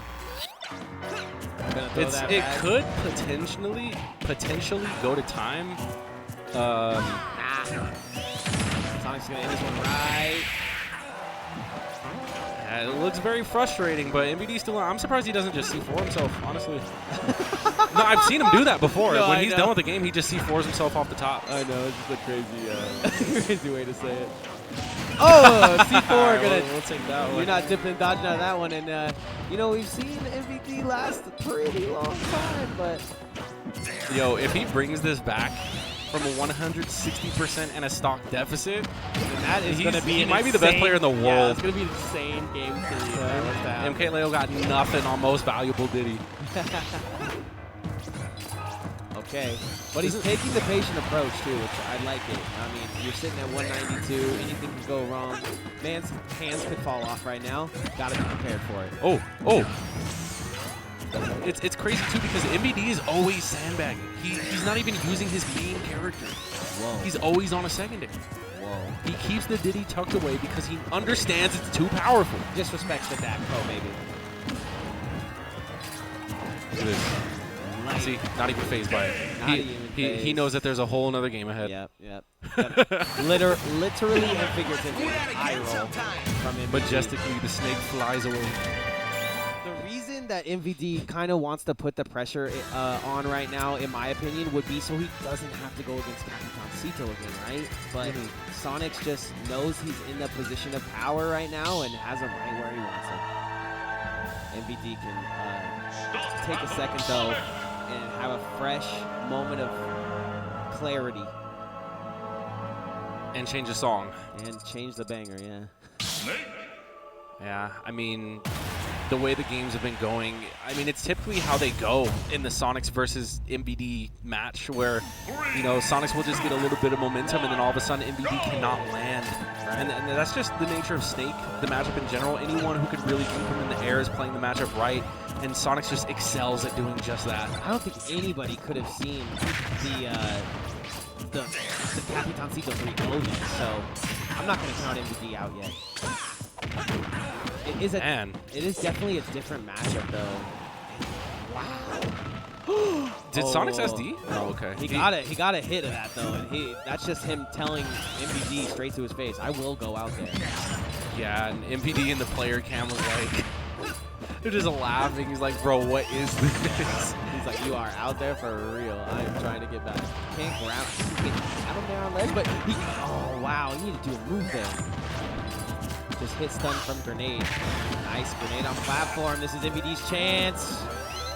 It could potentially go to time. Sonic's gonna end this one right. Yeah, it looks very frustrating, but MVD still. I'm surprised he doesn't just C4 himself. Honestly. No, I've seen him do that before. No, when he's done with the game, he just C4s himself off the top. I know, it's just a crazy way to say it. Oh, C4 we'll take that one. You're not dipping and dodging out of that one, and you know we've seen MVD last a pretty long time, but yo, if he brings this back from a 160% and a stock deficit, then that is going to be he might be the best player in the world. Yeah, it's going to be an insane game 3. MK Leo got nothing on most valuable Diddy. Okay, but he's taking the patient approach too, which I like it. I mean, you're sitting at 192, anything can go wrong. Man's hands could fall off right now. Got to be prepared for it. Oh. It's crazy too because MVD is always sandbagging. He's not even using his main character. Whoa. He's always on a secondary. Whoa. He keeps the Diddy tucked away because he understands it's too powerful. Disrespects the Dakpo, maybe. Look at this. See, not even phased by it. He knows that there's a whole another game ahead. Yep. Literally and figuratively, eye roll from MVD. Majestically, the snake flies away. The reason that MVD kind of wants to put the pressure on right now, in my opinion, would be so he doesn't have to go against Capitancito again, right? But Sonix just knows he's in the position of power right now and has him right where he wants him. MVD can take a second, though, and have a fresh moment of clarity And change the song. And change the banger, yeah. Snake. Yeah, I mean, the way the games have been going, I mean, it's typically how they go in the Sonix versus MVD match where, you know, Sonix will just get a little bit of momentum and then all of a sudden MVD cannot land. And that's just the nature of Snake, the matchup in general. Anyone who could really keep him in the air is playing the matchup right, and Sonix just excels at doing just that. I don't think anybody could have seen the Capitancito 3-0 yet, so I'm not going to count MVD out yet. It is definitely a different matchup, though. Wow. Did Sonix SD? Oh, okay. He got it. He got a hit of that, though, and that's just him telling MVD straight to his face, I will go out there. Yeah, and MPD in the player cam was like, they're just laughing. He's like, bro, what is this? He's like, you are out there for real. I am trying to get back. Can't grab him there on ledge, but he, oh, wow, he needed to do a move there. Just hit stun from grenade. Nice grenade on platform. This is MVD's chance.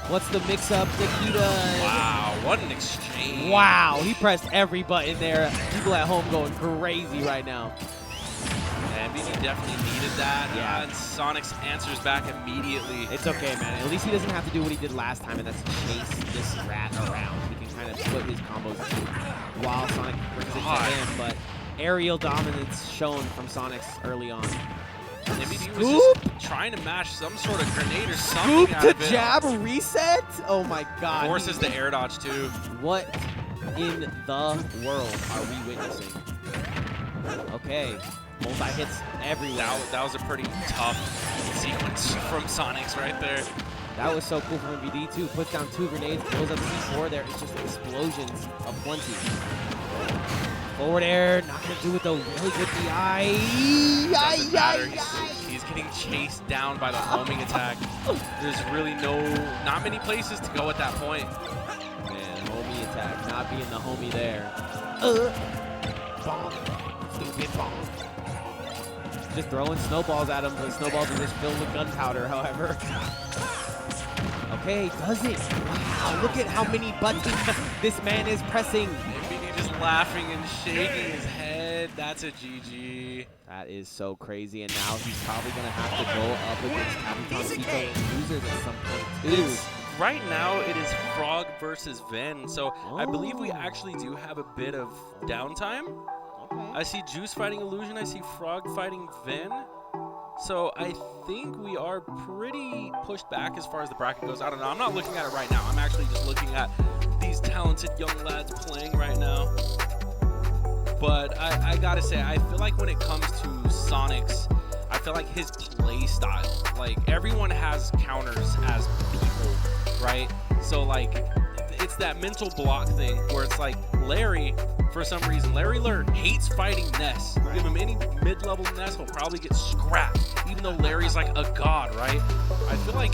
What's the mix-up, Nikita? Wow, what an exchange. Wow, he pressed every button there. People at home going crazy right now. MVD definitely needed that. Yeah. And Sonix answers back immediately. It's okay, man. At least he doesn't have to do what he did last time, and that's chase this rat around. He can kind of put his combos while Sonic brings it to him, but aerial dominance shown from Sonix early on. MVD was just trying to mash some sort of grenade or something out of it. Jab reset? Oh my god. Forces the air dodge too. What in the world are we witnessing? Okay. Multi-hits everywhere. That was a pretty tough sequence from Sonix right there. That was so cool from MVD too. Puts down 2 grenades, blows up C4 there. It's just explosions of plenty. Forward air, not gonna do it though. Really good DI. Doesn't matter. He's getting chased down by the homing attack. There's really not many places to go at that point. Man, homie attack, not being the homie there. Bomb. Stupid bomb. Just throwing snowballs at him, but snowballs are just filled with gunpowder, however. Okay, does it? Wow, look at how many buttons this man is pressing. MVD just laughing and shaking his head. That's a GG. That is so crazy, and now he's probably going to have to go up against Capitancito and losers at some point, too. Right now, it is Frog versus Ven, so I believe we actually do have a bit of downtime. I see Juice fighting Illusion. I see Frog fighting Ven. So I think we are pretty pushed back as far as the bracket goes. I don't know. I'm not looking at it right now. I'm actually just looking at these talented young lads playing right now. But I gotta say, I feel like when it comes to Sonix, I feel like his play style, like everyone has counters as people, right? So like, it's that mental block thing where it's like Larry, for some reason, Larry hates fighting Ness. Give him any mid-level Ness, he'll probably get scrapped, even though Larry's like a god, right? I feel like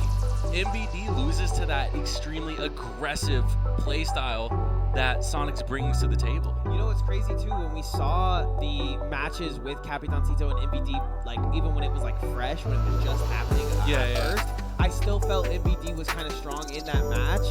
MVD loses to that extremely aggressive play style that Sonix brings to the table. You know what's crazy too, when we saw the matches with Capitancito and MVD, like even when it was like fresh, when it was just happening first, I still felt MVD was kind of strong in that match.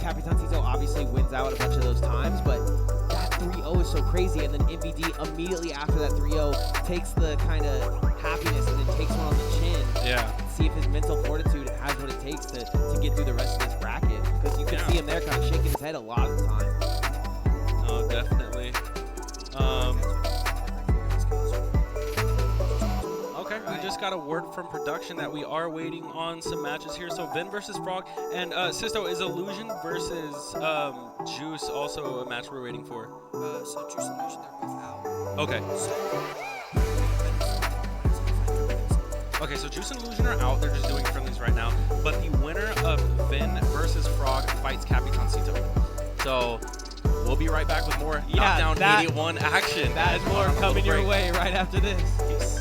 Capitancito obviously wins out a bunch of those times, but that 3-0 is so crazy, and then MVD immediately after that 3-0 takes the kind of happiness and then takes one on the chin. Yeah. See if his mental fortitude has what it takes to get through the rest of this bracket, because you can see him there kind of shaking his head a lot of the time. Oh, definitely. Okay, we just got a word from production that we are waiting on some matches here. So Ven versus Frog, and Sisto, is Illusion versus Juice also a match we're waiting for? So Juice and Illusion, they're both out. Okay. Okay, so Juice and Illusion are out. They're just doing friendlies right now. But the winner of Ven versus Frog fights Capitancito. So we'll be right back with more Knockdown 81 action. That is more coming your way right after this. Peace.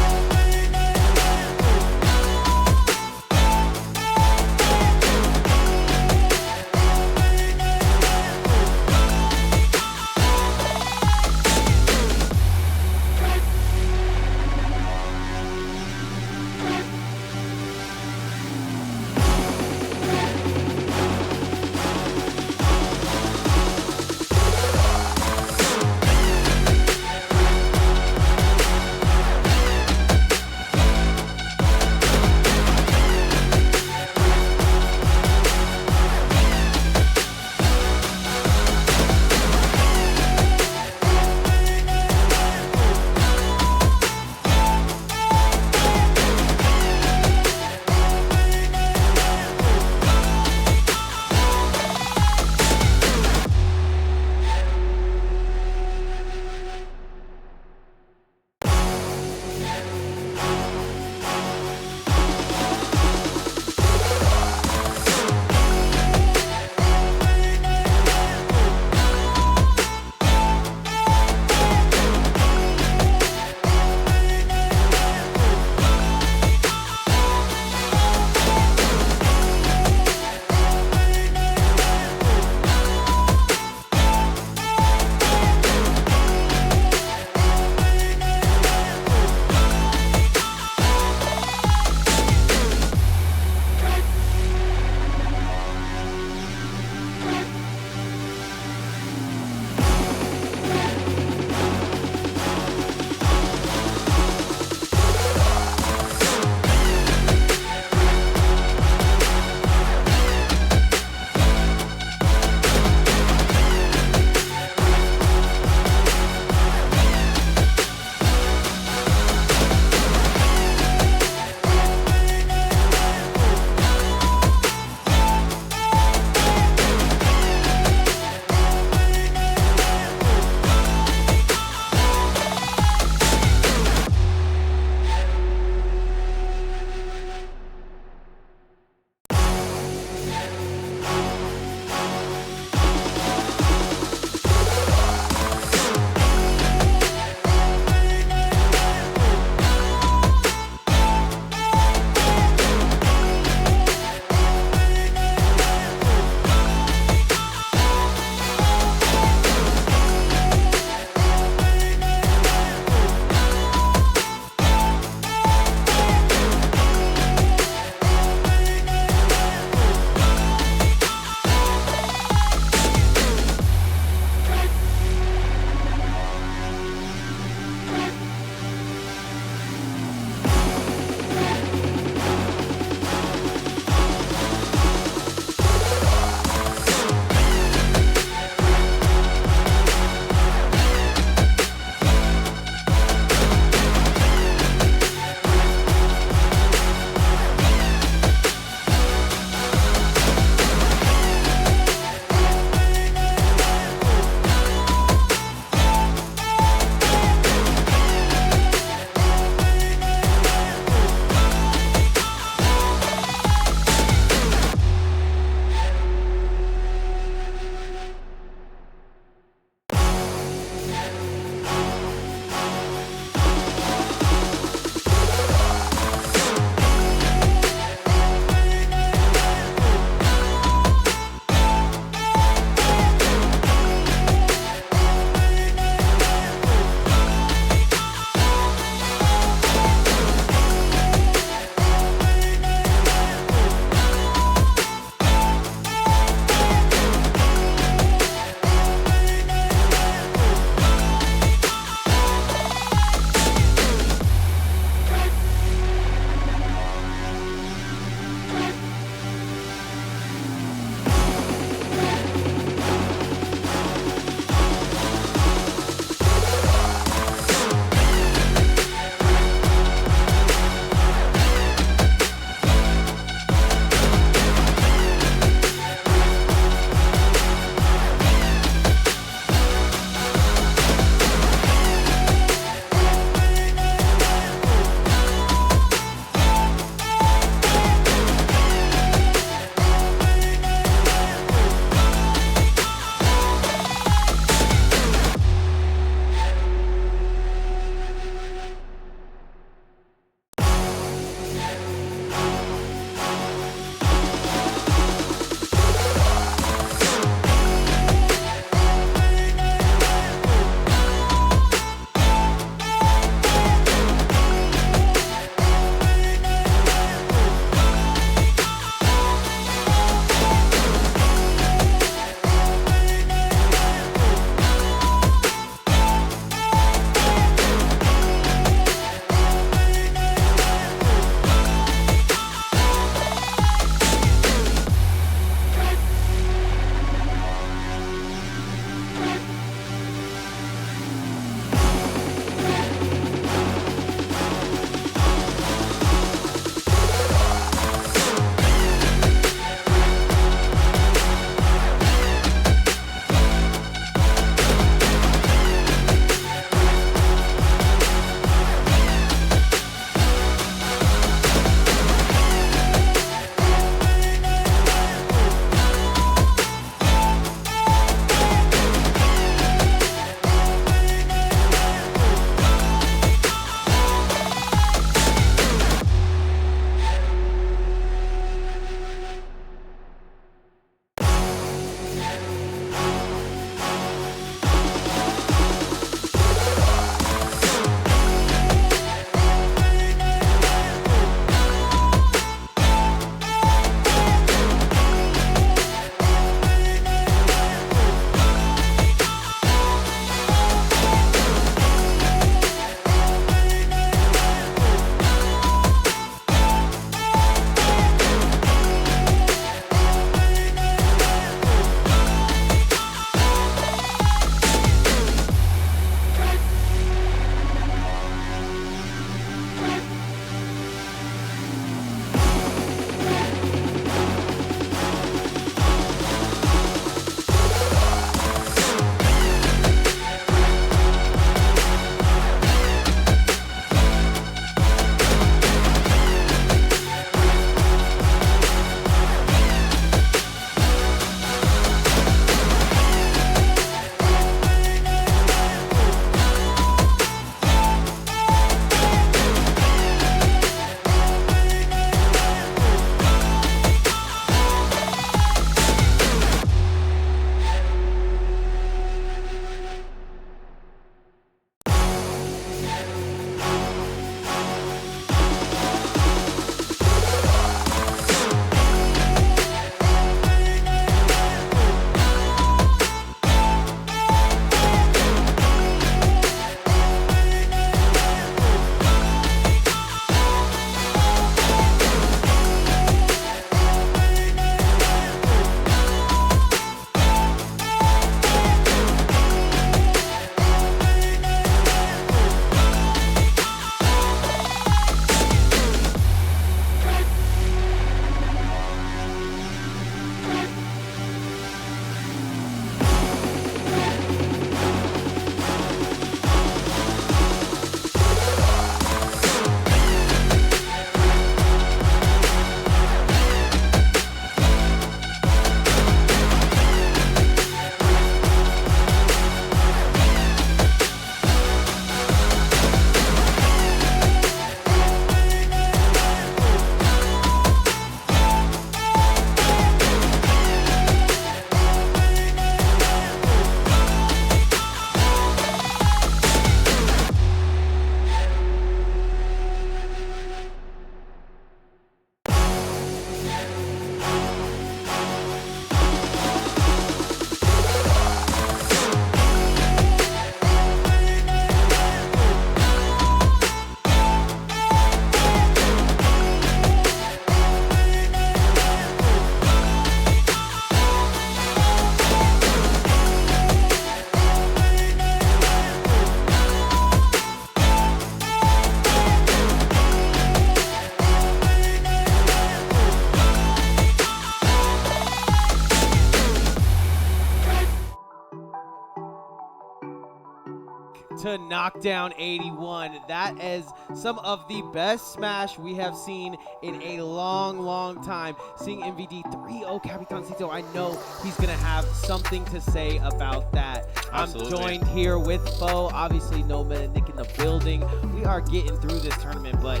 to Knockdown 81. That is some of the best Smash we have seen in a long, long time. Seeing MVD 3-0 Capitancito, I know he's going to have something to say about that. Absolutely. I'm joined here with Bo. Obviously, no Nick in the building. We are getting through this tournament, but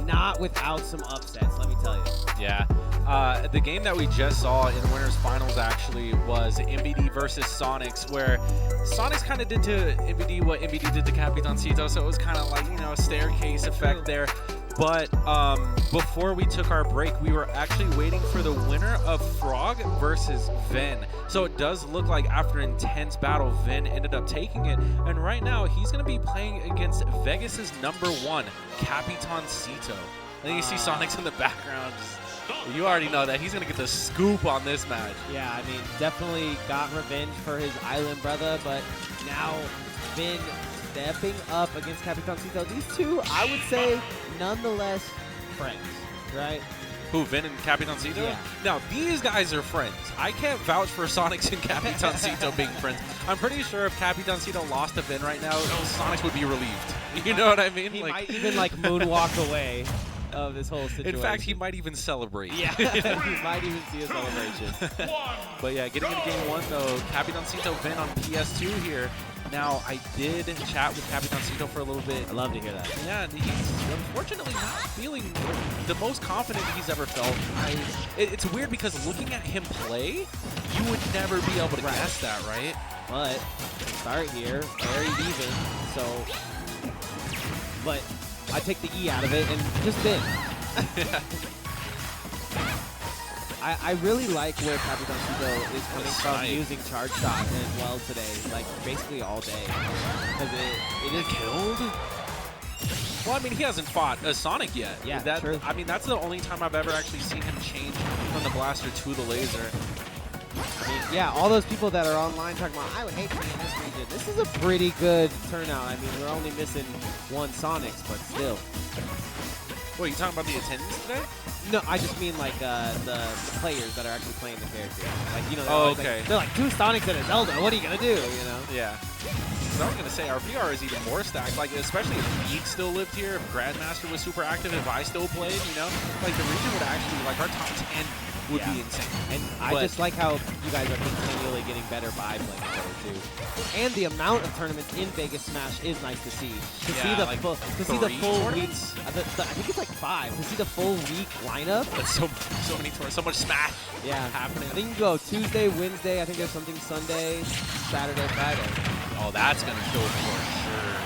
not without some upsets, let me tell you. Yeah. The game that we just saw in the winners finals actually was MVD versus Sonix, where Sonix kind of did to MVD what MVD did to Capitancito, so it was kind of like, you know, a staircase effect there. But before we took our break, we were actually waiting for the winner of Frog versus Ven. So it does look like after an intense battle, Ven ended up taking it. And right now, he's going to be playing against Vegas's #1, Capitancito. And you see Sonix in the background. You already know that he's going to get the scoop on this match. Yeah, I mean, definitely got revenge for his island brother, but now Ven stepping up against Capitancito. These two, I would say, nonetheless, friends, right? Who, Ven and Capitancito? Yeah. Now, these guys are friends. I can't vouch for Sonix and Capitancito being friends. I'm pretty sure if Capitancito lost to Ven right now, Sonix would be relieved. You know what I mean? He might even, like, moonwalk away of this whole situation. In fact, he might even celebrate. Yeah, he might even see a celebration. But yeah, getting into game 1 though, Capitancito Ven on PS2 here. Now, I did chat with Capitancito for a little bit. I love to hear that. Yeah, and he's unfortunately not feeling the most confident he's ever felt. It's weird because looking at him play, you would never be able to guess that, right? But start here, very even. So, but I take the E out of it and just Ven. I really like where Capitancito is coming from using charge shot as well today, like basically all day. Because it is killed. Well, I mean, he hasn't fought a Sonic yet. Yeah, that, true. I mean, that's the only time I've ever actually seen him change from the blaster to the laser. I mean, yeah, all those people that are online talking about, I would hate to be in this region. This is a pretty good turnout. I mean, we're only missing one Sonix, but still. Wait, you talking about the attendance today? No, I just mean like the players that are actually playing the character. Like, you know, they're like 2 Sonix and a Zelda. What are you gonna do? You know? Yeah. So I was gonna say our VR is even more stacked. Like, especially if Geek still lived here, if Grandmaster was super active, if I still played, you know, like the region would actually, like, our top 10 would be insane. And I just like how you guys are continually getting better by playing each other too. And the amount of tournaments in Vegas Smash is nice to see. To see the like full, week. I think it's like 5. To see the full week lineup. That's so many tournaments, so much Smash. Yeah, happening. I think you can go Tuesday, Wednesday. I think there's something Sunday, Saturday, Friday. Oh, that's gonna kill for sure.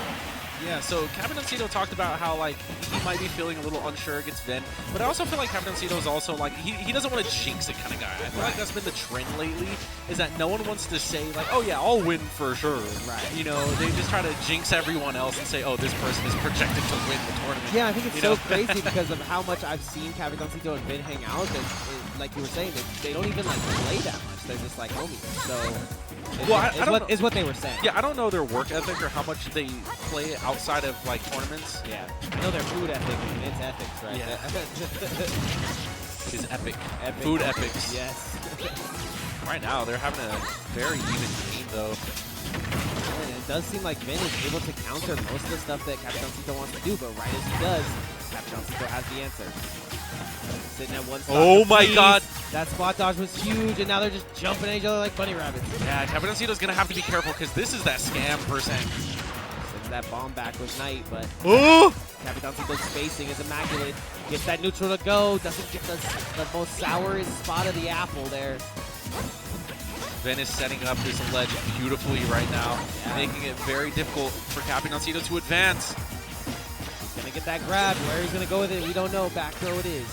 Yeah, so Capitancito talked about how, like, he might be feeling a little unsure against Ven, but I also feel like Capitancito is also, like, he doesn't want to jinx it kind of guy. I feel like that's been the trend lately, is that no one wants to say, like, oh, yeah, I'll win for sure. Right. You know, they just try to jinx everyone else and say, oh, this person is projected to win the tournament. Yeah, I think it's so crazy because of how much I've seen Capitancito and Ven hang out. That, like you were saying, they don't even, like, play that much. They're just, like, homies. So... Is what they were saying. Yeah, I don't know their work ethic or how much they play outside of, like, tournaments. Yeah. I know their food ethic. It's ethics, right? Yeah. Is epic. Food epics. Yes. Right now, they're having a very even game, though. And it does seem like Ven is able to counter most of the stuff that Capitancito wants to do, but right as he does, Capitancito has the answer. Sitting at one spot. Oh my god! That spot dodge was huge, and now they're just jumping at each other like bunny rabbits. Yeah, Capitancito's gonna have to be careful because this is that scam percent. Sends that bomb back with Knight, but oh! Capitancito's spacing is immaculate. Gets that neutral to go. Doesn't get the most sourest spot of the apple there. Ven is setting up this ledge beautifully right now, making it very difficult for Capitancito to advance. He's gonna get that grab. Where he's gonna go with it, we don't know. Back throw it is.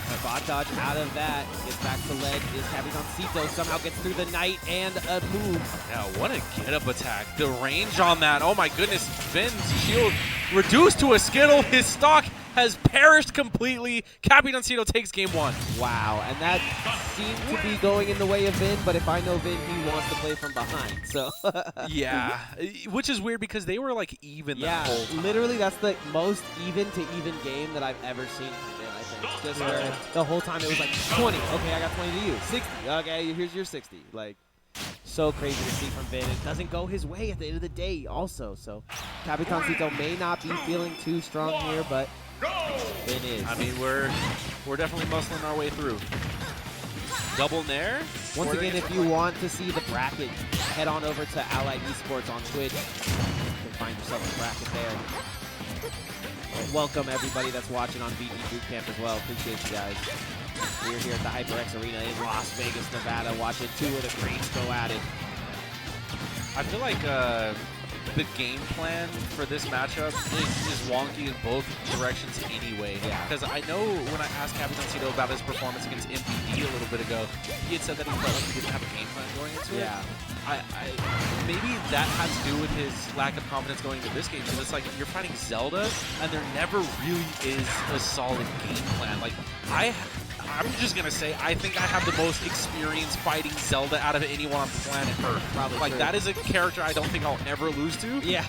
A bot dodge out of that. Gets back to ledge is Capitancito. Somehow gets through the Knight and a move. Yeah, what a get-up attack. The range on that. Oh my goodness. Ven's shield reduced to a Skittle. His stock has perished completely. Capitancito takes game 1. Wow, and that seemed to be going in the way of Ven, but if I know Ven, he wants to play from behind, so. Yeah, which is weird because they were like even the whole time. Literally that's the most even to even game that I've ever seen from Ven, I think. Just where the whole time it was like 20. Okay, I got 20 to you. 60. Okay, here's your 60. Like, so crazy to see from Vin. It doesn't go his way at the end of the day also. So Capitancito may not be feeling too strong here, but Vin is. I mean, we're definitely muscling our way through. Double nair. Once again, if you want to see the bracket, head on over to Allied Esports on Twitch. You can find yourself a bracket there. Welcome everybody that's watching on VGBootCamp as well. Appreciate you guys. We're here at the HyperX Arena in Las Vegas, Nevada, watching two of the greats go at it. I feel like the game plan for this matchup is wonky in both directions anyway. Yeah. Because I know when I asked Capitancito about his performance against MPD a little bit ago, he had said that he felt like he didn't have a game plan going into it. Yeah. Maybe that has to do with his lack of confidence going into this game, because it's like you're fighting Zelda, and there never really is a solid game plan. Like, I'm just going to say, I think I have the most experience fighting Zelda out of anyone on planet Earth. Probably like, true. that is a character I don't think I'll ever lose to. Yeah.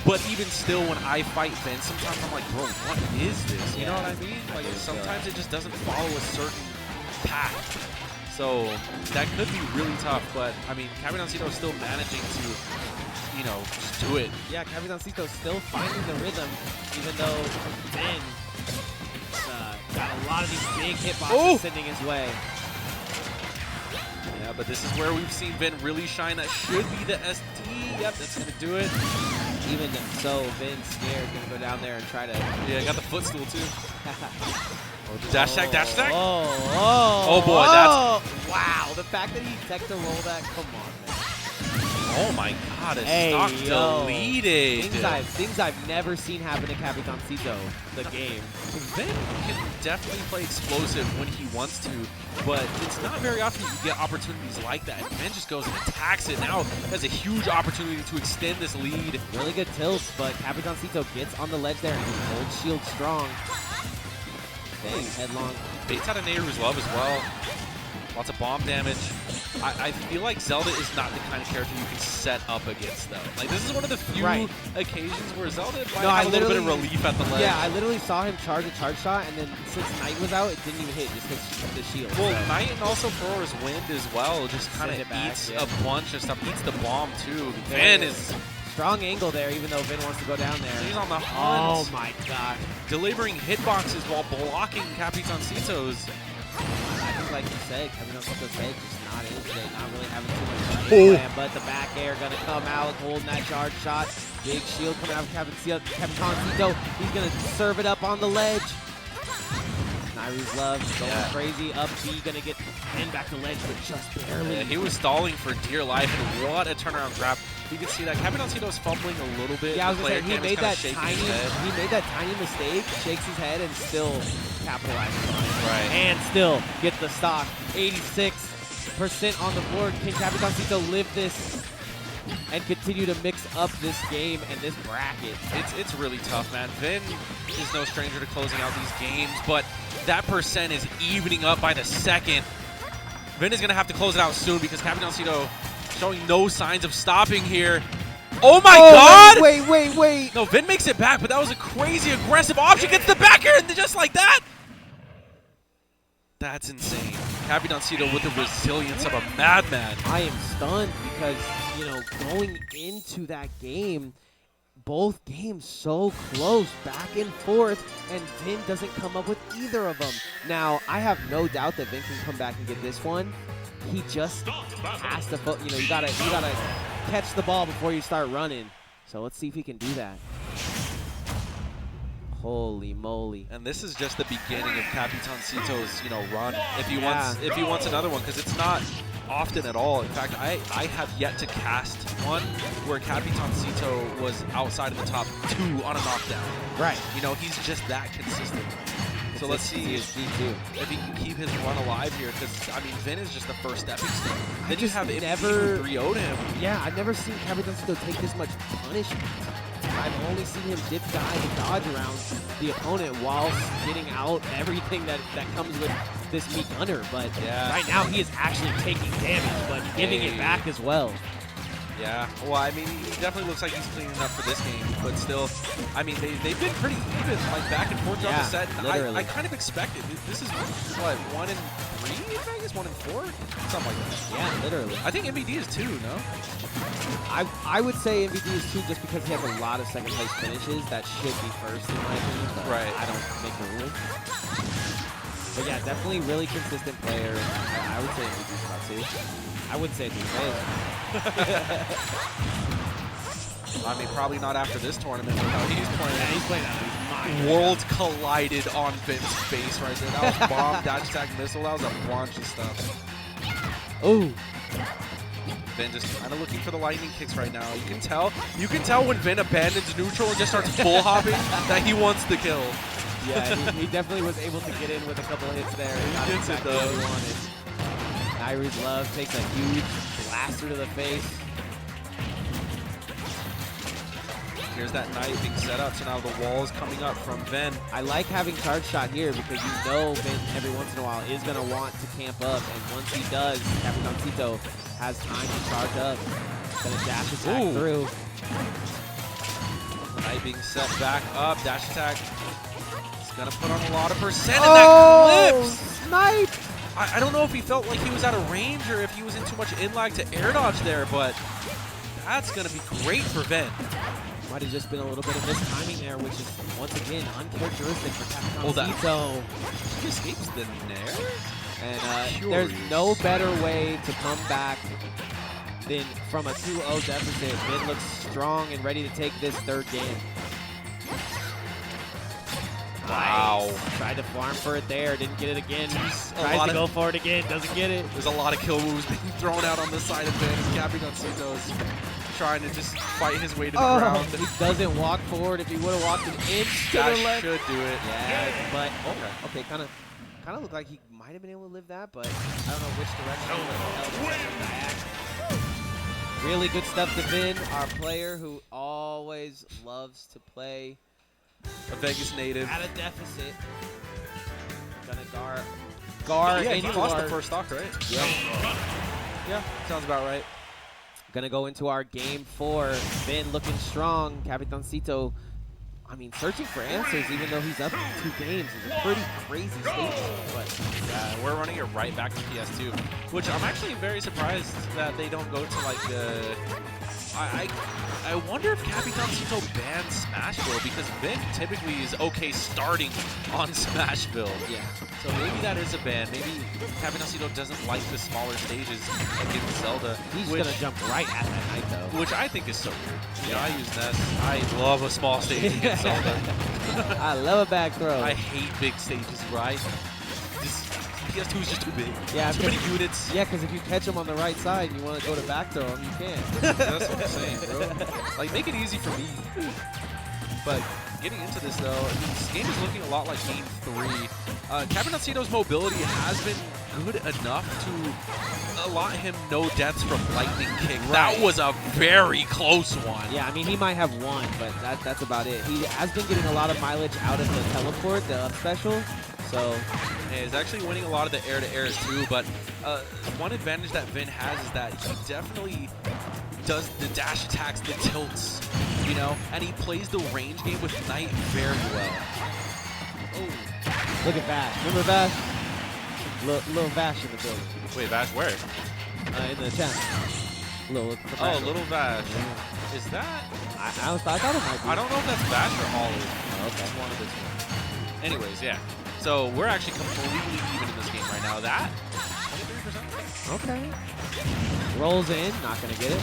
But even still, when I fight Vin, sometimes I'm like, bro, what is this? You know Yeah. what I mean? Like, I do sometimes feel it just doesn't follow a certain path. So that could be really tough, but I mean, Capitancito is still managing to, you know, just do it. Yeah, Capitancito still finding the rhythm, even though Vin got a lot of these big hitboxes sending his way. Yeah, but this is where we've seen Vin really shine. That should be the ST. Yep, that's going to do it. Even so, Vin's scared, gonna go down there and try to. Yeah, got the footstool too. Dash attack, dash attack. Oh boy, that's. Wow, the fact that he tech to roll that, come on, man. Oh my god, it's Hey, stock yo. deleted. Things I've never seen happen to Capitancito, the game. Vin can definitely play explosive when he wants to, but it's not very often you get opportunities like that. Vin just goes and attacks it. Now has a huge opportunity to extend this lead. Really good tilts, but Capitancito gets on the ledge there and he holds shield strong. Dang, headlong. Baits out of Nehru's Love as well. Lots of bomb damage. I feel like Zelda is not the kind of character you can set up against, though. Like, this is one of the few occasions where Zelda might have a little bit of relief at the ledge. Yeah, I literally saw him charge a charge shot, and then since Knight was out, it didn't even hit just because of the shield. Well, so. Knight and also Thrower's Wind as well just kind of Send it back, eats yeah. a bunch of stuff. Eats the bomb, too. Vin is... Strong angle there, even though Vin wants to go down there. He's on the hunt. Oh my god. Delivering hitboxes while blocking Capitancito's. I think, like you said, Capitancito's head just not in today, not really having too much plan, but the back air gonna come out, holding that charge shot. Big shield coming out of Capitancito. He's gonna serve it up on the ledge. Nehru's Love going crazy. Up B, gonna get pinned back to ledge, but just barely. Yeah, he was stalling for dear life, and what a turnaround grab. You can see that Capitancito's fumbling a little bit. Yeah, I was gonna say, he made that tiny mistake, shakes his head, and still capitalizes on it. Right. And still get the stock. 86% on the board. Can Capitancito live this and continue to mix up this game and this bracket? It's really tough, man. Vin is no stranger to closing out these games, but that percent is evening up by the second. Vin is going to have to close it out soon because Capitancito showing no signs of stopping here. Oh my god! Wait. No, Vin makes it back, but that was a crazy aggressive option. Gets the back air and just like that. That's insane. Capitancito with the resilience of a madman. I am stunned because, you know, going into that game, both games so close, back and forth, and Vin doesn't come up with either of them. Now, I have no doubt that Vin can come back and get this one. He just has to, you know, you gotta catch the ball before you start running. So let's see if he can do that. Holy moly! And this is just the beginning of Capitancito's, you know, run. If he wants another one, because it's not often at all. In fact, I have yet to cast one where Capitancito was outside of the top 2 on a knockdown. Right. You know, he's just that consistent. So let's see if he can keep his run alive here, because, I mean, Vin is just the first stepping stone. Then you have never 3-0'd him. Yeah, I've never seen Capitancito take this much punishment. I've only seen him dip, dive, and dodge around the opponent while getting out everything that comes with this meat gunner. But right now he is actually taking damage, but giving it back as well. Yeah, well, I mean, he definitely looks like he's cleaning up for this game, but still, I mean, they've been pretty even, like back and forth throughout the set. Literally. I kind of expected. This is, what, 1 and 3 in Vegas? 1 and 4? Something like that. Yeah, literally. I think MVD is 2, no? I would say MVD is 2 just because he has a lot of second place finishes that should be first in my opinion. But Right. I don't make the rules. But yeah, definitely really consistent player. I would say MVD is about 2. I wouldn't say it's I mean, probably not after this tournament. With how he's playing. Yeah, he's playing out of his mind. Worlds collided on Vin's face right there. That was bomb, dash attack, missile. That was a bunch of stuff. Ooh. Vin just kind of looking for the lightning kicks right now. You can tell when Vin abandons neutral and just starts full hopping that he wants the kill. Yeah, he definitely was able to get in with a couple of hits there. He gets it though. He wanted. Iris Love takes a huge blaster to the face. Here's that knife being set up, so now the wall's coming up from Vin. I like having charge shot here because you know Vin every once in a while is going to want to camp up, and once he does, Capitancito has time to charge up. Going to dash attack through. Knife being set back up, dash attack. It's going to put on a lot of percent, and that clips! Snipe! I don't know if he felt like he was out of range or if he was in too much in-lag to air dodge there, but that's going to be great for Vin. Might have just been a little bit of mistiming there, which is, once again, uncharacteristic for Capitancito. He escapes the nair? And there's no better way to come back than from a 2-0 deficit. Vin looks strong and ready to take this third game. Wow. Nice. Tried to farm for it there, didn't get it again. Tries to go for it again, doesn't get it. There's a lot of kill moves being thrown out on the side of Vin. Capitancito is trying to just fight his way to the ground. He doesn't walk forward. If he would have walked an inch to the That left. should do it. Yeah, but okay, kind of looked like he might have been able to live that, but I don't know which direction. Really good stuff to Vin, our player who always loves to play A Vegas native. at a deficit. Gonna guard. Yeah, he into lost our, the first stock, right? Yeah. Yeah, sounds about right. Gonna go into our game 4. Vin looking strong. Capitancito, I mean, searching for answers even though he's up 2 games is a pretty crazy statement. But we're running it right back to PS2, which I'm actually very surprised that they don't go to like I wonder if Capitancito bans Smashville because Vin typically is okay starting on Smashville. yeah. So maybe that is a ban. Maybe Capitancito doesn't like the smaller stages against Zelda. He's gonna jump right at that knight though. Which I think is so weird. You know, I use Ness. I love a small stage against Zelda. I love a back throw. I hate big stages, right? PS2 is just too big. Yeah, too many units. Yeah, because if you catch him on the right side and you want to go to back throw him, you can. That's what I'm saying, bro. Like, make it easy for me. But getting into this, though, this game is looking a lot like Game 3. Capitancito's mobility has been good enough to allow him no deaths from lightning kick. Right. That was a very close one. Yeah, I mean, he might have one, but that's about it. He has been getting a lot of mileage out of the teleport, the up special. So he's actually winning a lot of the air-to-airs too, but one advantage that Vin has is that he definitely does the dash attacks, the tilts, you know, and he plays the range game with Knight very well. oh, look at Vash. Remember Vash? Little Vash in the building. Wait, Vash where? In the chat. Little Vash. Yeah. Is that? I thought it might be. I don't know if that's Vash or Ollie. Oh, okay. One of his ones. Anyways, yeah. So we're actually completely even in this game right now. That 23%. Okay. Rolls in, not gonna get it.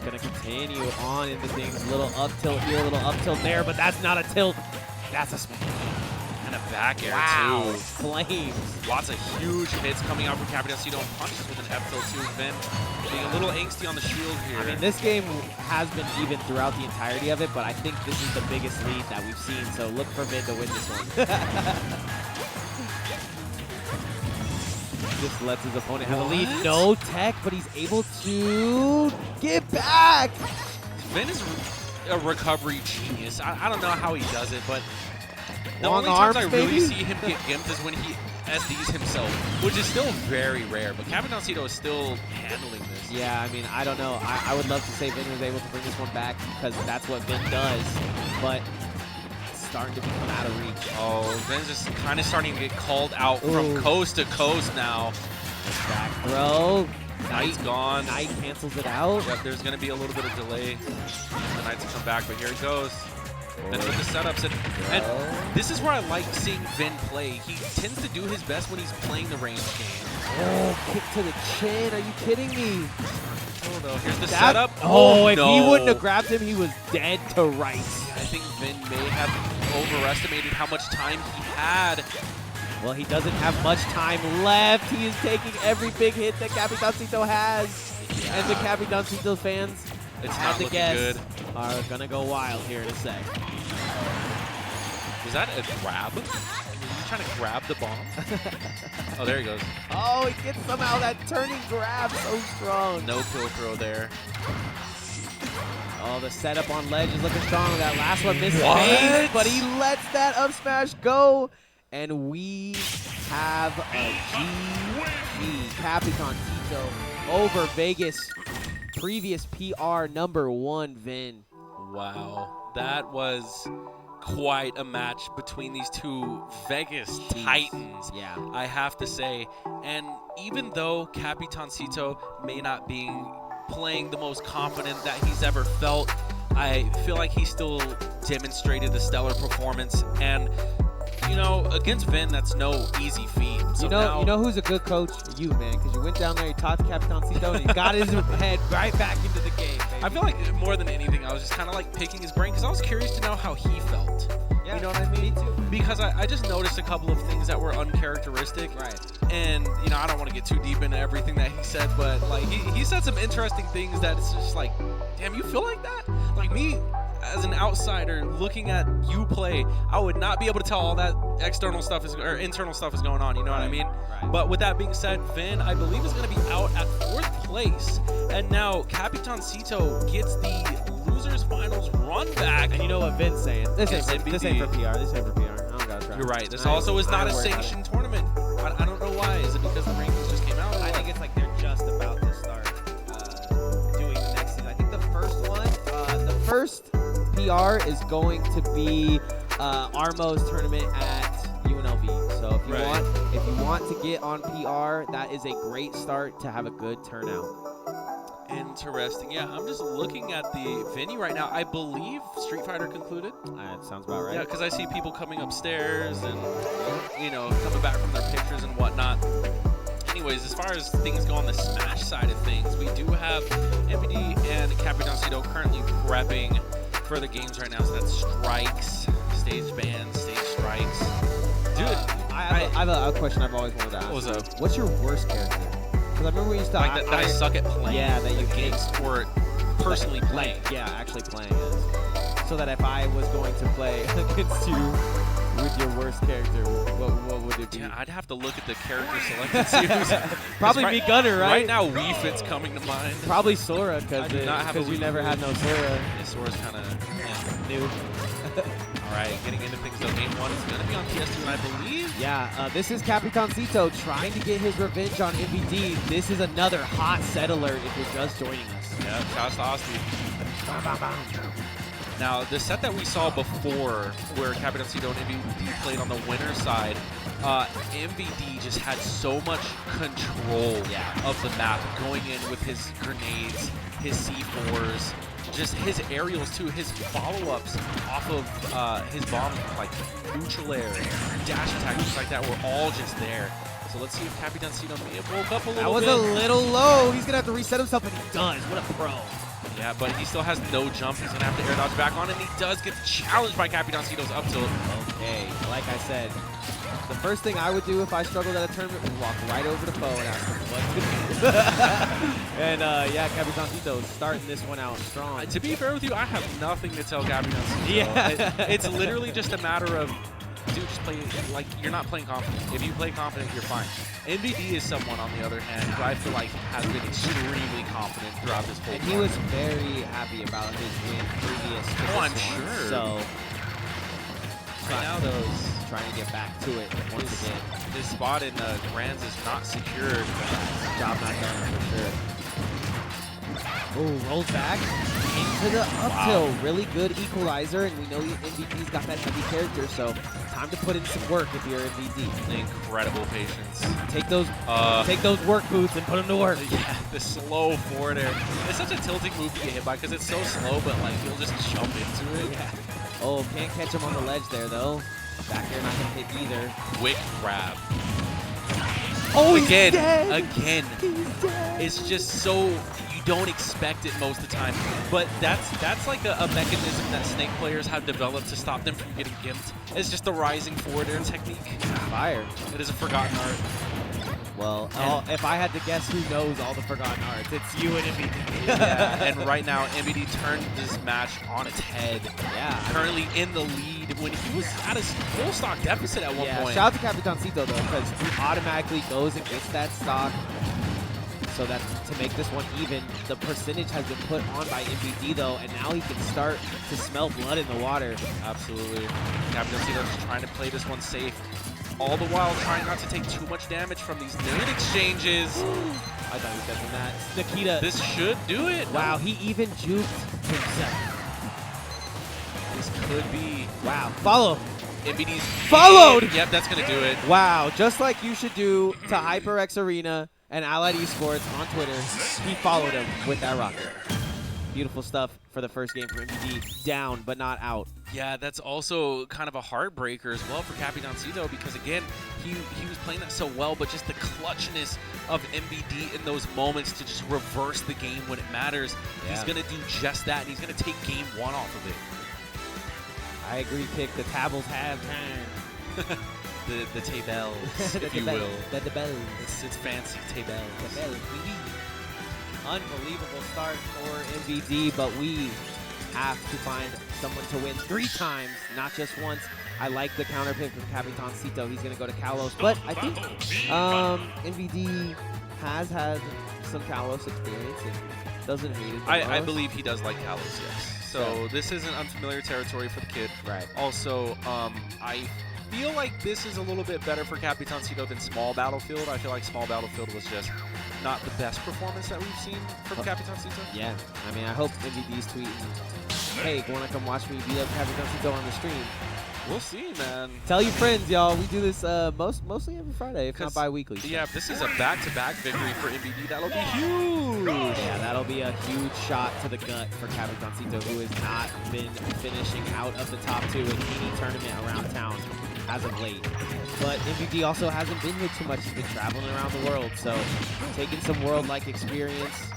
Gonna continue on into things. Little up tilt here, little up tilt there, but that's not a tilt. That's a smash. And a back air Wow. too. Flames. Lots of huge hits coming out from Capitancito and punches with an F tilt too. Vin being a little angsty on the shield here. I mean, this game has been even throughout the entirety of it, but I think this is the biggest lead that we've seen, so look for Vin to win this one. Just lets his opponent have a lead. No tech, but he's able to get back. Vin is a recovery genius. I don't know how he does it, but the Long only times arms, I really baby? see him get gimped is when he SDs himself, which is still very rare. But Capitancito is still handling this. Yeah, I mean, I don't know. I would love to say Vin was able to bring this one back because that's what Vin does. But it's starting to become out of reach. Oh, Vin's just kind of starting to get called out from coast to coast now. Back throw. Knight's gone. Knight cancels it out. Yep, there's going to be a little bit of delay for the Knight to come back, but here he goes. Then with the setups. And this is where I like seeing Vin play. He tends to do his best when he's playing the range game. Oh, kick to the chin. Are you kidding me? Oh, no. Here's the setup. Oh, if no. he wouldn't have grabbed him, he was dead to rights. I think Vin may have overestimated how much time he had. Well, he doesn't have much time left. He is taking every big hit that Capitancito has. Yeah. And the Capitancito fans, It's not looking good. are going to go wild here in a sec. Was that a grab? Were you trying to grab the bomb? Oh, there he goes. Oh, he gets somehow that turning grab so strong. No kill throw there. Oh, the setup on ledge is looking strong. That last one missed phase, but he lets that up smash go. And we have a GG. Capitancito over Vegas. Previous PR #1 Vin. Wow. That was quite a match between these two Vegas Titans, Yeah. I have to say. And even though Capitancito may not be playing the most confident that he's ever felt, I feel like he still demonstrated a stellar performance. And you know, against Vin, that's no easy feat. So you know who's a good coach? You, man, because you went down there, you talked to Capitancito, and he got his head right back into the game, baby. I feel like more than anything, I was just kind of like picking his brain because I was curious to know how he felt. Yeah, you know what I mean? Me too. Because I just noticed a couple of things that were uncharacteristic. Right. And, you know, I don't want to get too deep into everything that he said, but, like, he said some interesting things that it's just like, damn, you feel like that? Like, me, as an outsider looking at you play, I would not be able to tell all that external stuff or internal stuff is going on, you know what I mean? Right. But with that being said, Vin, I believe, is going to be out at 4th place. And now Capitancito gets the Losers Finals run back. And you know what Vin's saying? This ain't for PR. This ain't for PR. I don't gotta try. You're right. This also is not a sanctioned tournament. I don't know why. Is it because the rankings just came out? I think it's like they're just about to start doing the next season. I think the first one, the first PR is going to be Armo's tournament at UNLV. So if you want to get on PR, that is a great start to have a good turnout. Interesting. Yeah, I'm just looking at the venue right now. I believe Street Fighter concluded. That sounds about right. Yeah, because I see people coming upstairs and, you know, coming back from their pictures and whatnot. Anyways, as far as things go on the Smash side of things, we do have MVD and Capitancito currently prepping for the games right now. So that's Strikes, Stage Bans, Stage Strikes. Dude, I have a question I've always wanted to ask. What was up? What's your worst character? Because I remember we used to... Like that I suck at playing. Yeah, that you games or personally playing. Yeah, actually playing it. So that if I was going to play against you with your worst character, what would it be? Yeah, I'd have to look at the character select and see who's... Probably me Gunner, right? Right now, Wii Fit's coming to mind. Probably Sora, because you never had no Sora. Yeah, Sora's kind of new. All right, getting into things though. Game 1 is going to be on PS2, and I believe... Yeah, this is Capitancito trying to get his revenge on MVD. This is another hot set alert if you're just joining us. Yeah, shouts to Osti. Now, the set that we saw before, where Capitancito and MVD played on the winner side, MVD just had so much control of the map, going in with his grenades, his C4s, just his aerials too, his follow-ups off of his bomb, like neutral air, dash attack, things like that, were all just there. So let's see if Capitancito may have woke up a little bit. That was a little low. He's going to have to reset himself, and he does. What a pro. Yeah, but he still has no jump. He's going to have to air dodge back on, and he does get challenged by Capitancito's up tilt. Okay, like I said, the first thing I would do if I struggled at a tournament was walk right over to Poe and ask him what's good. And yeah, Capitancito starting this one out strong. To be fair with you, I have nothing to tell Capitancito. Yeah. It's literally just a matter of, dude, just play, like, you're not playing confident. If you play confident, you're fine. MVD is someone, on the other hand, who I feel like has been extremely confident throughout this whole And he was very happy about his win previous to this I'm one. sure. So Right now, those. Trying to get back to it once again. This spot in Grands is not secured. Job not done for sure. Oh, rolls back into the up tilt. Really good equalizer, and we know MVD's got that heavy character, so time to put in some work if you're MVD. Incredible patience. Take those work boots and put them to work. Yeah, the slow forward air. It's such a tilting move to get hit by because it's so slow, but like you'll just jump into it. Yeah. Oh, can't catch him on the ledge there though. Back air not gonna hit either. Quick grab. Oh, again. He's dead. It's just so you don't expect it most of the time, but that's like a mechanism that Snake players have developed to stop them from getting gimped. It's just the rising forward air technique. Fire. It is a forgotten art. Well, if I had to guess who knows all the forgotten arts, it's you and MVD. Yeah, and right now, MVD turned this match on its head. Yeah. Currently in the lead when he was at a full stock deficit at one point. Shout out to Capitancito, though, because he automatically goes and gets that stock. So that to make this one even, the percentage has been put on by MVD, though, and now he can start to smell blood in the water. Absolutely. Capitancito just trying to play this one safe. All the while trying not to take too much damage from these nade exchanges. I thought he was definitely that. Nikita. This should do it. Wow, he even juked himself. This could be. Wow. Follow. MVD's followed. Yep, that's going to do it. Wow, just like you should do to HyperX Arena and Allied Esports on Twitter, he followed him with that rocket. Beautiful stuff for the first game for MVD. Down, but not out. Yeah, that's also kind of a heartbreaker as well for Capitancito because, again, he was playing that so well, but just the clutchness of MVD in those moments to just reverse the game when it matters. Yeah. He's going to do just that, and he's going to take game one off of it. I agree, Pick. The tables have time. the tables, if you will. The bells. It's fancy tables. The bells. Unbelievable start for MVD, but we have to find someone to win 3 times, not just once. I like the counter pick from Capitancito. He's going to go to Kalos, but I think MVD has had some Kalos experience and doesn't hate it. I believe he does like Kalos, yes. So this isn't unfamiliar territory for the kid. Right. Also, I feel like this is a little bit better for Capitancito than Small Battlefield. I feel like Small Battlefield was just not the best performance that we've seen from Capitancito. Yeah, I mean, I hope MVD's tweeting, hey, want to come watch me beat up Capitancito on the stream? We'll see, man. Tell your friends, y'all. We do this mostly every Friday, if not bi-weekly. Yeah, if this is a back-to-back victory for MVD, that'll be huge. Yeah, that'll be a huge shot to the gut for Capitancito, who has not been finishing out of the top 2 in any tournament around town as of late. But MVD also hasn't been here too much. He's been traveling around the world, so taking some world-like experience.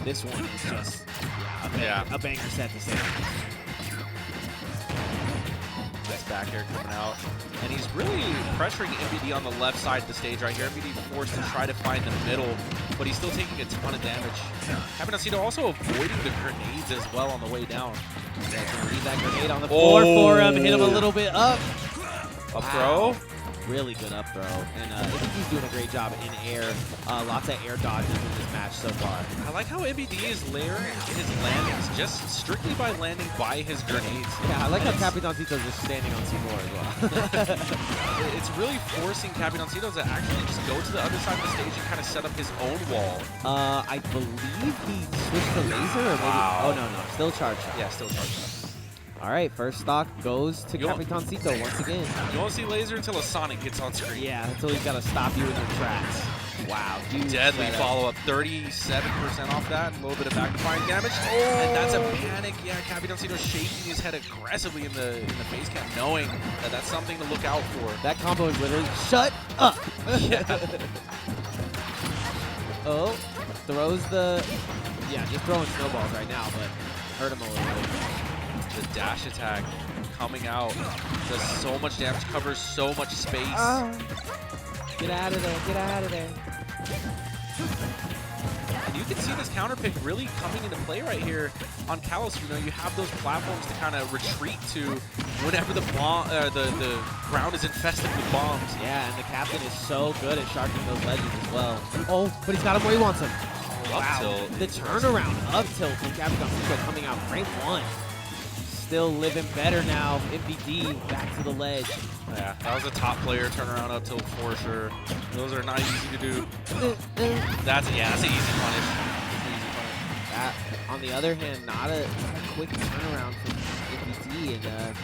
This one is just a banger set to say. Nice back air coming out. And he's really pressuring MVD on the left side of the stage right here. MVD forced to try to find the middle, but he's still taking a ton of damage. Capitancito also avoiding the grenades as well on the way down. Leave that grenade on the floor for him. Hit him a little bit up. Up throw. Really good up throw. And I think he's doing a great job in air. Lots of air dodges in this match so far. I like how MVD is layering his landings just strictly by landing by his grenades. Yeah, I like how Capitancito's just standing on C4 as well. It's really forcing Capitancito to actually just go to the other side of the stage and kind of set up his own wall. I believe he switched to laser or maybe. Wow. Oh, no. Still charged up. Yeah, still charged up. All right, first stock goes to Capitancito once again. You won't see laser until a Sonic gets on screen. Yeah, until he's got to stop you in your tracks. Wow, huge deadly setup. follow-up, 37% off that, a little bit of backfiring damage. Oh. And that's a panic. Yeah, Capitancito shaking his head aggressively in the face cam, knowing that that's something to look out for. That combo is literally shut up. Yeah. Oh, throws the, just throwing snowballs right now, but hurt him a little bit. The dash attack coming out does so much damage, covers so much space. Get out of there, get out of there. And you can see this counter pick really coming into play right here on Kalos. You know, you have those platforms to kind of retreat to whenever the ground is infested with bombs. Yeah, and the captain is so good at sharking those ledges as well. Oh, but he's got him where he wants him. Up tilt. The turnaround up tilt from Capitancito coming out frame 1. still living better now. MVD back to the ledge. Yeah, that was a top player turnaround up tilt for sure. Those are not easy to do. That's an easy punish. That, on the other hand, not a quick turnaround from MVD, and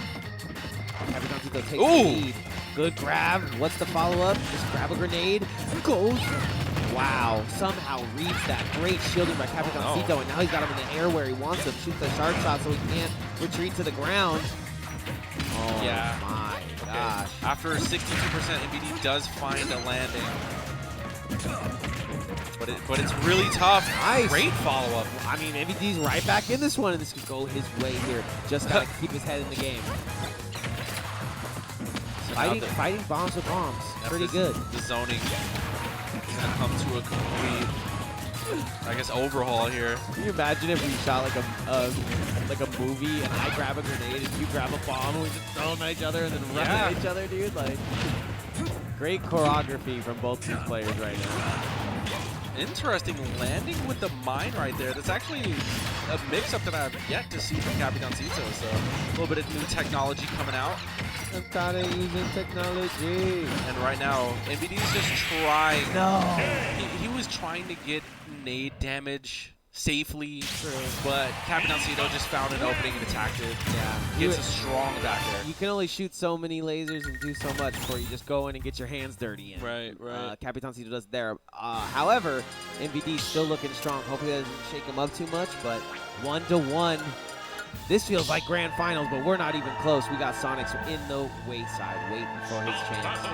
Capitancito takes the lead. Good grab. What's the follow-up? Just grab a grenade. Goes. Wow. Somehow reads that. Great shielding by Capitancito, and now he's got him in the air where he wants him. Shoots the sharp shot so he can't retreat to the ground. Oh, yeah. My gosh. After 62%, MVD does find a landing. But it's really tough. Nice. Great follow-up. I mean, MVD's right back in this one, and this could go his way here. Just gotta keep his head in the game. Fighting bombs with bombs. Pretty good. The zoning is gonna come to a complete, I guess, overhaul here. Can you imagine if we shot like a movie and I grab a grenade and you grab a bomb and we just throw them at each other and then run at each other, dude? Like, great choreography from both these players right now. Interesting landing with the mine right there. That's actually a mix-up that I've yet to see from Capitancito. So a little bit of new technology coming out. I'm tired of using technology. And right now, MVD's just trying. No. He was trying to get nade damage safely, but Capitancito just found an opening and attacked it. Yeah. Gets a strong back there. You can only shoot so many lasers and do so much before you just go in and get your hands dirty. And, right. Capitancito does there. However, MVD's still looking strong. Hopefully that doesn't shake him up too much, but 1-1. This feels like grand finals, but we're not even close. We got Sonix in the wayside, waiting for his chance.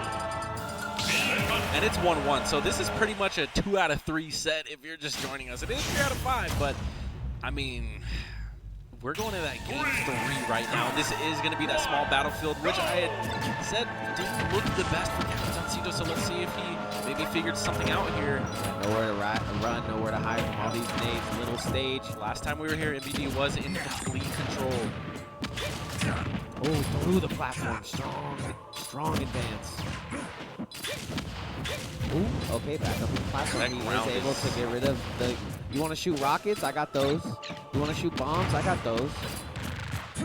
And it's 1-1, so this is pretty much a 2 out of 3 set if you're just joining us. It is 3 out of 5, but, I mean, we're going to that game 3 right now. This is going to be that small battlefield, which I had said didn't look the best for Capitancito, so let's see if he maybe figured something out here. Nowhere to run, nowhere to hide from all these nades. Little stage. Last time we were here, MVD was in complete control. Oh, through the platform. Strong advance. Ooh, okay, back up in the platform. He is able to get rid of the... You want to shoot rockets? I got those. You want to shoot bombs? I got those. I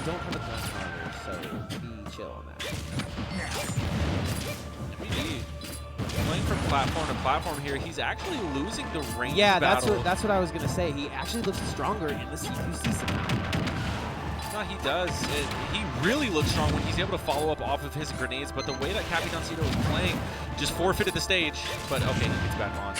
don't have a gun counter, so be chill on that. MVD playing from platform to platform here. He's actually losing the range battle. Yeah, that's what I was going to say. He actually looks stronger in the CQC somehow. No, he does. He really looks strong when he's able to follow up off of his grenades, but the way that Capitancito is playing just forfeited the stage. But okay, he gets back on.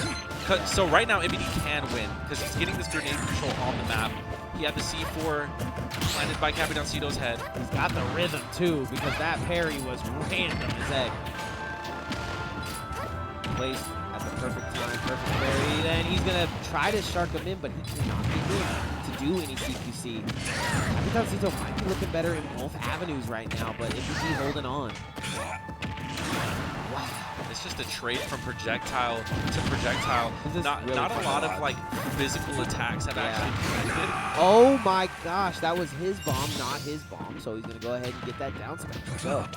So right now, MVD can win because he's getting this grenade control on the map. He had the C4 planted by Capitancito's head. He's got the rhythm too because that parry was random as heck. Plays at the perfect time, perfect parry. Then he's gonna try to shark him in, but he cannot get to do any CQC. Capitancito might be looking better in both avenues right now, but MVD holding on. Wow. It's just a trade from projectile to projectile. Not a lot of like physical attacks have actually connected. Oh my gosh, that was his bomb, not his bomb. So he's gonna go ahead and get that down smash. Let's go.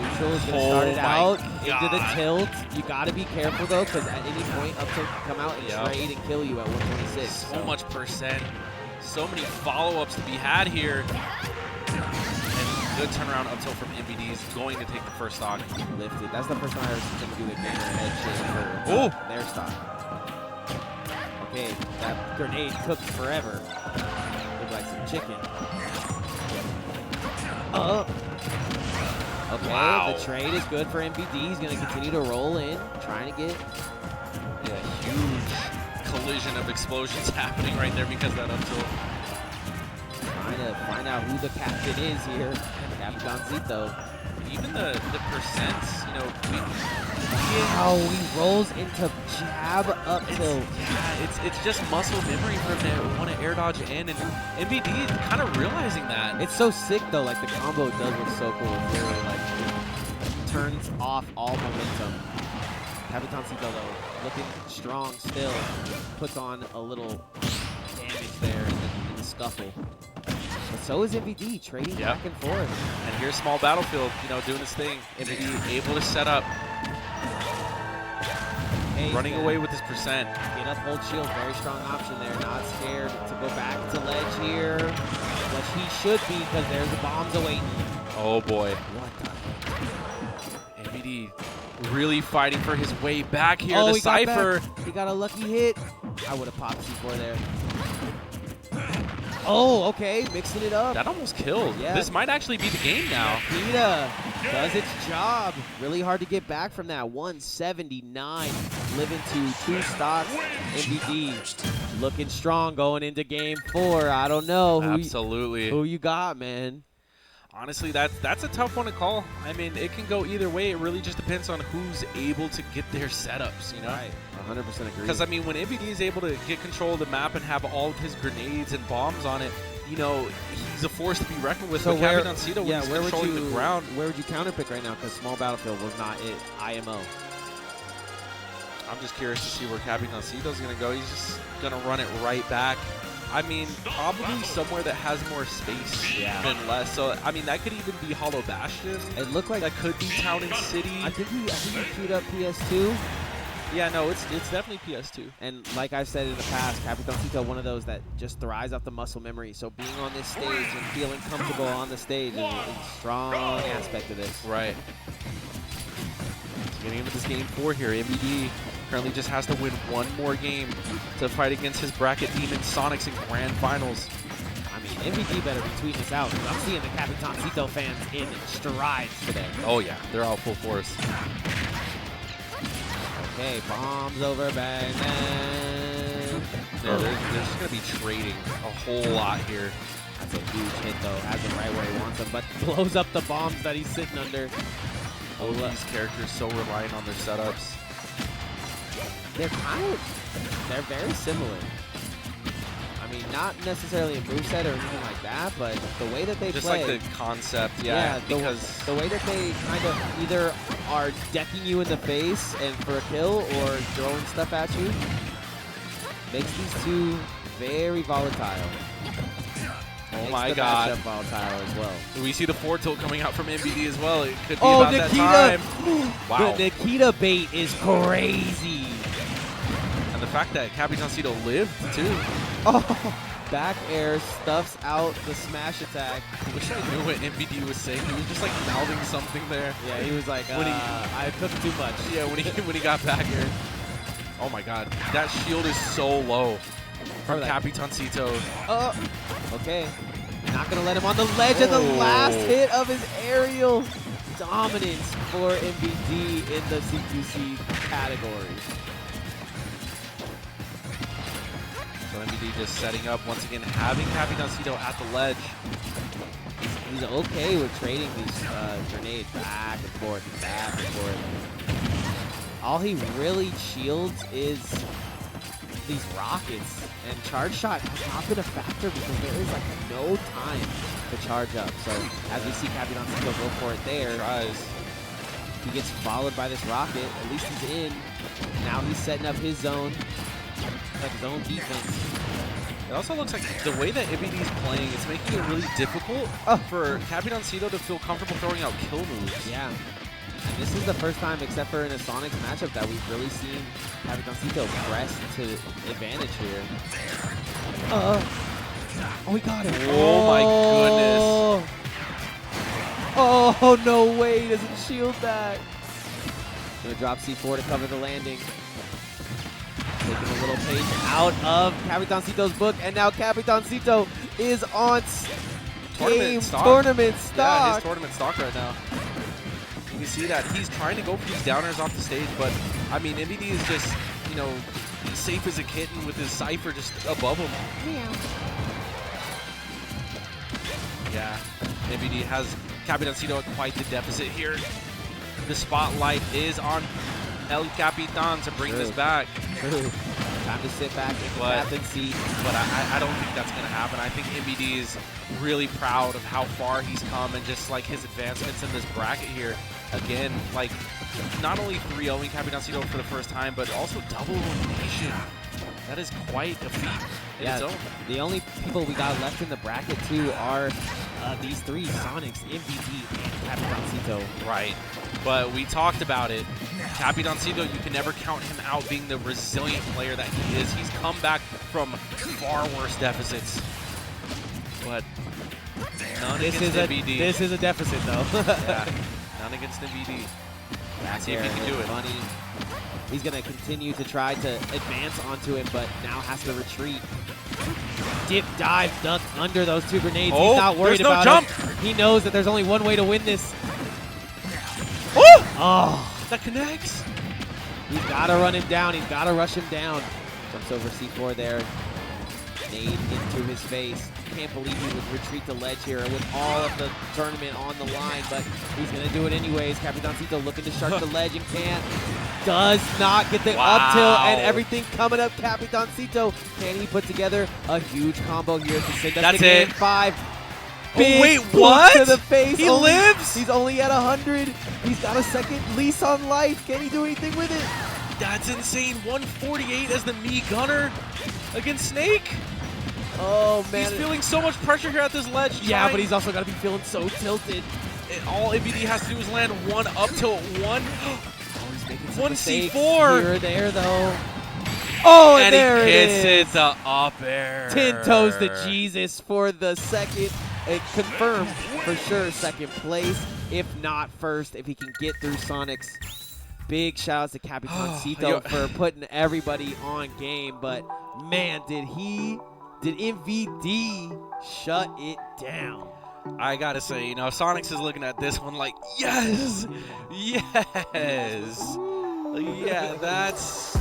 Neutral is gonna start it out into the tilt. You gotta be careful though, because at any point up tilt can come out and trade and kill you at 126. So much percent. So many follow-ups to be had here. And good turnaround up tilt from MVD is going to take the first stock. Lifted. That's the first time I ever seen him do the gamer head shit for their stock. Okay, that grenade cooked forever. Looked like some chicken. Okay, the trade is good for MVD. He's going to continue to roll in, trying to get a huge collision of explosions happening right there because of that up tilt. Trying to find out who the captain is here. Capitancito. Even the percents, you know. He rolls into jab up tilt. Yeah, it's just muscle memory for him to want to air dodge in, and MVD is kind of realizing that. It's so sick though, like the combo does look so cool. It really like it turns off all momentum. Capitancito though, looking strong still, puts on a little damage there in the scuffle. But so is MVD, trading back and forth. And here's small battlefield, you know, doing his thing. MVD able to set up. pace. Running away with his percent. Get up, hold shield. Very strong option there. Not scared to go back to ledge here. Which he should be because there's the bombs awaiting. Oh boy. What the heck? MVD really fighting for his way back here. Oh, The he got Cypher. back. He got a lucky hit. I would have popped C4 there. Oh, okay. Mixing it up. That almost killed. Yeah. This might actually be the game now. Nakita does its job. Really hard to get back from that. 179. Living to 2 stocks. MVD looking strong going into game 4. I don't know Absolutely. who you got, man. Honestly, that's a tough one to call. I mean, it can go either way. It really just depends on who's able to get their setups, you know? Right. 100% agree. Because, I mean, when MVD is able to get control of the map and have all of his grenades and bombs on it, you know, he's a force to be reckoned with. So but where, Capitancito, yeah, when where he's would controlling you the ground. Where would you counterpick right now? Because small battlefield was not it. IMO. I'm just curious to see where Capitancito's going to go. He's just going to run it right back. I mean, probably somewhere that has more space than less. So, I mean, that could even be Hollow Bastion. It looked like that could be Town and City. I think he queued up PS2. Yeah, no, it's definitely PS2. And like I've said in the past, Capitancito, one of those that just thrives off the muscle memory. So being on this stage and feeling comfortable on the stage is a strong aspect of this. Right. Getting into this game 4 here, MVD currently just has to win one more game to fight against his bracket demon Sonix in grand finals. I mean, MVD better be tweeting this out because I'm seeing the Capitancito fans in strides today. Oh yeah, they're all full force. Okay, bombs over bang. Yeah, they're just going to be trading a whole lot here. That's a huge hit though. Has him right where he wants him, but blows up the bombs that he's sitting under. Oh, these characters so reliant on their setups. They're very similar. I mean, not necessarily a moveset or anything like that, but the way that they just play. Just like the concept, yeah. Because the way that they kind of either are decking you in the face and for a kill or throwing stuff at you makes these two very volatile. Oh my God. Volatile as well. We see the 4-tilt coming out from MVD as well. It could be about that time. Wow. The Nakita bait is crazy. And the fact that Capitancito lived, too. Oh, back air stuffs out the smash attack. I wish I knew what MVD was saying. He was just like mouthing something there. Yeah, he was like, I took too much. Yeah, when he got back air. Oh my God. That shield is so low from Capitancito. Okay. Not going to let him on the ledge of the last hit of his aerial. Dominance for MVD in the C2C category. So MVD just setting up once again, having Capitancito at the ledge. He's okay with trading these grenades back and forth, back and forth. All he really shields is these rockets, and charge shot has not been a factor because there is like no time to charge up. So as we see Capitancito go for it there, he gets followed by this rocket. At least he's in. Now he's setting up his zone, like his own defense. It also looks like the way that MVD is playing, it's making it really difficult for Capitancito to feel comfortable throwing out kill moves. Yeah. And this is the first time, except for in a Sonix matchup, that we've really seen Capitancito press to advantage here. Oh, he got it. Oh my goodness. Oh, no way. He doesn't shield that. Gonna drop C4 to cover the landing. Taking a little page out of Capitancito's book, and now Capitancito is on tournament stock. Yeah, his tournament stock right now. You see that he's trying to go for these downers off the stage, but I mean, MVD is just, you know, safe as a kitten with his Cypher just above him. Yeah, MVD has Capitancito at quite the deficit here. The spotlight is on El Capitan to bring this back. Time to sit back in the captain's seat. But I don't think that's going to happen. I think MVD is really proud of how far he's come and just like his advancements in this bracket here. Again, like not only 3-0ing Capitancito for the first time, but also double elimination. That is quite a feat in its own. The only people we got left in the bracket too are these three: Sonix, MVD, and Capitancito. Right. But we talked about it. Capitancito, you can never count him out being the resilient player that he is. He's come back from far worse deficits. But none against MVD. This is a deficit, though. Yeah, none against MVD. Back See if he can do it. Funny. He's going to continue to try to advance onto him, but now has to retreat. Dip, dive, duck under those two grenades. Oh, he's not worried there's no about jump. it. He knows that there's only one way to win this. Oh! Oh, That connects. he's got to run him down. He's got to rush him down. Jumps over C4 there. Nade into his face. Can't believe he would retreat the ledge here with all of the tournament on the line, but he's going to do it anyways. Capitancito looking to shark the ledge and can't. Does not get the up tilt and everything coming up. Capitancito, can he put together a huge combo here to send us to game 5? Big wait, boot what? To the face. He lives? He's only at 100. He's got a second lease on life. Can he do anything with it? That's insane. 148 as the me gunner against Snake. Oh, man. He's feeling so much pressure here at this ledge. Yeah, but he's also got to be feeling so tilted. All MVD has to do is land one up tilt, one. He's making some One mistakes C4. here or there, though. Oh, and there he it gets is. it, the up air. 10 toes to Jesus for the second. It confirmed for sure second place, if not first, if he can get through Sonix. Big shout outs to Capitancito for putting everybody on game, but man, did MVD shut it down. I gotta say, Sonix is looking at this one like, yes, yes. Yeah, that's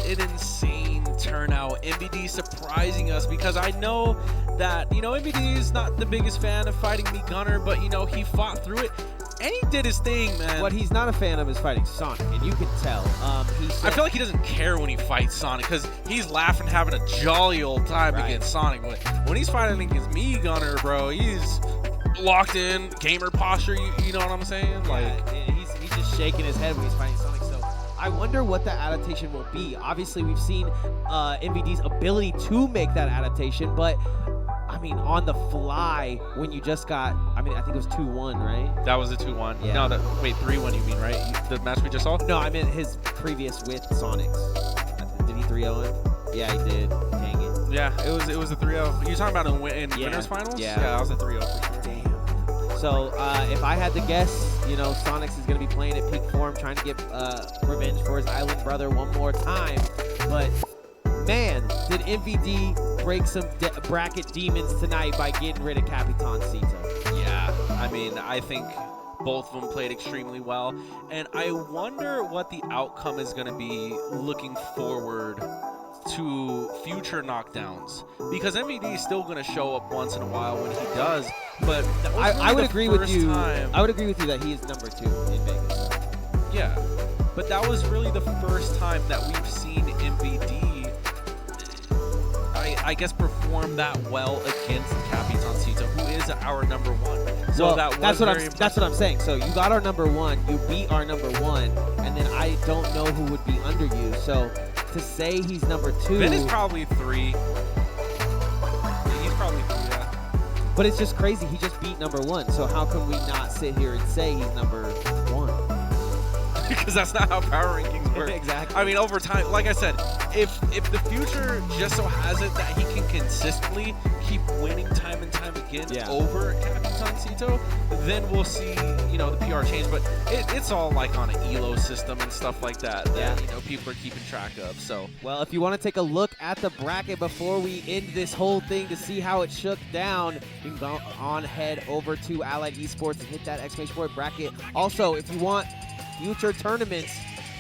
an insane turnout. MVD surprising us because I know that, MVD is not the biggest fan of fighting me gunner, but, he fought through it. And he did his thing, man. What he's not a fan of is fighting Sonic, and you can tell. I feel like he doesn't care when he fights Sonic because he's laughing, having a jolly old time against Sonic. But when he's fighting against me gunner, bro, he's locked in, gamer posture. You know what I'm saying? Like he's just shaking his head when he's fighting Sonic. So I wonder what the adaptation will be. Obviously, we've seen MVD's ability to make that adaptation, but I mean, on the fly, when you just got, I think it was 2-1, right? That was a 2-1. Yeah. No, wait, 3-1 you mean, right? The match we just saw? No, I meant his previous with Sonix. Did he 3-0 him? Yeah, he did. Dang it. Yeah, it was a 3-0. You talking about in winners finals? Yeah. Yeah, that was a 3-0 for sure. Damn. So, if I had to guess, Sonix is going to be playing at peak form, trying to get revenge for his island brother one more time. But man, did MVD break some bracket demons tonight by getting rid of Capitancito. Yeah, I think both of them played extremely well. And I wonder what the outcome is going to be looking forward to future knockdowns. Because MVD is still going to show up once in a while when he does. But that was I would agree with you. Time. I would agree with you that he is number 2 in Vegas. Yeah, but that was really the first time that we've seen MVD I guess perform that well against Capitancito, who is our number 1. So that's what I'm saying. So you got our number 1, you beat our number 1, and then I don't know who would be under you. So to say he's number 2, Ben is probably 3. He's probably 3. Yeah. But it's just crazy. He just beat number 1. So how can we not sit here and say he's number 1? Because that's not how power rankings work. Exactly. Over time, like I said, if the future just so has it that he can consistently keep winning time and time again over Capitancito, then we'll see, the PR change. But it's all like on an ELO system and stuff like that people are keeping track of. So, well, if you want to take a look at the bracket before we end this whole thing to see how it shook down, you can go on head over to Allied Esports and hit that exclamation point bracket. Also, if you want future tournaments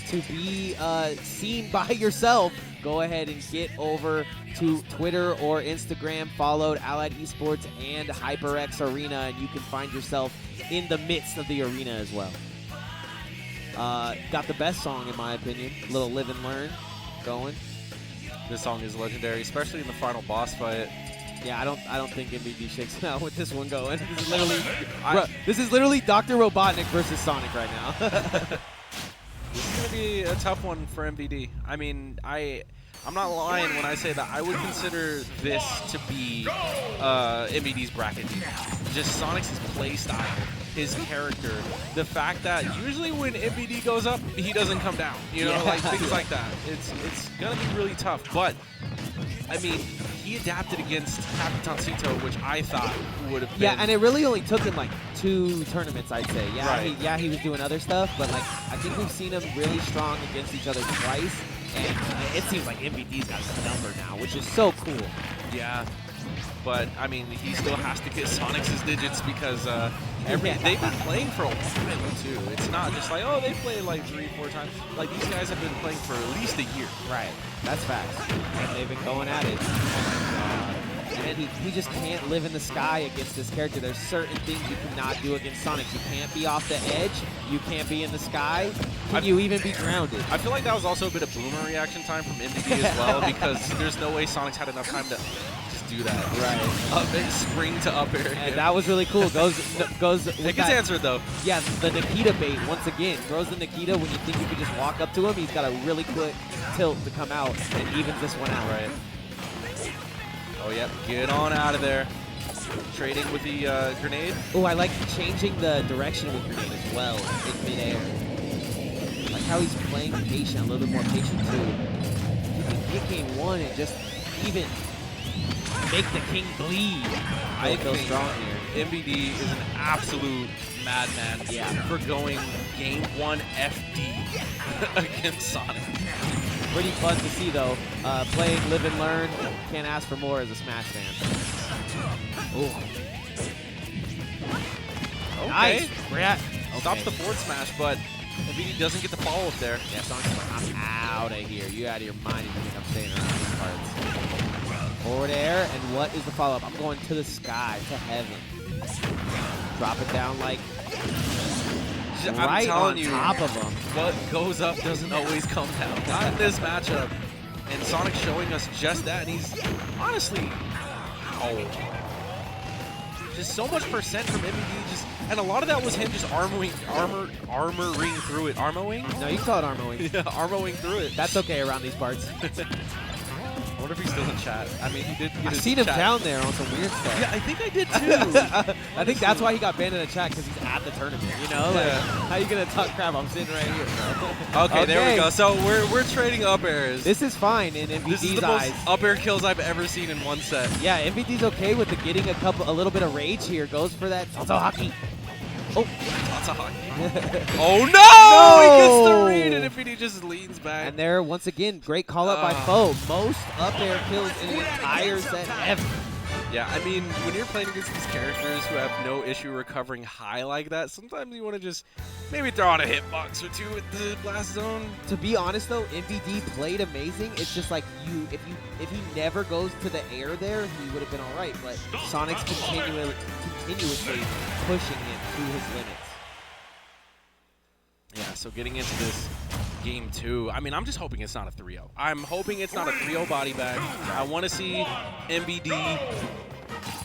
to be seen by yourself, go ahead and get over to Twitter or Instagram, followed Allied Esports and HyperX Arena, and you can find yourself in the midst of the arena as well. Got the best song in my opinion, little Live and Learn going. This song is legendary, especially in the final boss fight. Yeah, I don't think MVD shakes out with this one going. This is literally Dr. Robotnik versus Sonic right now. This is going to be a tough one for MVD. I'm not lying when I say that I would consider this to be MVD's bracket. Just Sonic's play style his character. The fact that usually when MVD goes up, he doesn't come down. You know, like things like that. It's gonna be really tough. But I mean, he adapted against Capitancito, which I thought would have been. Yeah, and it really only took him like 2 tournaments, I'd say. Yeah, Right. he was doing other stuff, but like I think we've seen him really strong against each other twice, and it seems like MVD's got his number now, which is so cool. Yeah. But, I mean, he still has to get Sonix's digits because they've been playing for a while, too. It's not just like, oh, they played like 3-4 times. Like, these guys have been playing for at least a year. Right. That's facts. And they've been going at it. And he just can't live in the sky against this character. There's certain things you cannot do against Sonix. You can't be off the edge. You can't be in the sky. Can you even be grounded? I feel like that was also a bit of boomer reaction time from MVD as well because there's no way Sonix had enough time to just do that. Right. Up and spring to up air. And that was really cool. Goes It gets answered, though. Yeah, the Nikita bait, once again. Throws the Nikita when you think you could just walk up to him. He's got a really quick tilt to come out and evens this one out. Right. Oh, yep. Get on out of there. Trading with the grenade. Oh, I like changing the direction with grenade as well in midair. Like how he's playing patient, a little bit more patient too. You can get game 1 and just even make the king bleed. I feel strong here. MVD is an absolute madman for going game 1 FD against Sonic. Pretty fun to see though. Playing Live and Learn, can't ask for more as a Smash fan. Ooh. Okay. Nice. Stops the forward smash, but MVD doesn't get the follow-up there. Yeah, Sonic's like, I'm out of here. You out of your mind if you think I'm staying around these parts. Forward air, and what is the follow-up? I'm going to the sky, to heaven. Drop it down like I'm telling you, top of him. What goes up doesn't always come down. Not in this matchup. And Sonic showing us just that, and he's honestly, just so much percent from MVD, and a lot of that was him just armoring through it. Armoing? No, you call it armoing. Yeah, armoing through it. That's okay around these parts. I wonder if he's still in chat. I mean, he did get I've seen him down there on some weird stuff. Yeah, I think I did too. I think that's why he got banned in the chat, because he's at the tournament. You know, like, how you gonna talk crap? I'm sitting right here, bro. Okay, there we go. So we're trading up airs. This is fine in MVD's This is the eyes. most up air kills I've ever seen in one set. Yeah, MVD's okay with the getting a little bit of rage here. Goes for that Salto Hockey. Oh, lots of hockey. Oh no! He gets the read, and MVD just leans back. And there, once again, great call up by Foe. Most up air kills in an entire set ever. Yeah, I mean, when you're playing against these characters who have no issue recovering high like that, sometimes you want to just maybe throw out a hitbox or two with the blast zone. To be honest, though, MVD played amazing. It's just like if he never goes to the air there, he would have been all right. But Sonic's continuously pushing him to his limits. Yeah, so getting into this game 2, I mean, I'm just hoping it's not a 3-0. I'm hoping it's not a 3-0 body bag. I want to see MVD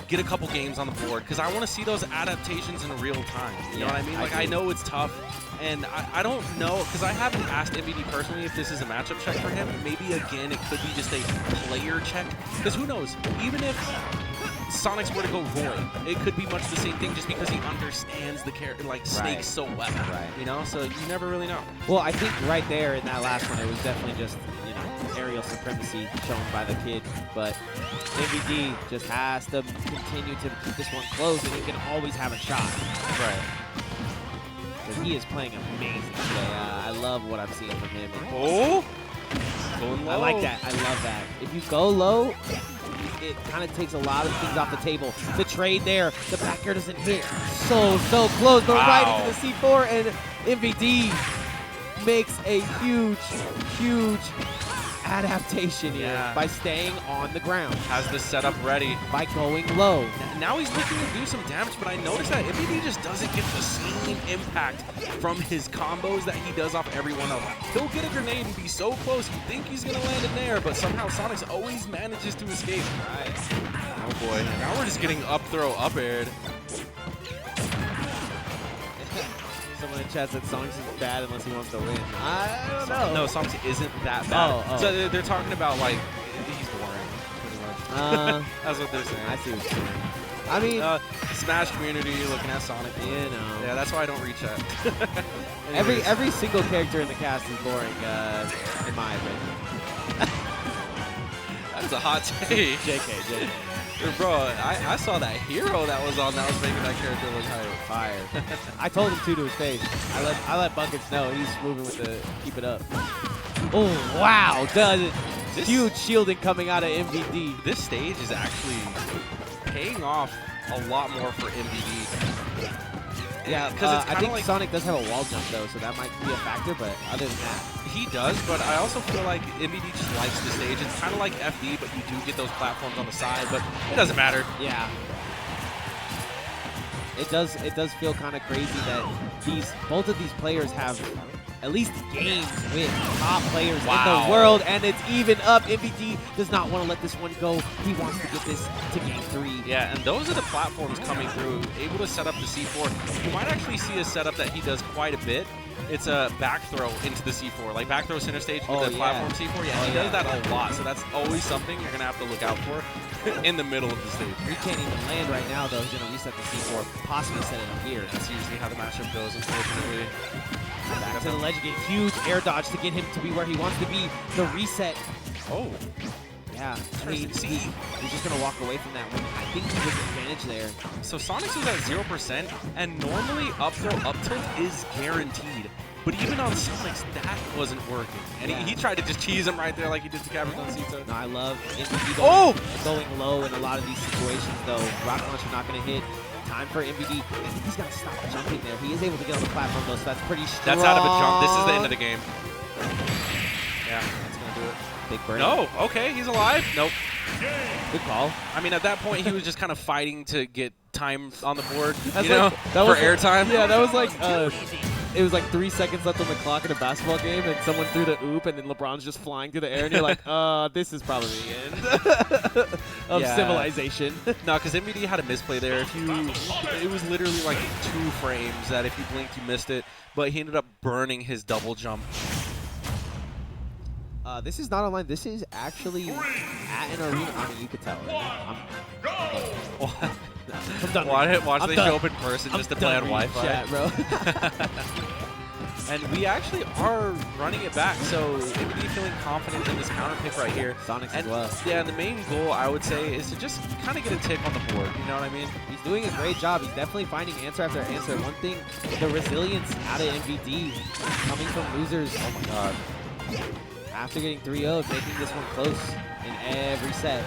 get a couple games on the board because I want to see those adaptations in real time. You know what I mean? Like, I know it's tough, and I don't know, because I haven't asked MVD personally if this is a matchup check for him. Maybe, again, it could be just a player check, because who knows? Even if Sonix were to go void, it could be much the same thing just because he understands the character, like Snake, so well. Right. You know, so you never really know. Well, I think right there in that last one, it was definitely just, you know, aerial supremacy shown by the kid. But MVD just has to continue to keep this one close, and he can always have a shot. Right. Because he is playing amazing today. I love what I'm seeing from him. Oh! Going low. I like that. I love that. If you go low, it kind of takes a lot of things off the table. The trade there, the back air doesn't hit. So close, but right into the C4, and MVD makes a huge adaptation here by staying on the ground. Has the setup ready. By going low. Now he's looking to do some damage, but I noticed that MVD just doesn't get the same impact from his combos that he does off everyone else. He'll get a grenade and be so close, you think he's going to land in there, but somehow Sonix always manages to escape. Right. Oh boy, now we're just getting up throw, up aired. Someone in chat said Sonix is bad unless he wants to win. I don't know. No, Sonix isn't that bad. Oh. So they're talking about, like, he's boring, pretty much. That's what they're saying. I see what you're saying. I mean, Smash community looking at Sonic. you know. Yeah, that's why I don't reach that. Every single character in the cast is boring, in my opinion. That's a hot take. JK. Bro, I saw that hero that was on that was making that character look Fire. I told him to his face. I let Buckets know he's moving with the keep it up. Oh wow, This- huge shielding coming out of MVD. This stage is actually paying off a lot more for MVD. Yeah, because I think Sonic does have a wall jump though, so that might be a factor. But other than that, he does, but I also feel like MVD just likes the stage. It's kind of like FD, but you do get those platforms on the side, but it doesn't matter. yeah. It does feel kind of crazy that both of these players have at least games with top players in the world, and it's even up. MVD does not want to let this one go. He wants to get this to game 3. Yeah, and those are the platforms coming through, able to set up the C4. You might actually see a setup that he does quite a bit. It's a back throw into the C4, like back throw center stage with the platform C4. Yeah, he does that a lot, so that's always something you're going to have to look out for in the middle of the stage. He can't even land right now, though. He's going to reset the C4, possibly set it up here. That's usually how the matchup goes, unfortunately. Back to the ledge again. Huge air dodge to get him to be where he wants to be. The reset. Oh. Yeah. He's just going to walk away from that one. I think he was advantage there. So Sonix was at 0%, and normally up throw up tilt is guaranteed. But even on Sonix, that wasn't working. And he tried to just cheese him right there like he did to Capitancito. No, I love MVD going low in a lot of these situations, though. Rocket launcher not going to hit. Time for MVD. I think he's got to stop jumping there. He is able to get on the platform, though, so that's pretty strong. That's out of a jump. This is the end of the game. Yeah, that's going to do it. Big burn. No, okay, he's alive. Nope. Good call. I mean, at that point, he was just kind of fighting to get time on the board, That's you know, that for was airtime. Yeah, that was like, it was like 3 seconds left on the clock in a basketball game, and someone threw the oop, and then LeBron's just flying through the air, and you're like, this is probably the end of civilization. No, because MVD had a misplay there. It was literally like 2 frames that if you blinked, you missed it. But he ended up burning his double jump. This is not online. This is actually at an arena. I mean, you could tell. Right? I'm done. Watch they show up in person just to play on Wi-Fi. Chat, bro. And we actually are running it back, so MVD feeling confident in this counter pick right here. Sonix as well. Yeah, and the main goal, I would say, is to just kind of get a tick on the board. You know what I mean? He's doing a great job. He's definitely finding answer after answer. One thing, the resilience out of MVD coming from losers. Oh my god. After getting 3-0'd, making this one close in every set.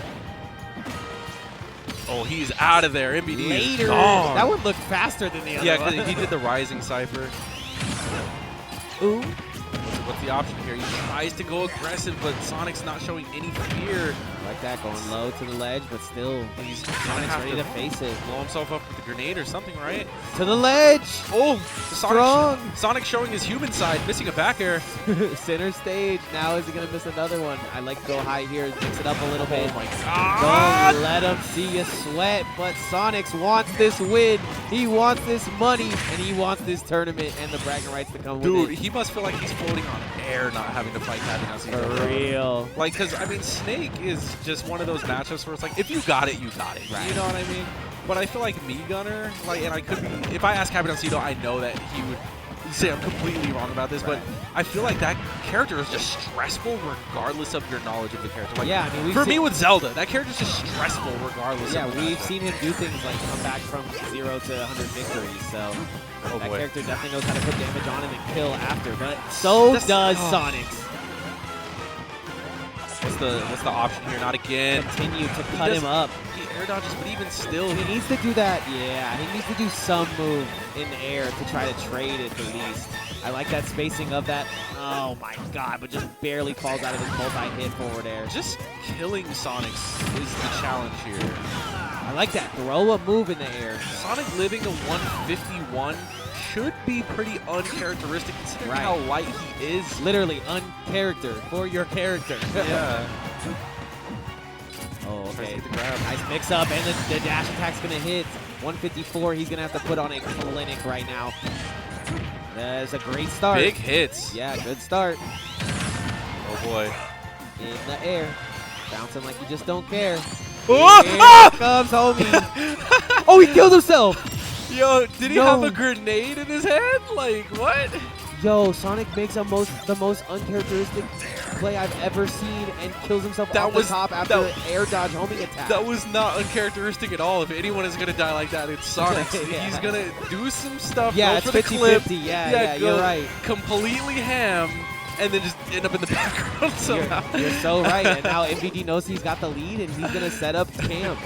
Oh, he's out of there. MVD Later. is gone. That would look faster than the other Yeah, one. because he did the Rising Cypher. Ooh. What's the option here? He tries to go aggressive, but Sonic's not showing any fear. Like that, going low to the ledge, but still, He's Sonic's ready to face it. blow himself up with a grenade or something, right? To the ledge! Oh, Strong! Sonic showing his human side, missing a back air. Center stage. Now is he going to miss another one? I like to go high here and mix it up a little bit. Oh my god! Don't let him see you sweat, but Sonix wants this win. He wants this money, and he wants this tournament and the bragging rights to come Dude, with it. he must feel like he's floating on air not having to fight Capitancito. For real. Like, because, I mean, Snake is just one of those matchups where it's like, if you got it, you got it. Right. You know what I mean? But I feel like me Gunner, like, and I could be, if I asked Capitancito, I know that he would say I'm completely wrong about this, but I feel like that character is just stressful regardless of your knowledge of the character. Like, Yeah, I mean, for me with Zelda, that character's just stressful regardless Yeah, of the we've matchup. seen him do things like come back from 0 to 100 victories, so Oh that boy. character definitely knows how to put damage on him and kill after, but so does Sonix. What's the option here? Not again. Continue to cut him up. He air dodges, but even still, He needs to do that, yeah, he needs to do some move in the air to try to trade it at least. I like that spacing of that. Oh my god, but just barely falls out of his multi-hit forward air. just killing Sonix is the challenge here. I like that. Throw a move in the air. Sonic living to 151 should be pretty uncharacteristic considering Right. how light he is. Literally, uncharacter for your character. Yeah. Oh, Tries to okay. get the grab. Nice mix up, and the dash attack's gonna hit. 154, he's gonna have to put on a clinic right now. That's a great start. Big hits. Yeah, good start. Oh boy. In the air. Bouncing like you just don't care. Here comes homie. Oh, he killed himself. Yo, did he No. have a grenade in his hand? Like, what? Yo, Sonic makes the most uncharacteristic play I've ever seen and kills himself That off was- the top after an air dodge homing attack. That was not uncharacteristic at all. If anyone is going to die like that, it's Sonic. Yeah. He's going to do some stuff, yeah, go it's for the clip. 50-50. Yeah, go you're right. completely ham, and then just end up in the background somehow. You're so right. And now MVD knows he's got the lead, and he's going to set up camp.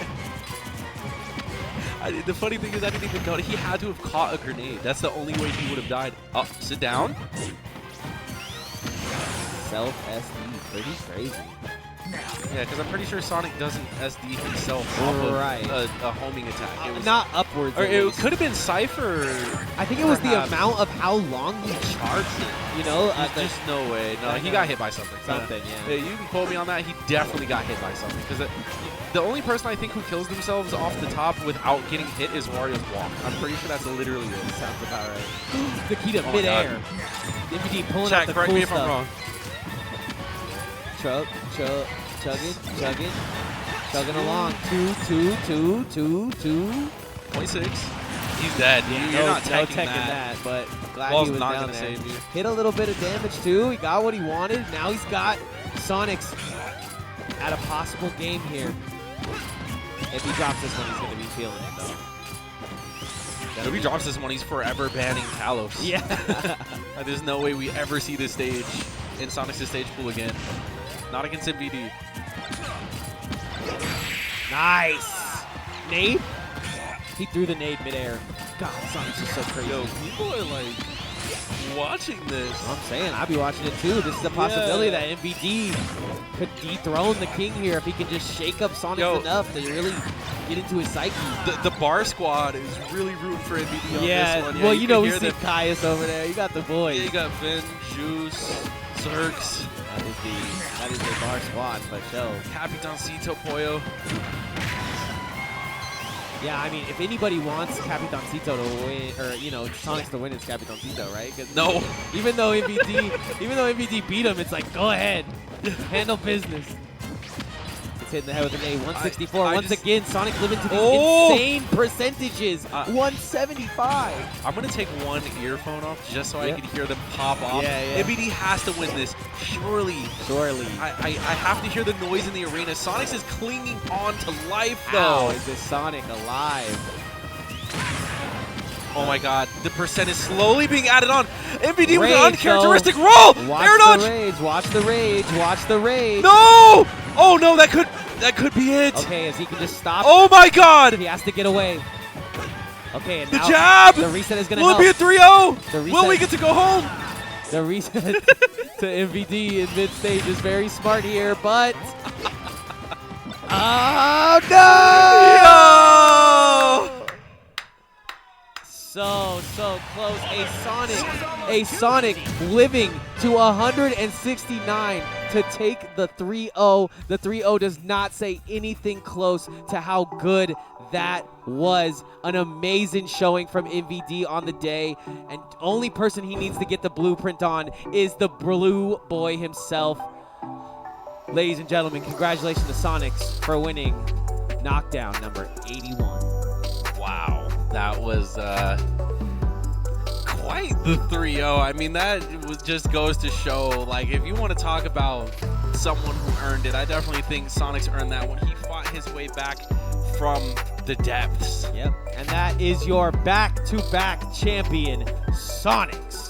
The funny thing is I didn't even know he had to have caught a grenade. That's the only way he would have died. Oh, sit down. Self-SD, pretty crazy. Yeah, because I'm pretty sure Sonic doesn't SD himself off of Right. a homing attack. It was, Not upwards. or at it least. could have been Cypher. I think it was the perhaps. amount of how long he charged it. You know, There's no way. No, he got hit by something. Something, yeah. You can quote me on that. He definitely got hit by something. Because the only person I think who kills themselves off the top without getting hit is Wario's walk. I'm pretty sure that's literally it. Sounds about right. Nikita Oh my midair. MVD pulling out Check, the correct cool me if stuff. I'm wrong. Chugging along. 2. 26. He's dead. You're not teching that. but glad Ball's he was not down gonna there. save you. Hit a little bit of damage too. He got what he wanted. Now he's got Sonix at a possible game here. If he drops this one, he's going to be feeling it though. If he drops this one, he's forever banning Talos. Yeah. There's no way we ever see this stage in Sonic's stage pool again. Not against MVD. Nice. Nade? He threw the nade midair. God, Sonix is so crazy. Yo, people are like watching this. I'm saying, I'll be watching it too. This is a possibility that MVD could dethrone the king here if he can just shake up Sonix enough to really get into his psyche. The bar squad is really rooting for MVD on this one. Well, you know, we can see hear them. Caius over there. You got the boys. Yeah, you got Vin, Juice, Zerx, That is the bar squad for sure. Capitancito, Pollo. Yeah, I mean, if anybody wants Capitancito to win, or you know, Sonix to win, it's Capitancito, right? 'Cause No. Even though MVD beat him, it's like, go ahead, handle business. It's hitting the head with an A. 164. Once again, Sonic living to these insane percentages. 175. I'm going to take one earphone off just so I can hear them pop off. Yeah. MVD has to win this. Surely. I have to hear the noise in the arena. Sonix is clinging on to life, though. Ow, is this Sonic alive? Oh my god, the percent is slowly being added on. MVD with Rage, an uncharacteristic roll! Air dodge! Watch the rage. No! Oh no, that could be it. Okay, as he can just stop. Oh my god! He has to get away. Okay, and The now jab! the reset is going to Will help. it be a 3-0? The Will we reset- get to go home? The reset to MVD in mid-stage is very smart here, but... Oh, no! Yo! So close. A Sonic living to 169 to take the 3-0. The 3-0 does not say anything close to how good that was. An amazing showing from MVD on the day. And only person he needs to get the blueprint on is the blue boy himself. Ladies and gentlemen, congratulations to Sonix for winning Knockdown number 81. Wow, that was quite the 3-0. I mean, that just goes to show, like, if you want to talk about someone who earned it, I definitely think Sonix earned that when he fought his way back from the depths. Yep, and that is your back-to-back champion, Sonix.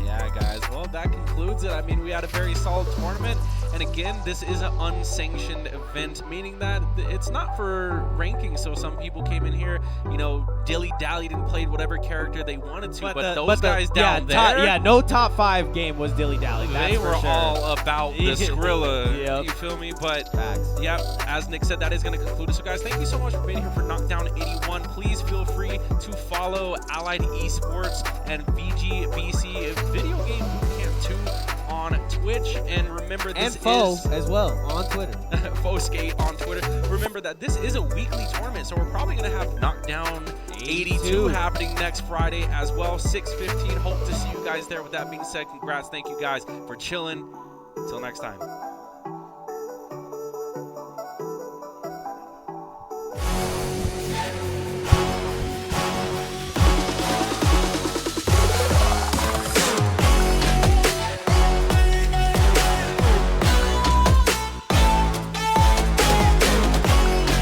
Yeah, guys, well, that concludes it. I mean, we had a very solid tournament. And again, this is an unsanctioned event, meaning that it's not for ranking. So some people came in here, you know, dilly-dallied and played whatever character they wanted to. But those guys down there, no top 5 game was dilly-dally. they were all about the Skrilla. Yep. You feel me? But Facts. yeah, as Nick said, that is going to conclude it. So guys, thank you so much for being here for Knockdown 81. Please feel free to follow Allied Esports and VGBC Video Game Bootcamp 2 on Twitch, and remember this and Foe is as well on Twitter. Foeskate on Twitter. Remember that this is a weekly tournament, so we're probably going to have Knockdown 82 happening next Friday as well, 6:15. Hope to see you guys there. With that being said, congrats. Thank you guys for chilling. Until next time.